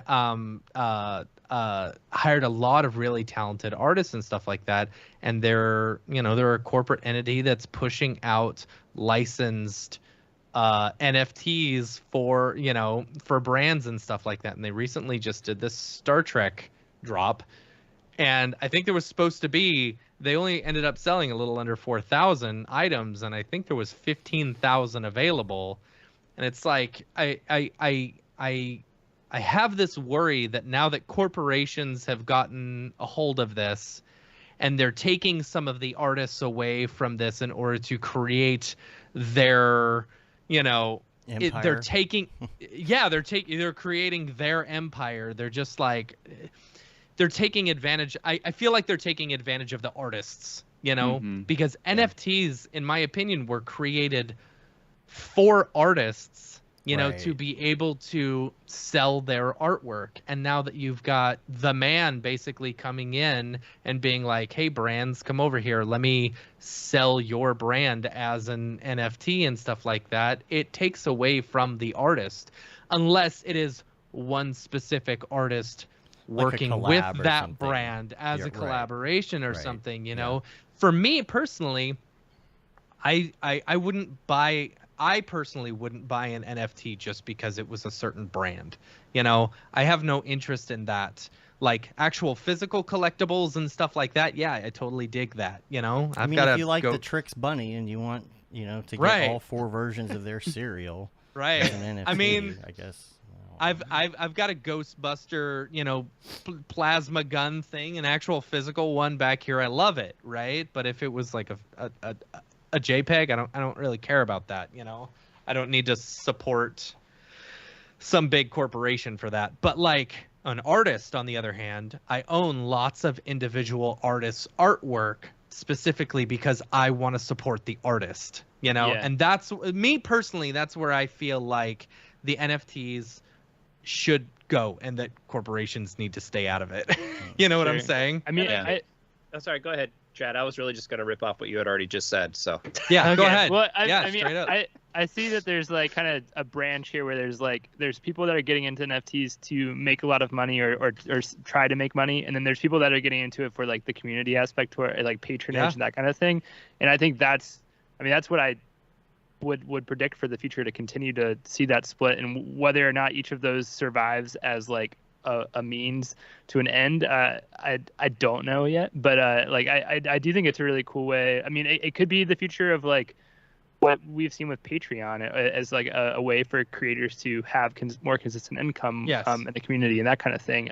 hired a lot of really talented artists and stuff like that. And they're a corporate entity that's pushing out licensed NFTs for brands and stuff like that. And they recently just did this Star Trek drop, and I think there was supposed to be, they only ended up selling a little under 4,000 items, and I think there was 15,000 available. And it's like I have this worry that now that corporations have gotten a hold of this, and they're taking some of the artists away from this in order to create their, Empire. they're creating their empire. They're just like, they're taking advantage. I feel like they're taking advantage of the artists, because NFTs, in my opinion, were created for artists, Right. to be able to sell their artwork. And now that you've got the man basically coming in and being like, hey, brands, come over here, let me sell your brand as an NFT and stuff like that, it takes away from the artist, unless it is one specific artist Like a working collab with or that something. brand as Yeah, a right. collaboration or Right. something, Yeah. For me personally, I personally wouldn't buy an NFT just because it was a certain brand. I have no interest in that. Like actual physical collectibles and stuff like that. Yeah, I totally dig that. I mean, if you like the Trix Bunny and you want, to get Right. all 4 versions of their cereal, right. as an NFT, I mean, I guess. I've got a Ghostbuster, plasma gun thing, an actual physical one back here. I love it, right? But if it was like a JPEG, I don't really care about that, I don't need to support some big corporation for that. But like an artist, on the other hand, I own lots of individual artists' artwork specifically because I want to support the artist, Yeah. And that's me personally, that's where I feel like the NFTs should go and that corporations need to stay out of it. You know what I'm Sure. saying? I mean, Yeah. Oh, sorry. Go ahead. Chad, I was really just going to rip off what you had already just said. So Yeah, go Okay, ahead. Well, yeah, I mean, straight up. I see that there's like kind of a branch here where there's people that are getting into NFTs to make a lot of money or try to make money, and then there's people that are getting into it for like the community aspect or like patronage and that kind of thing. And I think that's what I would predict for the future, to continue to see that split, and whether or not each of those survives as like a means to an end, I don't know yet, but like I do think it's a really cool way. I mean, it could be the future of like what we've seen with Patreon as like a way for creators to have more consistent income in the community and that kind of thing.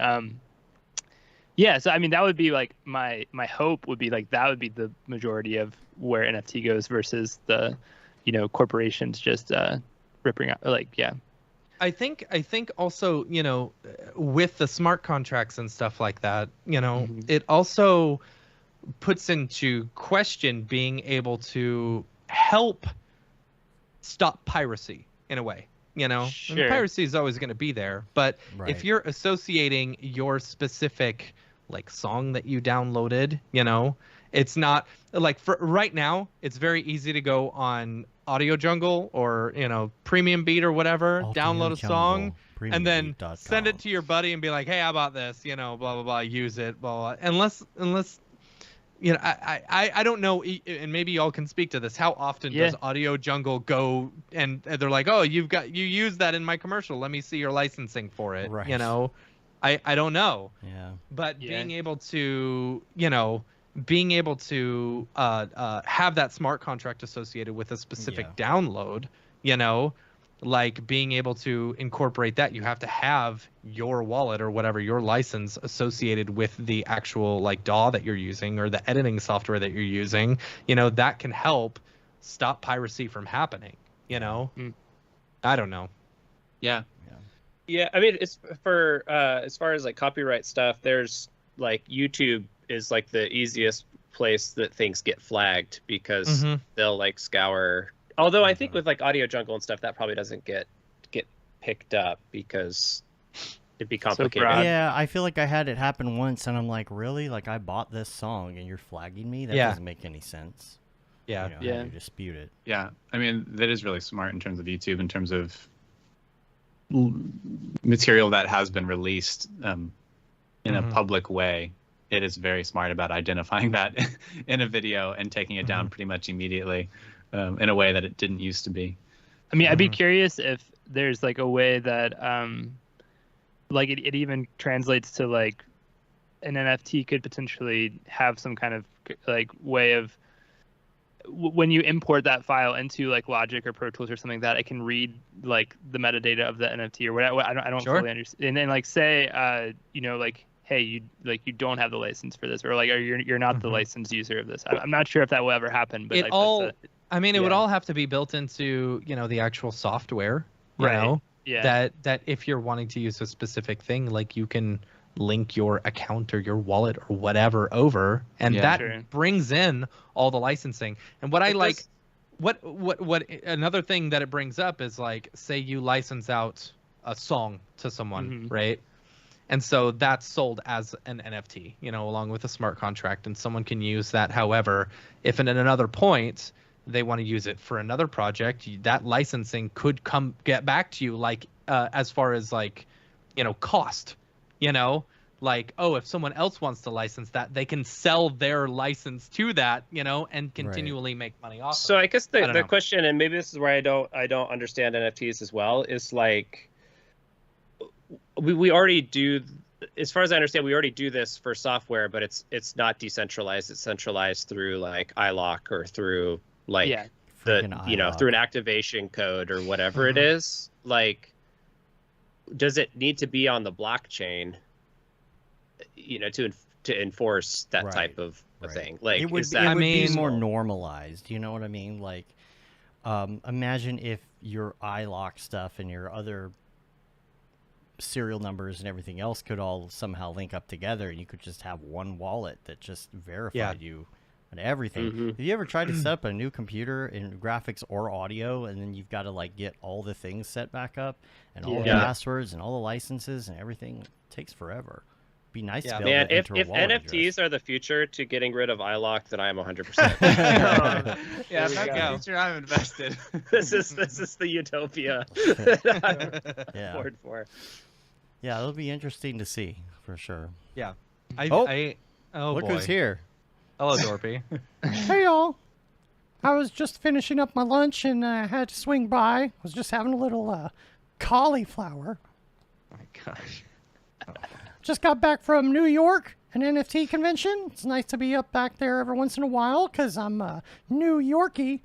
Yeah, so I mean, that would be like my hope would be like that would be the majority of where NFT goes versus the, corporations just ripping out I think also, with the smart contracts and stuff like that, it also puts into question being able to help stop piracy in a way. Sure. And piracy is always going to be there, but Right. if you're associating your specific like song that you downloaded, it's not like, for right now it's very easy to go on Audio Jungle or Premium Beat or whatever, download a song and then send it to your buddy and be like, hey, how about this, blah blah blah, use it, blah blah. Unless I don't know, and maybe y'all can speak to this, how often does Audio Jungle go and they're like, oh, you use that in my commercial, let me see your licensing for it, Right. I don't know. Yeah. But being able to have that smart contract associated with a specific download, like being able to incorporate that, you have to have your wallet or whatever, your license associated with the actual like DAW that you're using or the editing software that you're using, that can help stop piracy from happening, I don't know. Yeah, I mean, it's for as far as like copyright stuff, there's like YouTube is like the easiest place that things get flagged because they'll like scour. Although I think with like Audio Jungle and stuff, that probably doesn't get picked up because it'd be complicated. Yeah, I feel like I had it happen once, and I'm like, really? Like, I bought this song, and you're flagging me? That doesn't make any sense. Yeah. How do you dispute it? Yeah, I mean, that is really smart in terms of YouTube, in terms of material that has been released in a public way. It is very smart about identifying that in a video and taking it down pretty much immediately, in a way that it didn't used to be. I mean, I'd be curious if there's like a way that like it even translates to like an NFT could potentially have some kind of like way of when you import that file into like Logic or Pro Tools or something, that it can read like the metadata of the NFT or whatever. I don't fully understand. And then like say like, hey, you don't have the license for this, or like, you're not the licensed user of this. I'm not sure if that will ever happen, but it would all have to be built into the actual software, right? That if you're wanting to use a specific thing, like you can link your account or your wallet or whatever over, and that brings in all the licensing. And what what another thing that it brings up is like, say you license out a song to someone, right? And so that's sold as an NFT, along with a smart contract, and someone can use that. However, if at another point they want to use it for another project, that licensing could get back to you, like as far as like, cost, like, oh, if someone else wants to license that, they can sell their license to that, and continually make money off. So I guess the question, and maybe this is where I don't understand NFTs as well, is like, we already do, as far as I understand, we already do this for software, but it's not decentralized. It's centralized through like iLock or through like through an activation code or whatever it is. Like, does it need to be on the blockchain, to enforce that type of thing? Like, it would be more normalized. You know what I mean? Like, imagine if your iLock stuff and your other serial numbers and everything else could all somehow link up together, and you could just have one wallet that just verified you and everything. Have you ever tried to set up a new computer in graphics or audio, and then you've got to like get all the things set back up and all the passwords and all the licenses and everything? It takes forever. Be nice to Yeah. be able Man, to if enter a wallet NFTs address. are the future to getting rid of iLock, then I am 100%. Yeah, There we that go. go. Future, I'm invested. This is the utopia that I'm Yeah. forward for. Yeah, it'll be interesting to see for sure. Oh Look boy. who's here. Hello, Dorpy. Hey y'all. I was just finishing up my lunch and I had to swing by. I was just having a little cauliflower. Oh my gosh. Just got back from New York, an NFT convention. It's nice to be up back there every once in a while because I'm New Yorkie.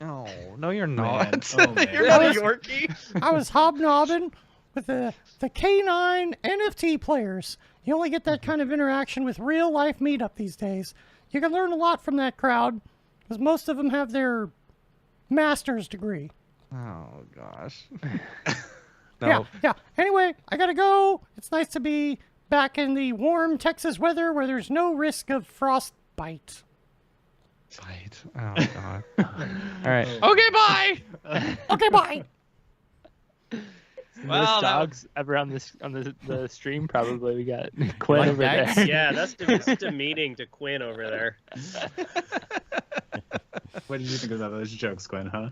Oh, no, you're not. Oh, man. You're not a Yorkie. I was hobnobbing with the K9 NFT players. You only get that kind of interaction with real life meetup these days. You can learn a lot from that crowd because most of them have their master's degree. Oh gosh. Yeah. Anyway, I gotta go. It's nice to be back in the warm Texas weather where there's no risk of frostbite. Fight. Oh god. All right. Okay, bye. Okay, bye. Well, Most that dogs ever on the stream. Probably we got Quinn Like over bags? there. Yeah, that's demeaning to Quinn over there. What did you think about those jokes, Gwen, huh?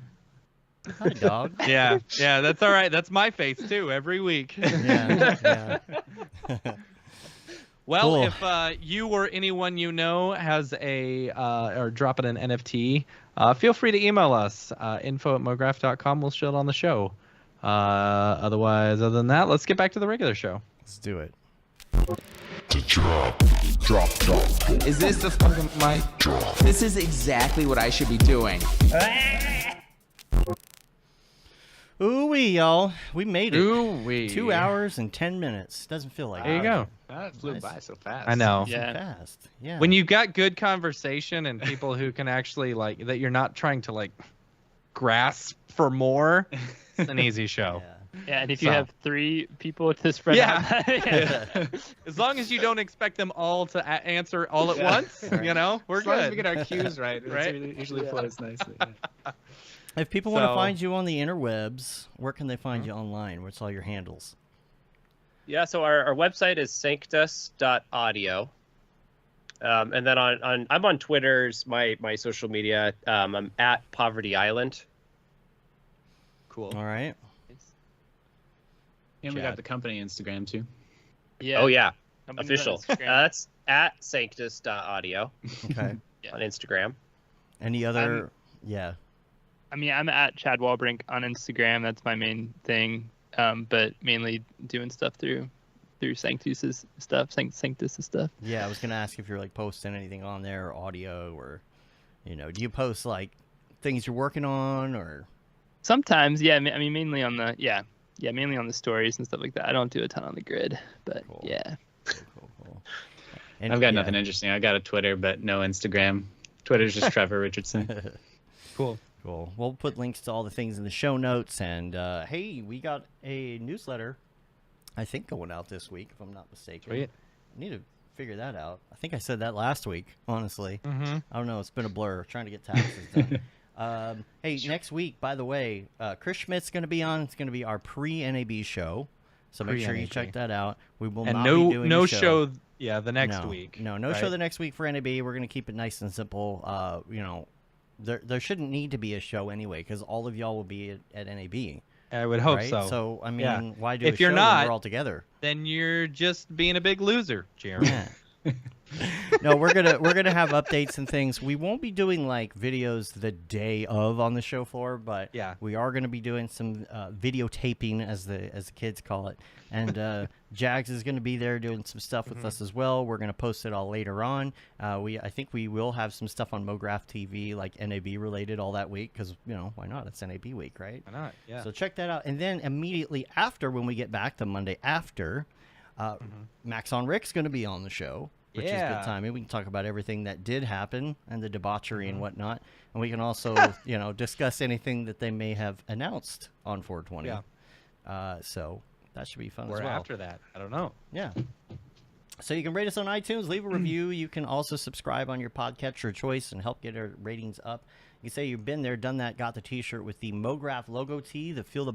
Hi, dog. Yeah, that's all right. That's my face too every week. Yeah. Well, Cool. if you or anyone you know has a or dropping an NFT, feel free to email us info@mograph.com. We'll show it on the show. Other than that, let's get back to the regular show. Let's do it. Drop. Is this the fucking mic drop? This is exactly what I should be doing. Ooh-wee, y'all. We made it. Ooh-wee. 2 hours and 10 minutes. Doesn't feel like There you it. go. That flew Nice. by so fast. I know. Yeah. Fast. Yeah. When you've got good conversation and people who can actually like that, you're not trying to like grasp for more. It's an easy show. Yeah. Yeah, and if you So. have 3 people to spread Yeah. out, yeah. As long as you don't expect them all to answer all at once, you know, we're As long as good. we get our cues right, Right? it usually flows nicely. Yeah. If people want to So- find you on the interwebs, where can they find you online? What's all your handles? Yeah, so our website is sanctus.audio. And then I'm on Twitter's my social media. I'm at Poverty Island. Cool. All right. And we Chad. got the company Instagram too. Yeah. Oh yeah, Company's official. on Instagram. That's at sanctus.audio Okay. Yeah. on Instagram. Any other? Yeah. I mean, I'm at Chad Walbrink on Instagram. That's my main thing. But mainly doing stuff through Sanctus's stuff, Sanctus's stuff. Yeah. I was gonna ask if you're like posting anything on there, or audio, or do you post like things you're working on, or? Sometimes, yeah. I mean, mainly on the mainly on the stories and stuff like that. I don't do a ton on the grid, but Cool. yeah. Cool. And I've got yeah. nothing interesting. I got a Twitter, but no Instagram. Twitter's just Trevor Richardson. Cool. Cool. We'll put links to all the things in the show notes. And hey, we got a newsletter, I think, going out this week, if I'm not mistaken. Sweet. I need to figure that out. I think I said that last week, honestly. Mm-hmm. I don't know. It's been a blur trying to get taxes done. Hey, next week, by the way, Chris Schmidt's going to be on. It's going to be our pre-NAB show. So make sure you Pre-NAB. check that out. We will And not be doing no a show. Yeah, the next no, week. No right? show the next week for NAB. We're going to keep it nice and simple. There shouldn't need to be a show anyway because all of y'all will be at NAB. I would hope right? so. So I mean, Yeah. why do If a you're show not- when we're all together? Then you're just being a big loser, Jeremy. Yeah. No, we're gonna have updates and things. We won't be doing like videos the day of on the show floor, but Yeah. we are gonna be doing some videotaping, as the kids call it. And Jags is gonna be there doing some stuff with us as well. We're gonna post it all later on. I think we will have some stuff on Mograph TV, like NAB related, all that week, because why not? It's NAB week, right? Why not? Yeah. So check that out. And then immediately after, when we get back the Monday after, Max on Rick's going to be on the show, which is Yeah. good timing. We can talk about everything that did happen and the debauchery and whatnot. And we can also, discuss anything that they may have announced on 420. Yeah. So that should be fun or as well. after that. I don't know. Yeah. So you can rate us on iTunes, leave a review. You can also subscribe on your podcatcher of choice and help get our ratings up. You say you've been there, done that, got the T-shirt with the Mograph logo tee, the Feel the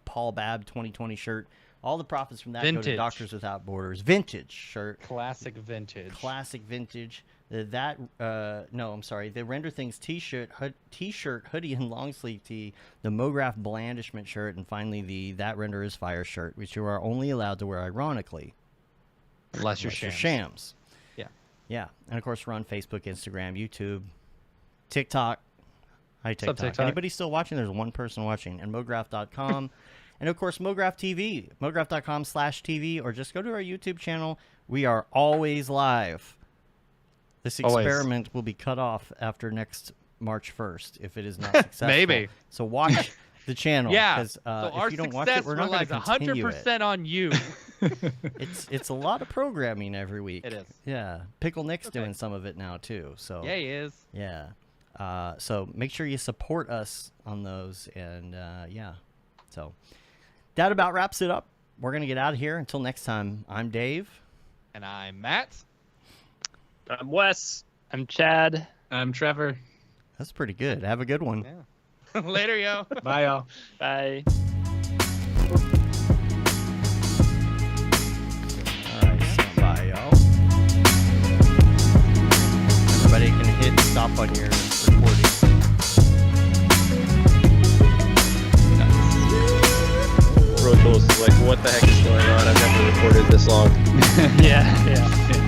Paul Babb 2020 shirt. All the profits from that go to Vintage. Doctors Without Borders. Vintage shirt. Classic vintage. Classic vintage. The Render Things t-shirt, hoodie, and long sleeve tee. The Mograph Blandishment shirt, and finally the That Render Is Fire shirt, which you are only allowed to wear ironically. Unless you're shams. Yeah. Yeah. And of course we're on Facebook, Instagram, YouTube, TikTok. Hi, TikTok. TikTok? Anybody still watching? There's one person watching. And Mograph.com. And of course, Mograph TV. Mograph.com/TV. Or just go to our YouTube channel. We are always live. This Always. experiment will be cut off after next March 1st if it is not successful. Maybe. So watch the channel. Yeah. Because So our if you don't watch success it, we're not going to relies continue 100% on you. It's a lot of programming every week. It is. Yeah. Pickle Nick's doing some of it now, too. So Yeah, he is. yeah. So make sure you support us on those. And yeah. So that about wraps it up. We're going to get out of here. Until next time, I'm Dave. And I'm Matt. I'm Wes. I'm Chad. I'm Trevor. That's pretty good. Have a good one. Yeah. Later, yo. Bye, y'all. Bye. All right. Stand by, y'all. Everybody can hit stop on your recording. Really cool. Like, what the heck is going on? I've never recorded this long. Yeah.